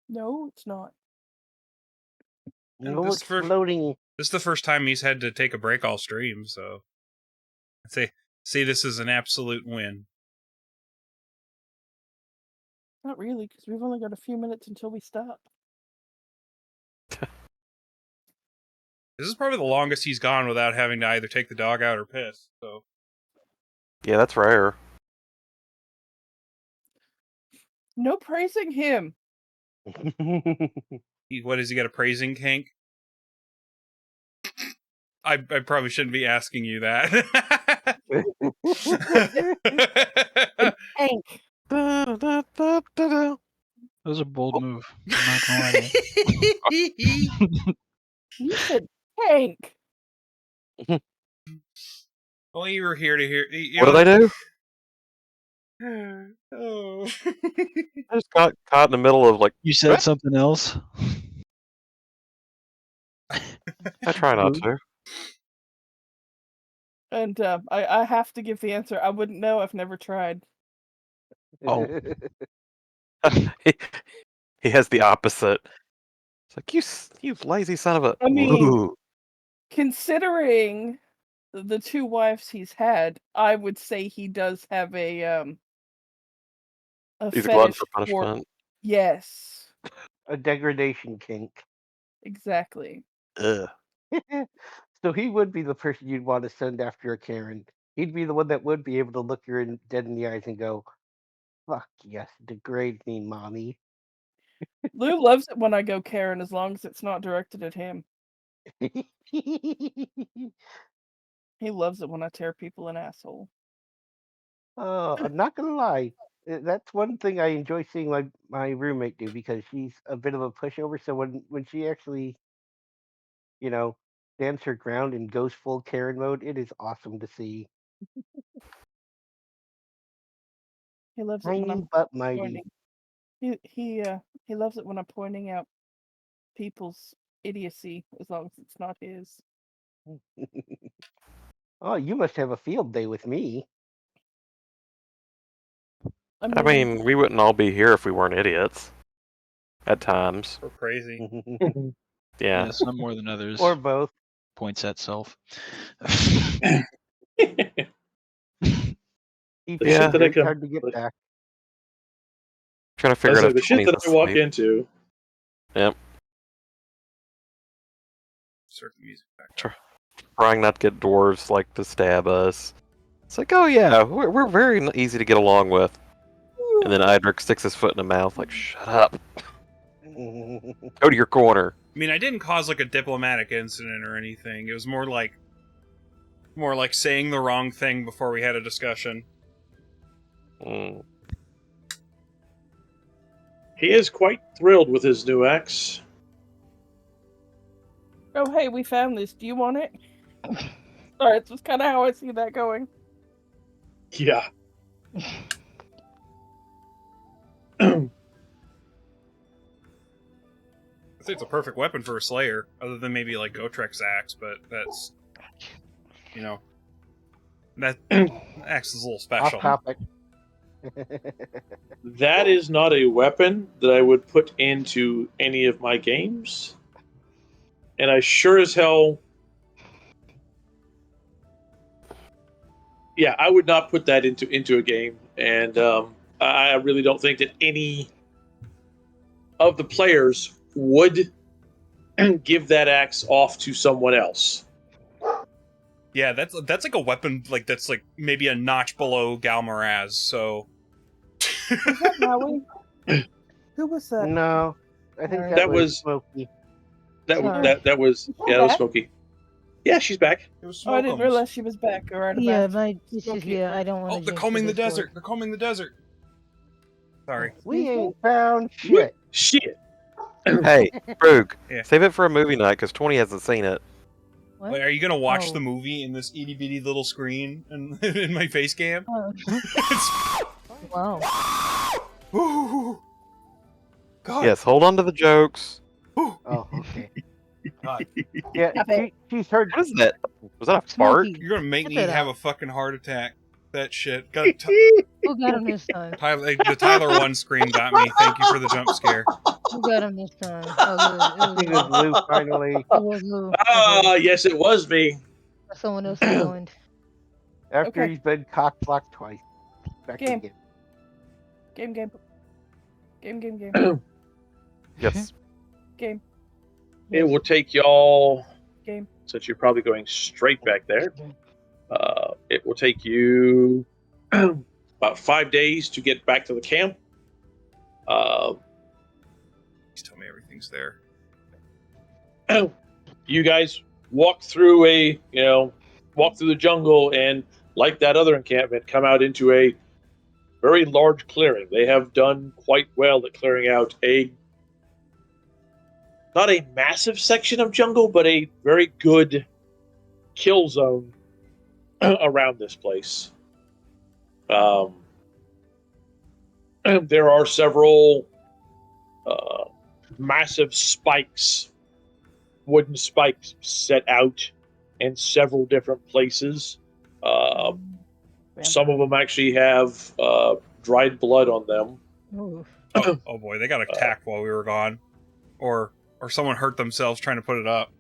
No, it's not. No this first- exploding. This is the first time he's had to take a break all stream, so I'd see this as an absolute win. Not really, because we've only got a few minutes until we stop. This is probably the longest he's gone without having to either take the dog out or piss. So Yeah, that's rare. No praising him. what does he got, a praising kink? I probably shouldn't be asking you that. Hank. That was a bold move. I'm not gonna lie to you. You said Hank. Well, you were here to hear. What did I do? Oh. I just got caught in the middle of like. You said something else. I try not to. And I have to give the answer. I wouldn't know. I've never tried. Oh. He has the opposite. It's like you lazy son of a. I mean, Ooh. considering the two wives he's had, I would say he does have a He's a glutton fetish for punishment. Yes, A degradation kink. exactly. Ugh. So he would be the person you'd want to send after a Karen. He'd be the one that would be able to look her dead in the eyes and go, "Fuck yes, degrade me, mommy." Lou loves it when I go Karen, as long as it's not directed at him. He loves it when I tear people an asshole. I'm not gonna lie. That's one thing I enjoy seeing my roommate do, because she's a bit of a pushover. So when she actually, stands her ground and goes full Karen mode, it is awesome to see. He loves it when Tiny I'm but mighty. pointing. He loves it when I'm pointing out people's idiocy, as long as it's not his. Oh, you must have a field day with me. I mean, we wouldn't all be here if we weren't idiots. At times. We're crazy. Yeah. Some more than others. Or both. Points at self. Yeah. That I hard to get back. Trying to figure out if the shit 20's that I walk asleep. into. Yep. Certain music back. Trying not to get dwarves like to stab us. It's like, oh yeah, we're very easy to get along with. And then Idric sticks his foot in the mouth, like, shut up. Go to your corner. I mean, I didn't cause like a diplomatic incident or anything. It was more like saying the wrong thing before we had a discussion. Mm. He is quite thrilled with his new axe. Oh, hey, we found this. Do you want it? Sorry, it's just kind of how I see that going. Yeah. I think it's a perfect weapon for a slayer, other than maybe like Gotrek's axe, but that's, that axe is a little special. Off topic. That is not a weapon that I would put into any of my games. And I sure as hell... Yeah, I would not put that into a game. And I really don't think that any of the players would give that axe off to someone else. Yeah, that's like a weapon like that's like maybe a notch below Galmaraz, so... Was that Maui? Who was that? No, I think That was Smokey. that was that was Smokey. Yeah, she's back. It was Oh, I didn't realize she was back. Or out of Yeah, back. it's just, I don't want to. Oh, they're combing the desert. They're combing the desert. Sorry. We ain't found shit. Shit. Hey, Brug, Yeah. save it for a movie night, because 20 hasn't seen it. What? Wait, are you gonna watch Oh. the movie in this itty bitty little screen and in my face cam? Wow. Ooh. God. Yes, hold on to the jokes. Oh, okay. God. Yeah, she's heard. What is that? Was that a fart? Smokey, You're gonna make get me that have out. a fucking heart attack. That shit. Who got him this time? The Tyler 1 screen got me. Thank you for the jump scare. Who got him this time? Oh, It was Lou finally. It was Lou. Ah, yes, it was me. Someone else joined. After Okay. he's been cock-blocked twice. Back Game. again. Game. Yes. Game. It will take y'all, Game. since you're probably going straight back there, it will take you about 5 days to get back to the camp. Please tell me everything's there. You guys walk through the jungle, and like that other encampment, come out into a very large clearing. They have done quite well at clearing out not a massive section of jungle, but a very good kill zone around this place. There are several massive spikes, wooden spikes set out in several different places. Some of them actually have dried blood on them. Oof. Oh boy, they got attacked while we were gone, or someone hurt themselves trying to put it up.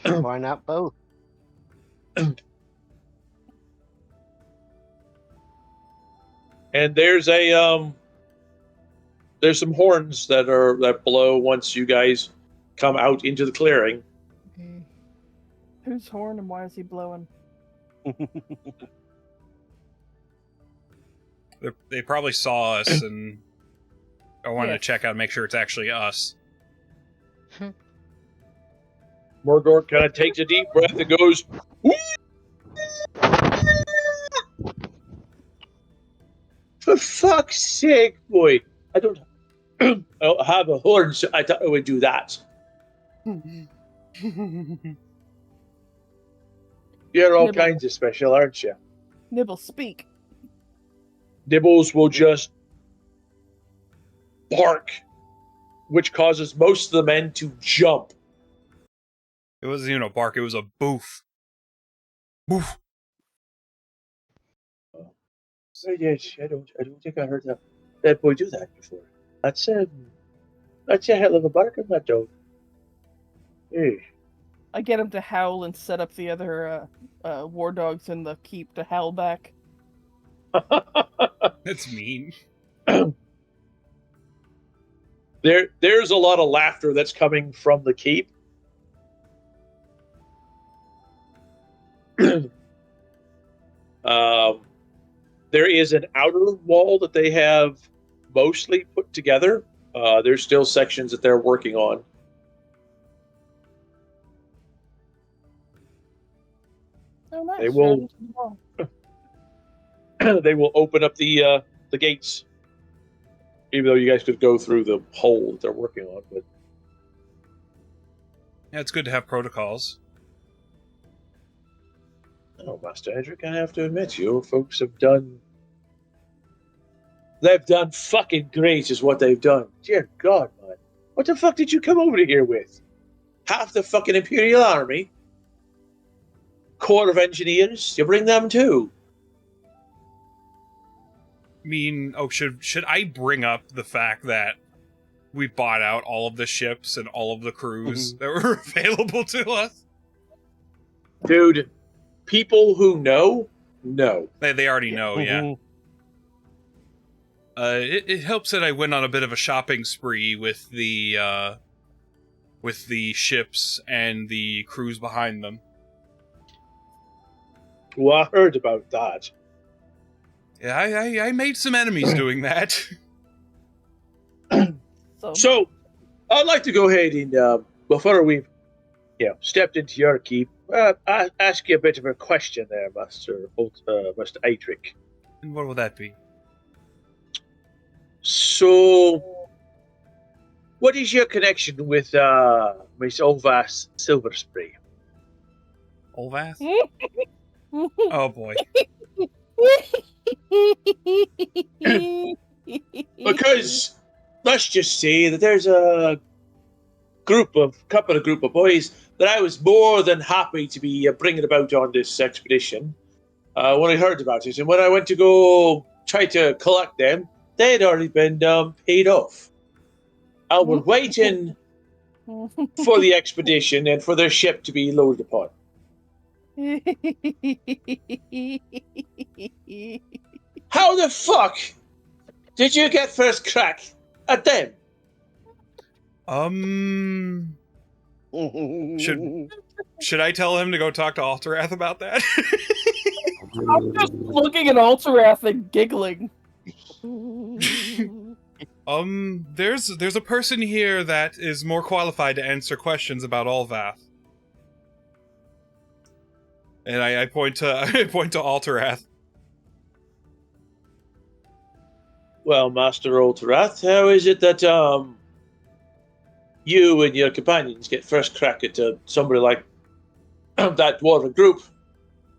Why not both? And there's some horns that blow once you guys come out into the clearing. Whose horn and why is he blowing? They probably saw us, and I wanted to check out and make sure it's actually us. Mordor kind of takes a deep breath and goes, "For fuck's sake, boy! I don't have a horn, so I thought I would do that." You're all kinds of special, aren't you? Nibble, speak. Nibbles will just bark, which causes most of the men to jump. It wasn't even a bark; it was a boof. Boof. Yes, I don't think I heard that boy do that before. That's a hell of a bark on that dog. Hey. I get him to howl and set up the other war dogs in the keep to howl back. That's mean. There's a lot of laughter that's coming from the keep. There is an outer wall that they have mostly put together. There's still sections that they're working on. Oh, nice. They will. They will open up the gates, even though you guys could go through the hole that they're working on. But yeah, it's good to have protocols. oh, Master Hedrick, I have to admit, you folks have done. They've done fucking great, is what they've done. Dear God, man, what the fuck did you come over here with? Half the fucking Imperial Army, Corps of Engineers. You bring them too. I mean, should I bring up the fact that we bought out all of the ships and all of the crews that were available to us? Dude, people who know. They already know, yeah. It helps that I went on a bit of a shopping spree with the ships and the crews behind them. Well, I heard about that. Yeah, I made some enemies doing that. So I'd like to go ahead and, before we've stepped into your keep, I ask you a bit of a question there, Master Adric. And what will that be? So, what is your connection with Miss Olvas Silverspray? Olvas? Oh boy. Because let's just say that there's a couple of boys that I was more than happy to be bringing about on this expedition when I heard about it. And when I went to go try to collect them, they had already been paid off. I was waiting for the expedition and for their ship to be loaded upon. How the fuck did you get first crack at them? Should I tell him to go talk to Alterath about that? I'm just looking at Alterath and giggling. There's a person here that is more qualified to answer questions about Olvath. And I point to I point to Alterath. Well, Master Olterath, how is it that you and your companions get first crack at somebody like that dwarven group,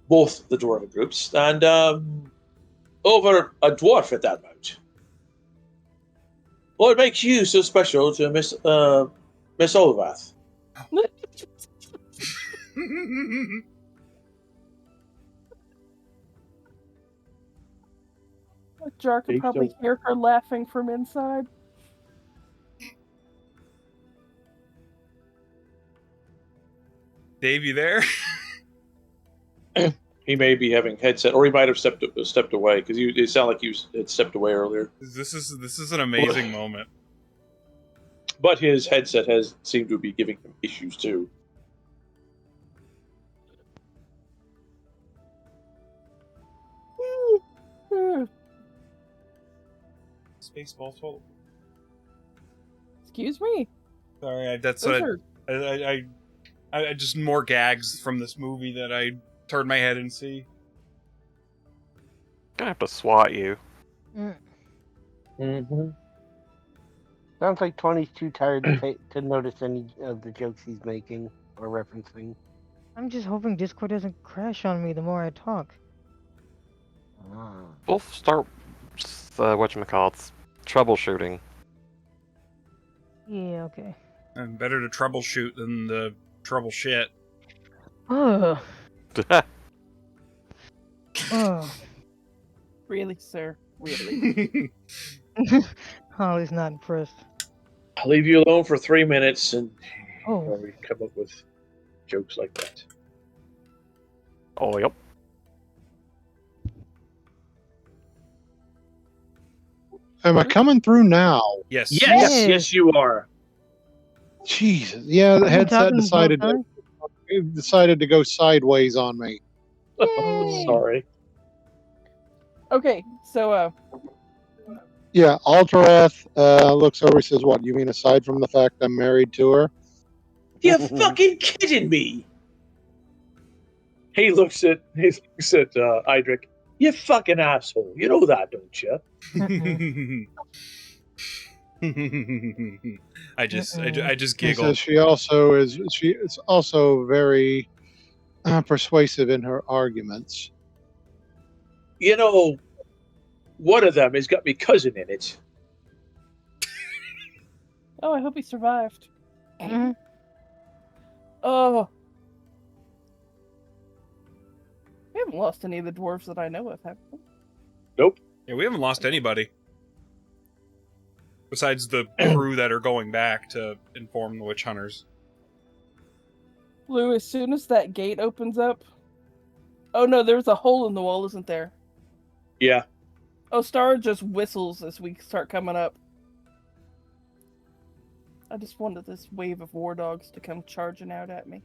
both the dwarven groups, and over a dwarf at that amount? What makes you so special to Miss Olvath? Jar can probably hear her laughing from inside. Dave, you there? He may be having headset, or he might have stepped away because it sounded like he had stepped away earlier. This is an amazing moment. But his headset has seemed to be giving him issues too. Spaceballs hold. Excuse me. Sorry, that's what I just more gags from this movie that I turn my head and see. Gonna have to swat you. Mm-hmm. Sounds like 20's too tired to notice any of the jokes he's making or referencing. I'm just hoping Discord doesn't crash on me the more I talk. We'll start whatchamacallits, troubleshooting. Yeah, okay. And better to troubleshoot than the trouble shit. Ugh. Ugh. Really, sir? Really? Holly's not impressed. I'll leave you alone for 3 minutes and Oh. we come up with jokes like that. Oh, yep. Am I coming through now? Yes. Yes, you are. Jesus. Yeah, the headset decided to go sideways on me. Sorry. Okay, so Yeah, Alterath looks over and says, "What? You mean aside from the fact I'm married to her?" You're fucking kidding me. He looks at Idric. You fucking asshole. You know that, don't you? I just He giggle. says she is also very persuasive in her arguments. You know, one of them has got me cousin in it. oh, I hope he survived. Mm-hmm. Oh, we haven't lost any of the dwarves that I know of, have we? Nope. Yeah, we haven't lost anybody. Besides the crew that are going back to inform the witch hunters. Lou, as soon as that gate opens up... Oh no, there's a hole in the wall, isn't there? Yeah. Oh, Star just whistles as we start coming up. I just wanted this wave of war dogs to come charging out at me.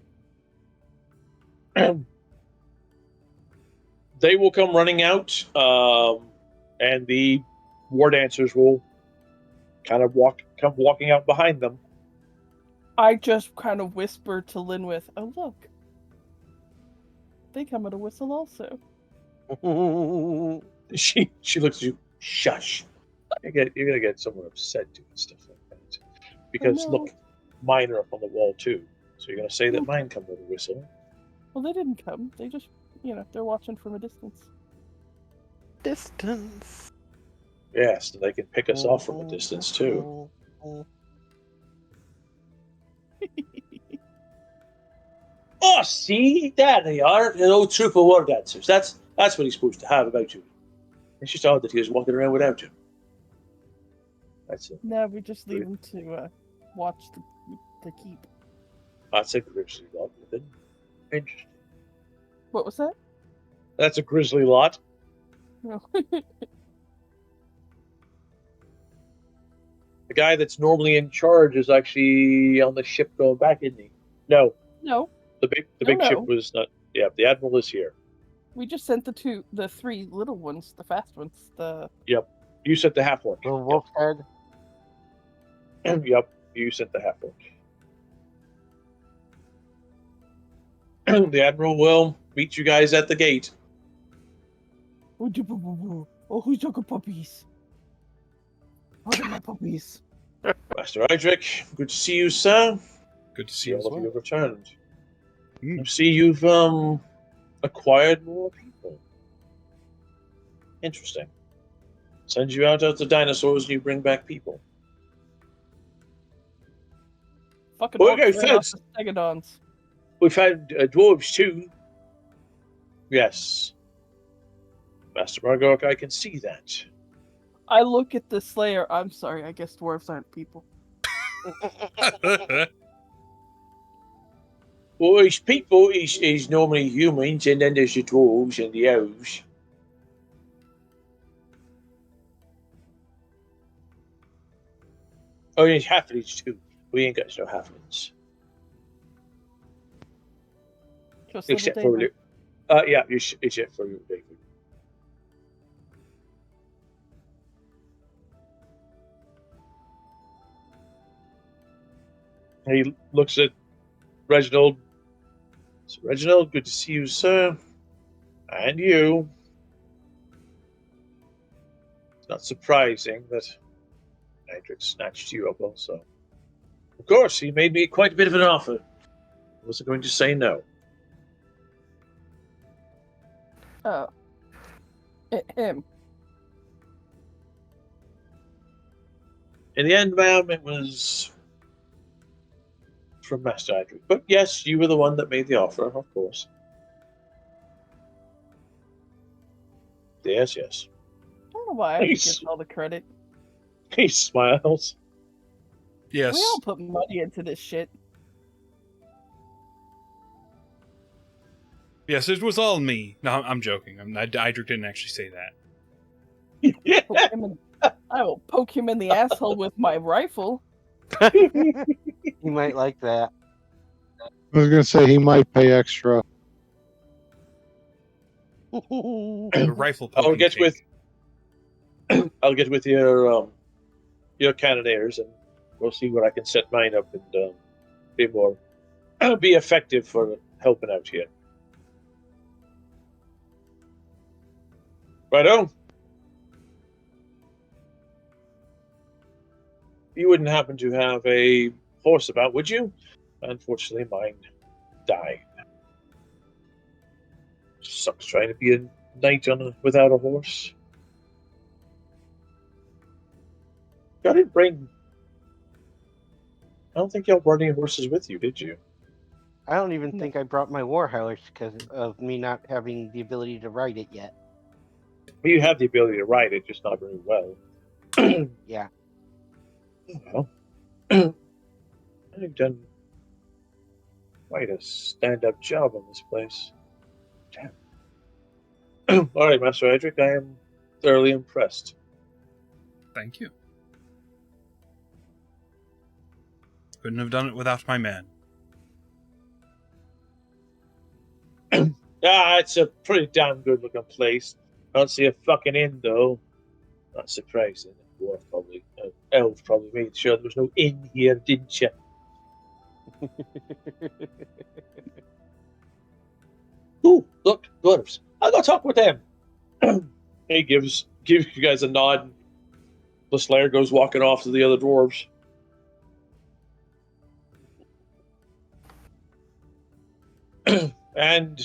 They will come running out, and the war dancers will kind of come walking out behind them. I just kind of whisper to Linwith, "Oh look, they come at a whistle also." She looks at you. Shush. You're gonna get someone upset doing stuff like that. Because no. look, mine are up on the wall too. So you're gonna say that mine come with a whistle. Well, they didn't come. They just, they're watching from a distance. Distance. Yes, they can pick us off from a distance too. Oh, see, there they are, an old troop of war dancers. That's what he's supposed to have about you. It's just odd that he was walking around without you. That's it. No, we just leave them to watch the keep. That's a grizzly lot. Interesting. What was that? That's a grizzly lot. No. The guy that's normally in charge is actually on the ship going back, isn't he? No. No. The big ship was not. Yeah, the admiral is here. We just sent the three little ones, the fast ones. Yep. You sent the half orc. The wolf head. Yep. You sent the half orc. The admiral will meet you guys at the gate. Oh, who's your puppies? What are my puppies? Master Idric, good to see you, sir. Good to see See you all as of you well. have returned. Mm. I see you've acquired more people. Interesting. Send you out the dinosaurs and you bring back people. Fucking Well, orcs okay, ran off Feds. the stegodons. We found dwarves too. Yes. Master Margork, I can see that. I look at the Slayer. I'm sorry, I guess dwarves aren't people. Well, it's people is normally humans, and then there's the dwarves and the elves. Oh, there's halflings too. We ain't got no halflings. Just little Except for David. yeah, except for David. He looks at Reginald. So, Reginald, good to see you, sir. And you. It's not surprising that Idric snatched you up also. Of course, he made me quite a bit of an offer. I wasn't going to say no. Oh. Him. In the end, ma'am, it was from Master Idric. But yes, you were the one that made the offer, of course. Yes, yes. I don't know why Isaac gets all the credit. He smiles. Yes. We all put money into this shit. Yes, it was all me. No, I'm joking. Idric didn't actually say that. I will poke him in the asshole with my rifle. He might like that. I was going to say he might pay extra. The rifle I'll poking get cake. I'll get with your cannoneers, and we'll see what I can set mine up and be effective for helping out here. Righto. You wouldn't happen to have a horse about, would you? Unfortunately, mine died. Sucks trying to be a knight without a horse. I don't think y'all brought any horses with you, did you? I don't even think I brought my Warhammer because of me not having the ability to ride it yet. Well, you have the ability to ride it, just not very well. Yeah. Well, I've done quite a stand-up job on this place. Damn. All right, Master Edric, I am thoroughly impressed. Thank you. Couldn't have done it without my man. It's a pretty damn good-looking place. I don't see a fucking inn, though. Not surprising. Dwarf probably, elf probably made sure there was no inn here, didn't you? Ooh, look, dwarves. I'll go talk with them. He gives you guys a nod. The Slayer goes walking off to the other dwarves. And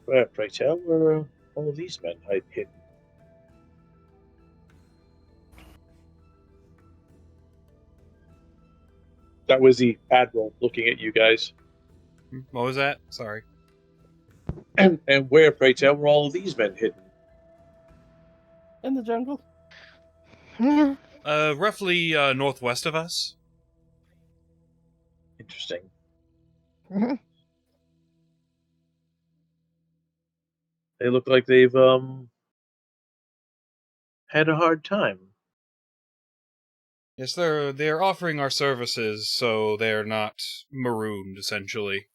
where, pray tell, were all of these men hidden? That was the Admiral looking at you guys. What was that? Sorry. And where, pray tell, were all of these men hidden? In the jungle. Yeah. Roughly northwest of us. Interesting. Mhm. They look like they've had a hard time. Yes, they're offering our services, so they're not marooned, essentially.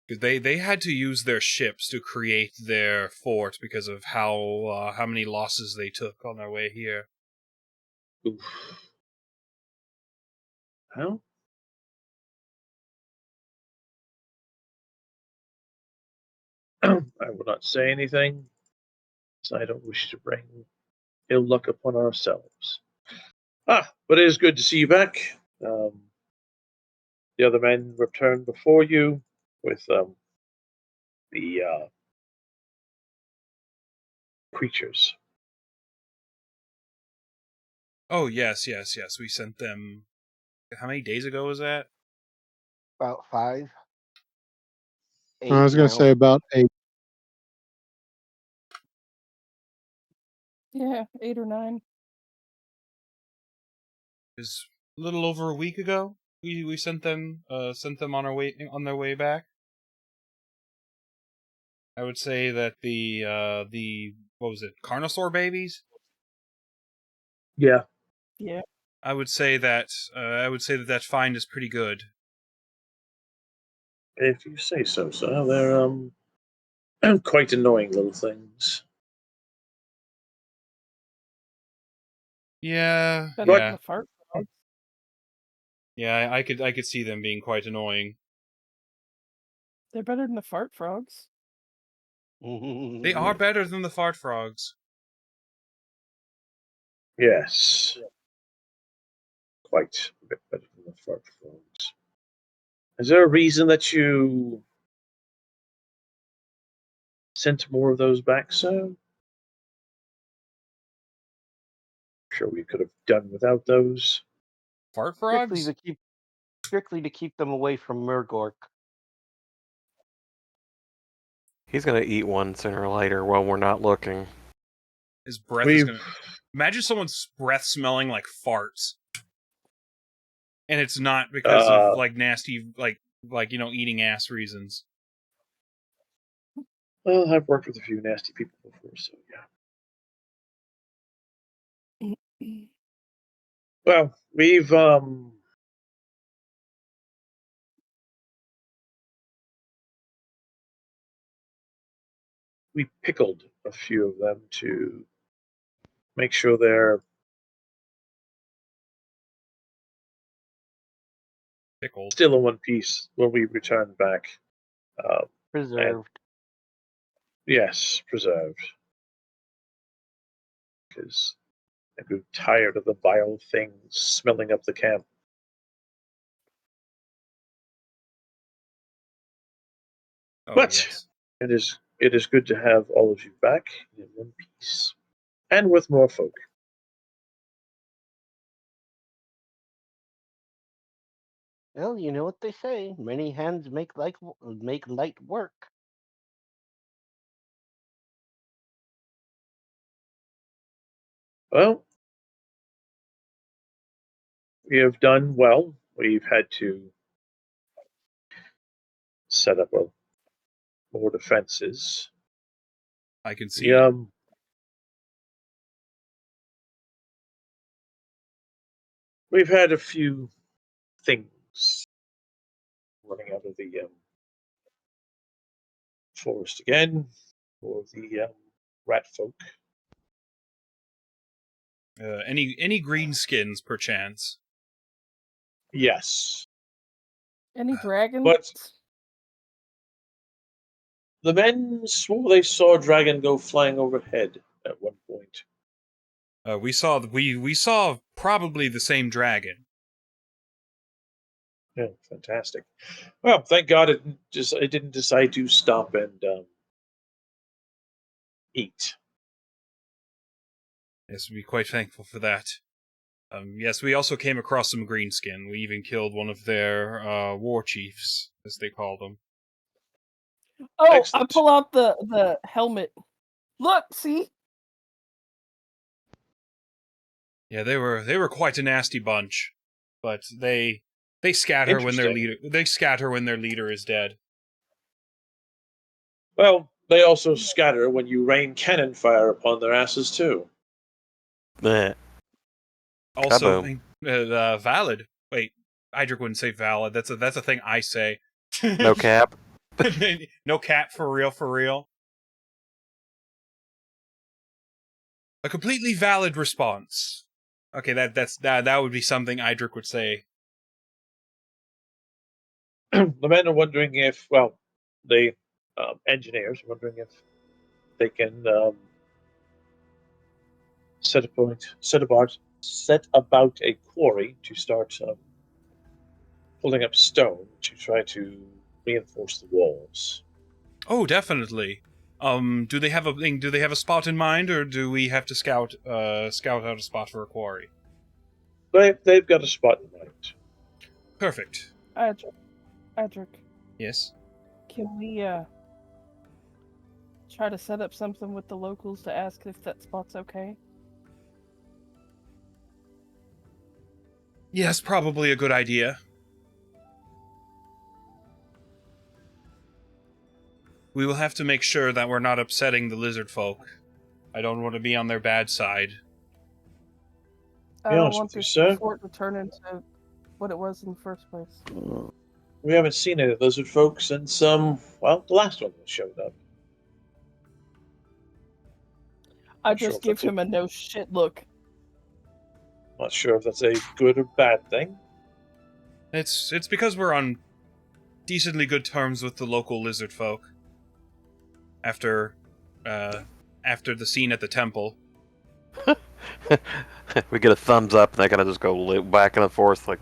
They had to use their ships to create their fort because of how many losses they took on their way here. Oof. Well, I will not say anything, as I don't wish to bring ill luck upon ourselves. But it is good to see you back. The other men returned before you with the creatures. Oh, yes. We sent them. How many days ago was that? About 5, 8 I was going to now. say about 8. Yeah, 8 or 9. Is a little over a week ago. We sent them on their way back. I would say that the what was it, Carnosaur babies? Yeah. Yeah. I would say that that find is pretty good. If you say so, sir. They're quite annoying little things. Yeah, Better than yeah, the fart frogs. yeah. I could see them being quite annoying. They're better than the fart frogs. They are better than the fart frogs. Yes. Quite a bit better than the fart frogs. Is there a reason that you sent more of those back, sir? Sure, we could have done without those. Fart strictly frogs? to keep them away from Murgork. He's gonna eat one sooner or later while we're not looking. His breath is We've gonna. Imagine someone's breath smelling like farts, and it's not because of like nasty, like eating ass reasons. well, I've worked with a few nasty people before, so yeah. Well, we've we pickled a few of them to make sure they're Pickled. still in one piece when we return back. And Preserved. yes, preserved. Because I grew tired of the vile things smelling up the camp. Oh But yes. it is good to have all of you back in one piece. And with more folk. Well, you know what they say: many hands make light work. Well, we have done well. We've had to set up more defenses. I can see it. We've had a few things running out of the forest again, for the rat folk. Any greenskins, perchance? Yes, Any dragons? but the men swore they saw a dragon go flying overhead at one point. We saw probably the same dragon. Yeah, fantastic. Well, thank God it didn't decide to stop and eat. Yes, we'd be quite thankful for that. Yes, we also came across some greenskin. We even killed one of their war chiefs, as they call them. Oh, Excellent. I pull out the helmet. Look, see? Yeah, they were quite a nasty bunch, but they scatter when their leader is dead. Well, they also scatter when you rain cannon fire upon their asses too. Bleh. Also, Kaboom. valid. Wait, Idric wouldn't say valid. That's a thing I say. No cap. No cap, for real. A completely valid response. Okay, that would be something Idric would say. The men are wondering if, well, they engineers, wondering if they can set about a quarry to start pulling up stone to try to reinforce the walls. Oh, definitely. Do they have a spot in mind, or do we have to scout out a spot for a quarry? They've got a spot in mind. Perfect. Adric, Yes. can we try to set up something with the locals to ask if that spot's okay? Yes, probably a good idea. We will have to make sure that we're not upsetting the lizard folk. I don't want to be on their bad side. I Be don't honest want with you, this sir. fort to turn into what it was in the first place. We haven't seen any lizard folk since the last one that showed up. I Not sure just if give that's him a no shit look. Not sure if that's a good or bad thing. It's because we're on decently good terms with the local lizard folk. After the scene at the temple. We get a thumbs up, and they kind of just go back and forth, like,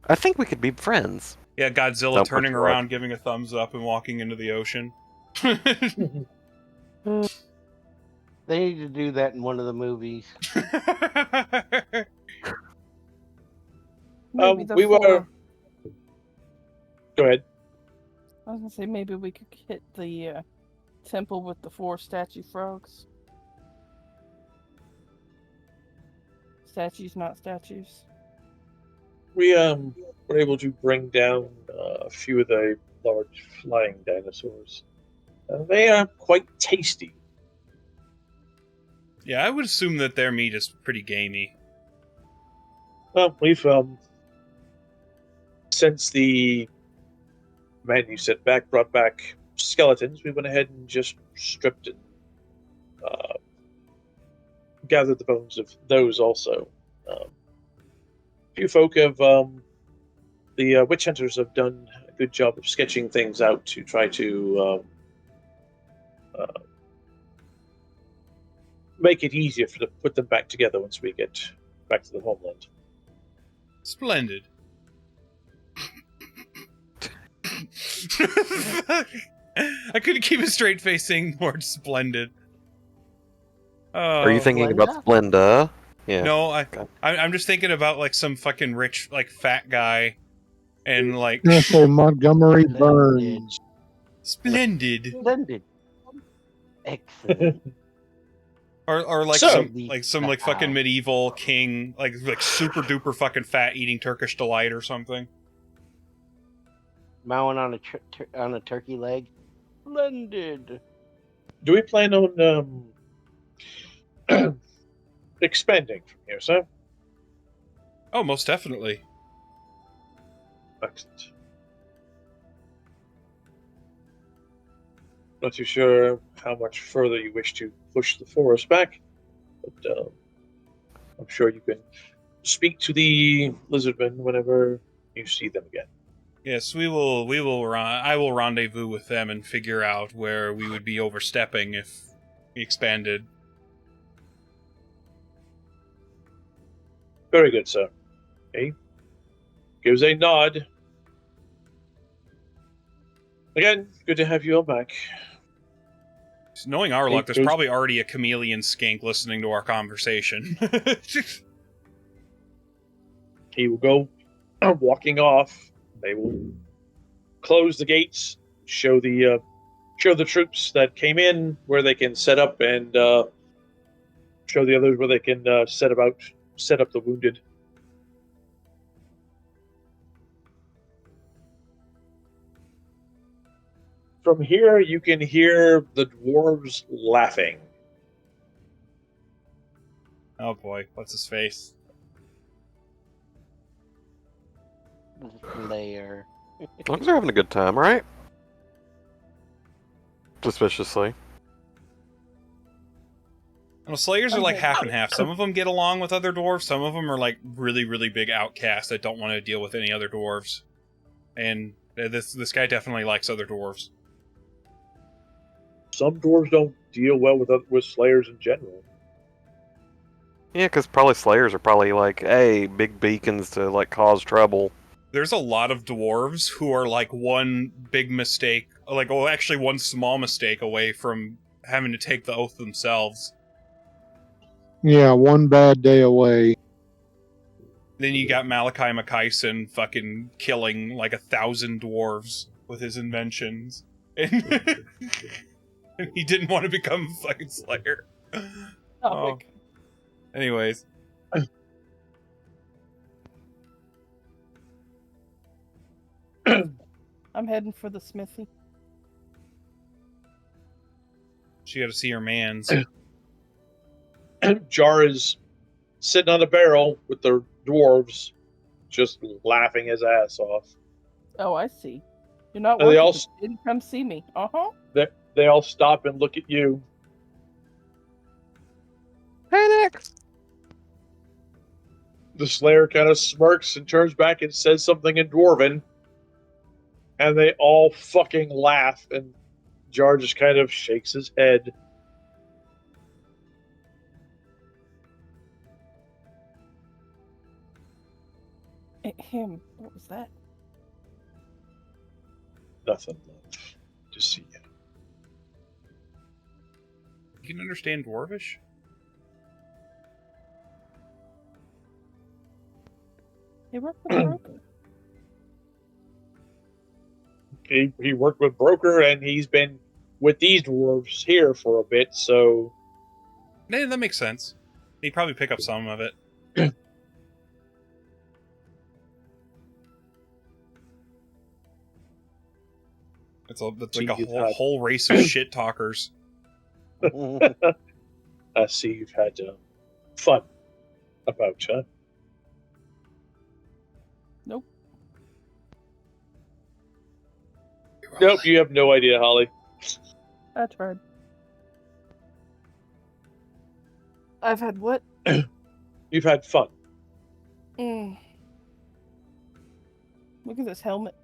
I think we could be friends. Yeah, Godzilla Don't turning push around, giving a thumbs up, and walking into the ocean. They need to do that in one of the movies. Maybe the We were. Go ahead. I was gonna say maybe we could hit the temple with the 4 statue frogs. Statues, not statues. We were able to bring down a few of the large flying dinosaurs. They are quite tasty. Yeah, I would assume that their meat is pretty gamey. Well, we've since the man you said brought back skeletons, we went ahead and just stripped and gathered the bones of those also. A few folk have the witch hunters have done a good job of sketching things out to try to make it easier to put them back together once we get back to the homeland. Splendid. I couldn't keep a straight face saying the word splendid. Are you thinking about Splenda? Yeah. No, I'm just thinking about like some fucking rich, like fat guy, and like. I'm gonna say Montgomery Burns. Splendid. Splendid. Excellent. Or like So- some fucking medieval king, like super duper fucking fat eating Turkish delight or something. Mowing on a turkey leg. Splendid. Do we plan on expanding from here, sir? Oh, most definitely. Excellent. Not too sure how much further you wish to push the forest back, but I'm sure you can speak to the lizardmen whenever you see them again. Yes, we will. I will rendezvous with them and figure out where we would be overstepping if we expanded. Very good, sir. Okay. Gives a nod. Again, good to have you all back. Knowing our luck, there's Goes- probably already a chameleon skink listening to our conversation. He will go walking off. They will close the gates, show the troops that came in where they can set up, and show the others where they can set up the wounded. From here, you can hear the dwarves laughing. Oh boy, what's his face? Layer. As long as they're having a good time, right? Suspiciously. Well, Slayers are like half and half. Some of them get along with other dwarves. Some of them are like really, really big outcasts that don't want to deal with any other dwarves. And this guy definitely likes other dwarves. some dwarves don't deal well with slayers in general. Yeah, because probably slayers are probably like, hey, big beacons to like cause trouble. There's a lot of dwarves who are like one big mistake, like, well, actually one small mistake away from having to take the oath themselves. Yeah, one bad day away. Then you got Malachi McKyson fucking killing like 1,000 dwarves with his inventions. And he didn't want to become a fucking slayer. Oh. Anyways. I'm heading for the smithy. She got to see her mans. Jar is sitting on a barrel with the dwarves, just laughing his ass off. Oh, I see. You're not And working. they all You didn't come see me. Uh-huh. they all stop and look at you. Panic! The Slayer kind of smirks and turns back and says something in Dwarven. And they all fucking laugh, and Jar just kind of shakes his head. Him. What was that? Nothing left to see you. You can understand Dwarvish? He worked with Broker. He worked with Broker, and he's been with these dwarves here for a bit, so... Yeah, that makes sense. He'd probably pick up some of it. It's like a whole race of shit talkers. I see you've had fun about, huh? Nope. Nope, you have no idea, Holly. I tried. I've had what? You've had fun. Look at this helmet.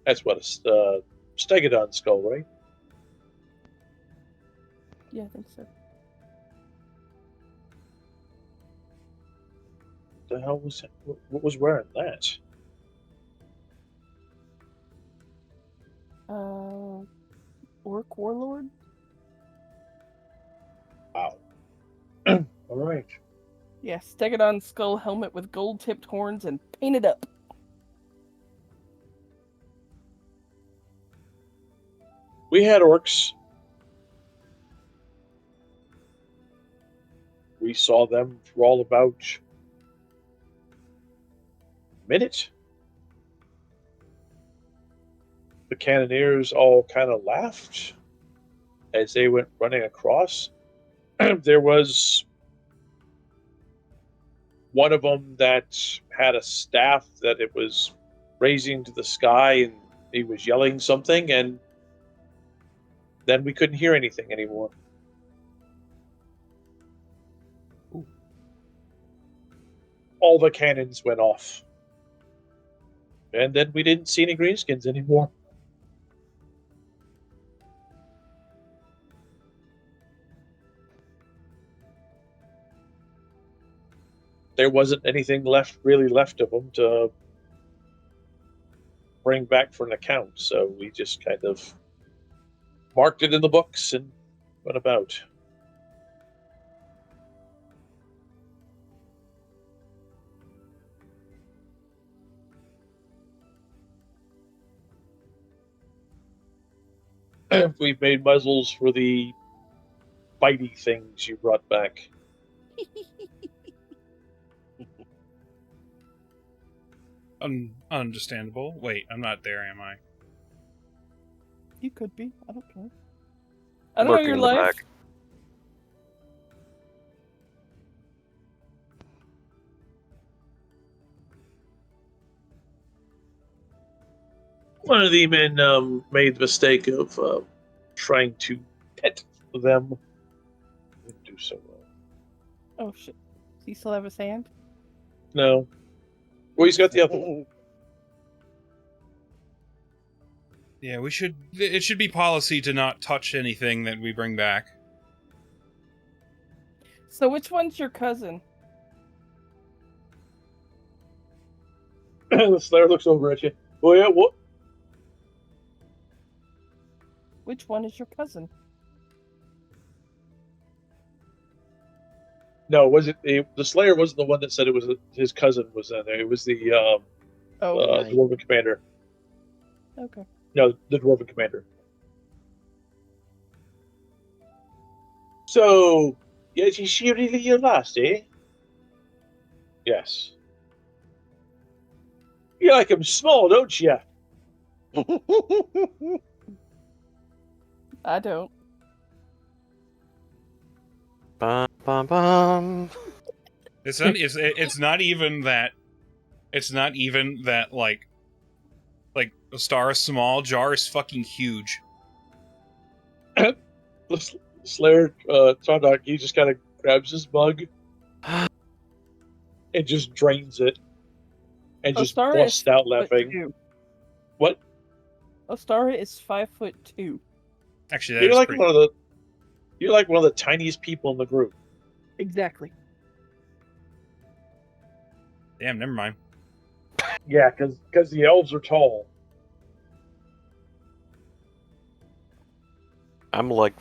That's what a stegodon skull, right? Yeah, I think so. The hell was that? What was wearing that? Orc Warlord? Wow. All right. Yeah, Stegodon skull helmet with gold-tipped horns and painted up. We had orcs. We saw them for all about a minute. The cannoneers all kind of laughed as they went running across. There was one of them that had a staff that it was raising to the sky, and he was yelling something, and then we couldn't hear anything anymore. Ooh. All the cannons went off. And then we didn't see any greenskins anymore. There wasn't anything really left of them to bring back for an account, so we just kind of marked it in the books and went about. We've made muzzles for the bitey things you brought back. Understandable. Wait, I'm not there, am I? You could be. I don't care. I don't know your life. Back. One of the men made the mistake of trying to pet them. Didn't do so well. Oh shit. Does he still have his hand? No. Well, he's got the other one. Yeah, we should. It should be policy to not touch anything that we bring back. So which one's your cousin? The Slayer looks over at you. Oh yeah, what? Which one is your cousin? No, was it the Slayer? Wasn't the one that said it was his cousin was in there? It was the Dwarven commander. Okay. No, the Dwarven commander. So, yeah, is she really your last, eh? Yes. You like him small, don't you? I don't. Bum, bum, bum. It's not even that. It's not even that like a star is small, Jar is fucking huge. Slayer, Tondok, he just kind of grabs his mug and just drains it and just Ostara busts out is laughing. 5'2". What? Ostara is 5'2". Actually, that You're is like pretty. you're like one of the tiniest people in the group. Exactly. Damn, never mind. Yeah, because the elves are tall. I'm like,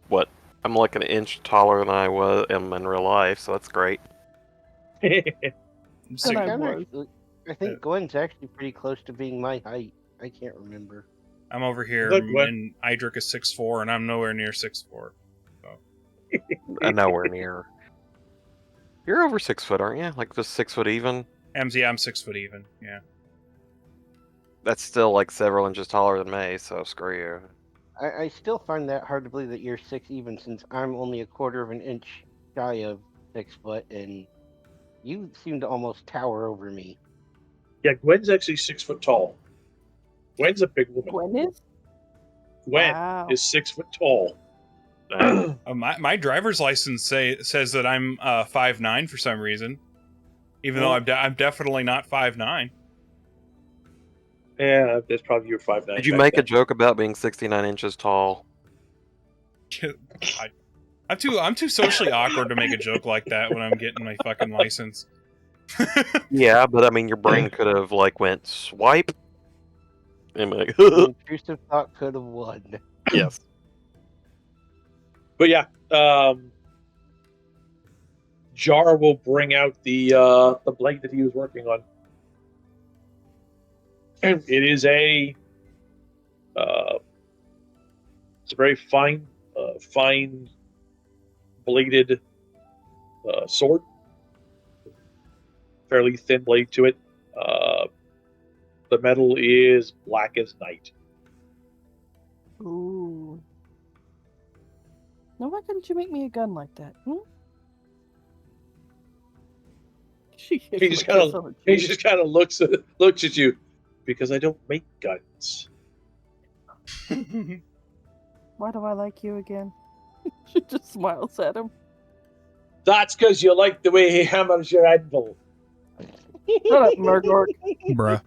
what? I'm like an inch taller than I am in real life, so that's great. So, I I'm was. actually, I think Gwen's actually pretty close to being my height. I can't remember. I'm over here, Look, what? and Idric is 6'4", and I'm nowhere near 6'4". Nowhere near. You're over 6 foot, aren't you? Like just 6 foot even? Yeah, I'm 6 foot even. Yeah. That's still like several inches taller than me, so screw you. I still find that hard to believe that you're 6 even, since I'm only a quarter of an inch shy of 6 foot, and you seem to almost tower over me. Yeah, Gwen's actually 6 foot tall. Gwen's a big woman. Gwen is? Gwen Wow. is 6 foot tall. My driver's license says that I'm 5'9" for some reason, even though I'm definitely not 5'9". Yeah, that's probably your 5'9". Did you make a joke about being 69 inches tall? I'm too socially awkward to make a joke like that when I'm getting my fucking license. Yeah, but I mean, your brain could have like went swipe. And be like, The intrusive thought could have won. yes. But yeah, Jar will bring out the blade that he was working on. And it is it's a very fine bladed sword, fairly thin blade to it. The metal is black as night. Ooh. Now why couldn't you make me a gun like that? Hmm? He just kind of looks at you, because I don't make guns. Why do I like you again? She just smiles at him. That's because you like the way he hammers your anvil. Shut up, Murgork. Bruh.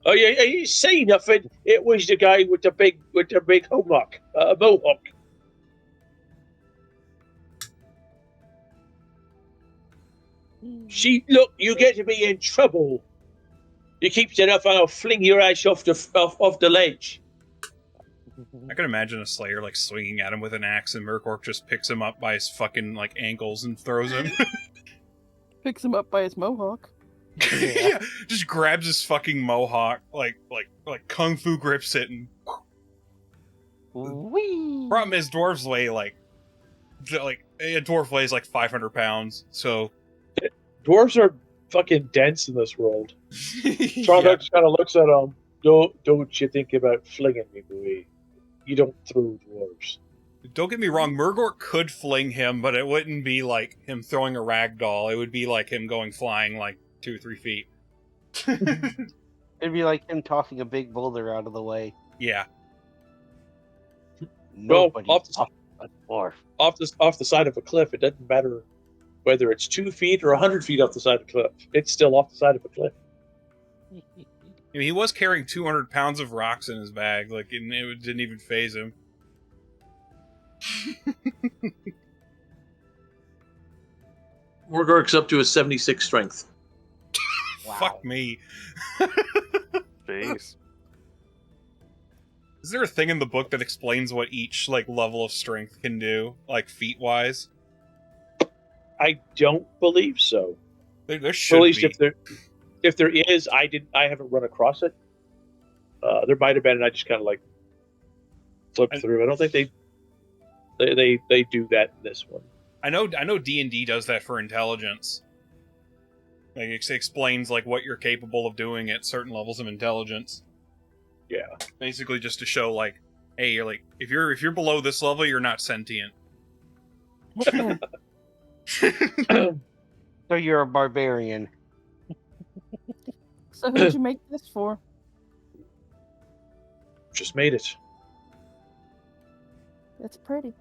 Are you saying nothing? It was the guy with the big mohawk. Mohawk. Look, you get to be in trouble. You keep it up, and I'll fling your ass off the ledge. I can imagine a Slayer like swinging at him with an axe, and Murkork just picks him up by his fucking like ankles and throws him. Picks him up by his mohawk. Yeah, just grabs his fucking mohawk, like kung fu grips it, and Whee! problem is dwarves weigh like a dwarf weighs like 500 pounds, so Dwarves are fucking dense in this world. Trondheim yeah. just kind of looks at him. Don't you think about flinging me, boy? You don't throw dwarves. Don't get me wrong, Murgork could fling him, but it wouldn't be like him throwing a rag doll. It would be like him going flying like 2 or 3 feet. It'd be like him tossing a big boulder out of the way. Yeah. Nobody off tossed a dwarf. off the side of a cliff. It doesn't matter whether it's 2 feet or 100 feet off the side of a cliff. It's still off the side of a cliff. I mean, he was carrying 200 pounds of rocks in his bag, like, and it didn't even phase him. Morgork's up to a 76 strength. Wow. Fuck me. Jeez. Is there a thing in the book that explains what each like level of strength can do, like feat wise? I don't believe so. There should At least be. if there is, I haven't run across it. There might have been, and I just kind of like flipped through. I don't think they do that in this one. I know D&D does that for intelligence. Like it explains like what you're capable of doing at certain levels of intelligence. Yeah. Basically just to show like, hey, you're like if you're below this level, you're not sentient. So you're a barbarian. So who'd you make this for? Just made it. That's pretty.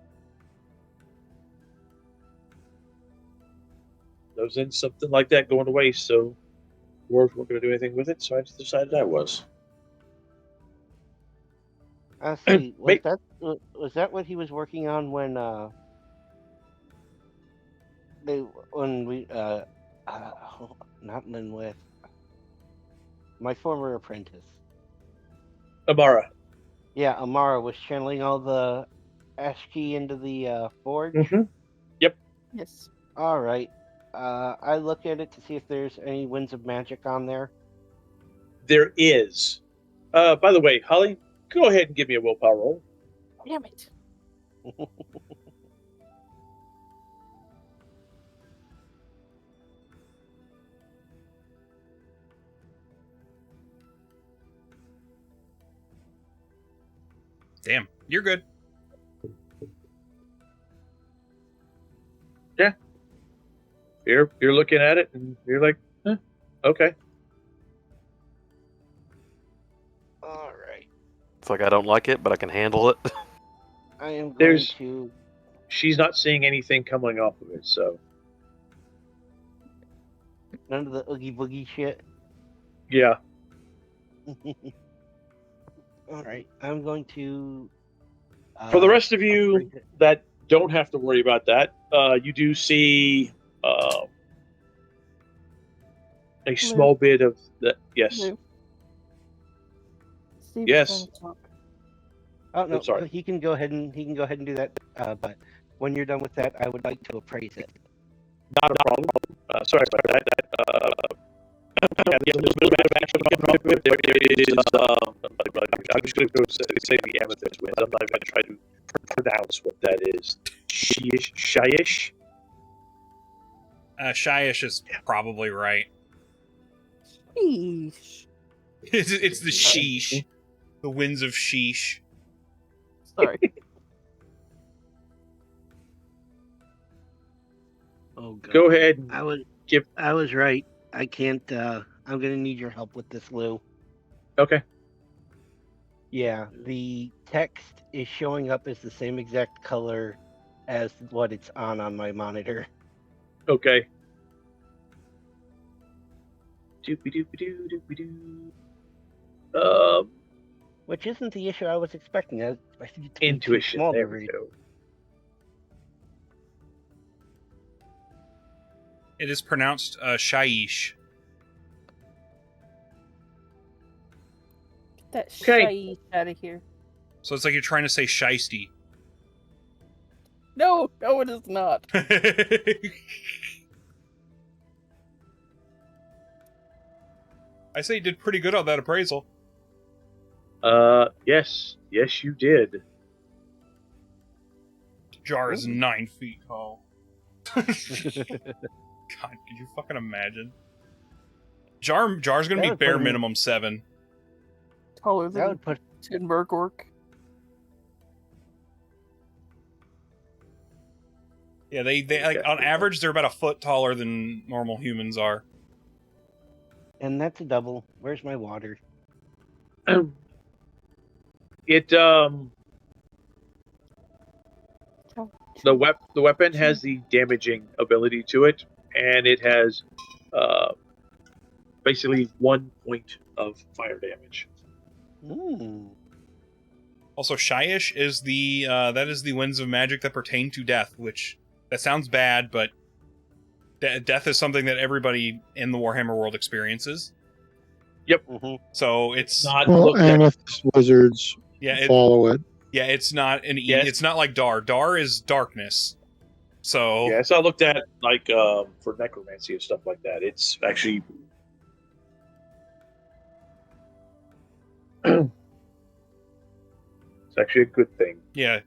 Those in something like that going to waste, so dwarves weren't going to do anything with it, so I just decided I was. I see. Was that what he was working on when not Linwith, my former apprentice. Amara. Yeah, Amara was channeling all the ash key into the forge. Mm-hmm. Yep. Yes. All right. I look at it to see if there's any winds of magic on there. There is. By the way, Holly, go ahead and give me a willpower roll. Damn it. Damn, you're good. Yeah. You're looking at it and you're like, okay. All right. It's like I don't like it, but I can handle it. I am going to. She's not seeing anything coming off of it, so. None of the oogie boogie shit. Yeah. All right. I'm going to. For the rest of you that don't have to worry about that, you do see a small bit of that. Yes. Blue. Steve's Yes. trying to talk. Oh no, I'm sorry. he can go ahead and do that. But when you're done with that, I would like to appraise it. Not a problem. Sorry about that. Yeah, there's a little bit of action coming off of it. There is, I'm just going to go say the amethyst winds. I'm not going to try to pronounce what that is. Shyish? Shyish is probably right. Sheesh. It's the sheesh. The winds of sheesh. Sorry. Oh god. Go ahead. I was right. I can't. I'm gonna need your help with this, Lou. Okay. Yeah, the text is showing up as the same exact color as what it's on my monitor. Okay. Doopy-doopy-doo, doopy-doo. Which isn't the issue I was expecting. I think it's Intuition. small There to we read. go. It is pronounced Shyish. Get that Okay. shite out of here. So it's like you're trying to say shiesty. No, it is not. I say you did pretty good on that appraisal. Yes, you did. Jar is 9 feet tall. God, could you fucking imagine? Jar's gonna be would bare put him- minimum 7. Taller That than would put. Tin Mergork. Yeah, they like on average they're about a foot taller than normal humans are. And that's a double. Where's my water? The weapon has the damaging ability to it, and it has basically 1 point of fire damage. Also, Shyish is the that is the winds of magic that pertain to death, which that sounds bad, but death is something that everybody in the Warhammer world experiences. Yep. So it's Not Well, looked at. amethyst wizards follow it. Yeah, it's not Yes. it's not like Dar. Dar is darkness. So Yeah, it's not looked at like for necromancy and stuff like that. It's actually it's actually a good thing. yeah.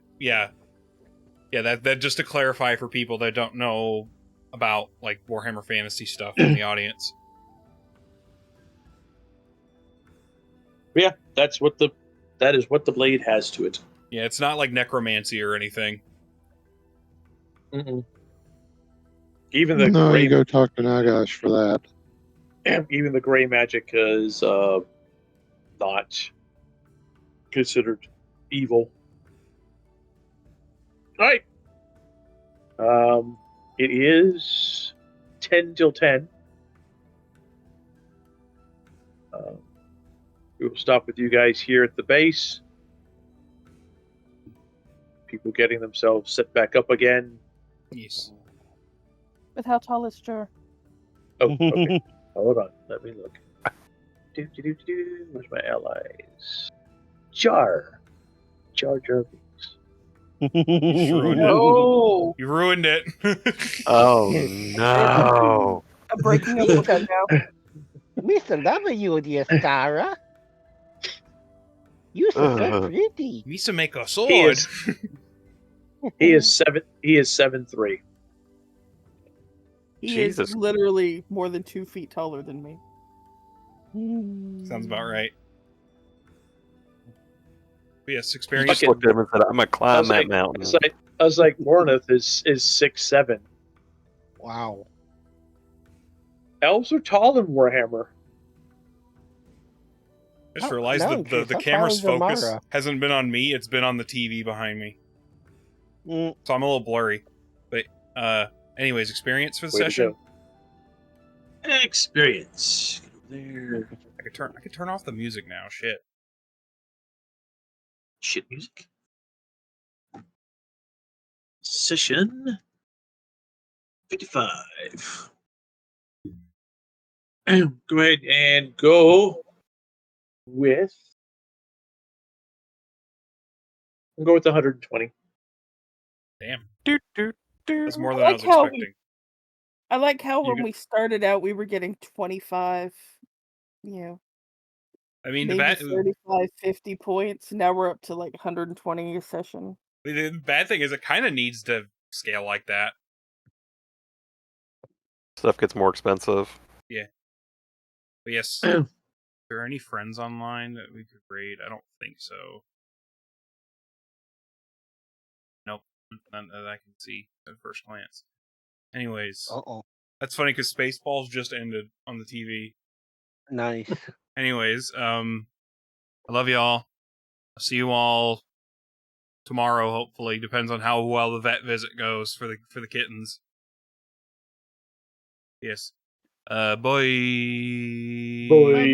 That just to clarify for people that don't know about like Warhammer Fantasy stuff in the audience. Yeah, that is what the blade has to it. Yeah, it's not like necromancy or anything. Mm-mm. Even the No, gray, you go talk to Nagash for that. even the gray magic is not considered evil. All right. It is 10 till 10. We will stop with you guys here at the base. People getting themselves set back up again. Yes. But how tall is Jur? Oh, okay. Hold on. Let me look. Where's my allies? Jar Binks. You ruined it. No! You ruined it. Oh no! I'm breaking up with that now. Mr. W, dear Stara. You're so pretty. He needs to make a He sword. is, he is 7'3". He Jesus. is literally more than 2 feet taller than me. Sounds about right. But yes, He experience. just looked at him and said, "I'm gonna climb that I mountain." was like, Mornith is 6'7". Wow. Elves are tall in Warhammer. I just Oh, realized no, that the she's not camera's taller than focus Mara. hasn't been on me, it's been on the TV behind me. Mm. So I'm a little blurry. But anyways, experience for the Way to session. go. Experience. Get over there. I could turn off the music now, shit. Shit music. Session 55. Go ahead and go with. We'll go with 120. Damn. Doot, doot, doot. That's more I than I like was how expecting. I like how You when go- we started out, we were getting 25, I mean, maybe 35, 50 points. Now we're up to like 120 a session. the bad thing is it kind of needs to scale like that. Stuff gets more expensive. But yes, are there any friends online that we could raid? I don't think so. Nope, none that I can see at first glance. Anyways, that's funny because Spaceballs just ended on the TV. Nice. Anyways, I love y'all. I'll see you all tomorrow. Hopefully, depends on how well the vet visit goes for the kittens. Yes. Bye. Boy.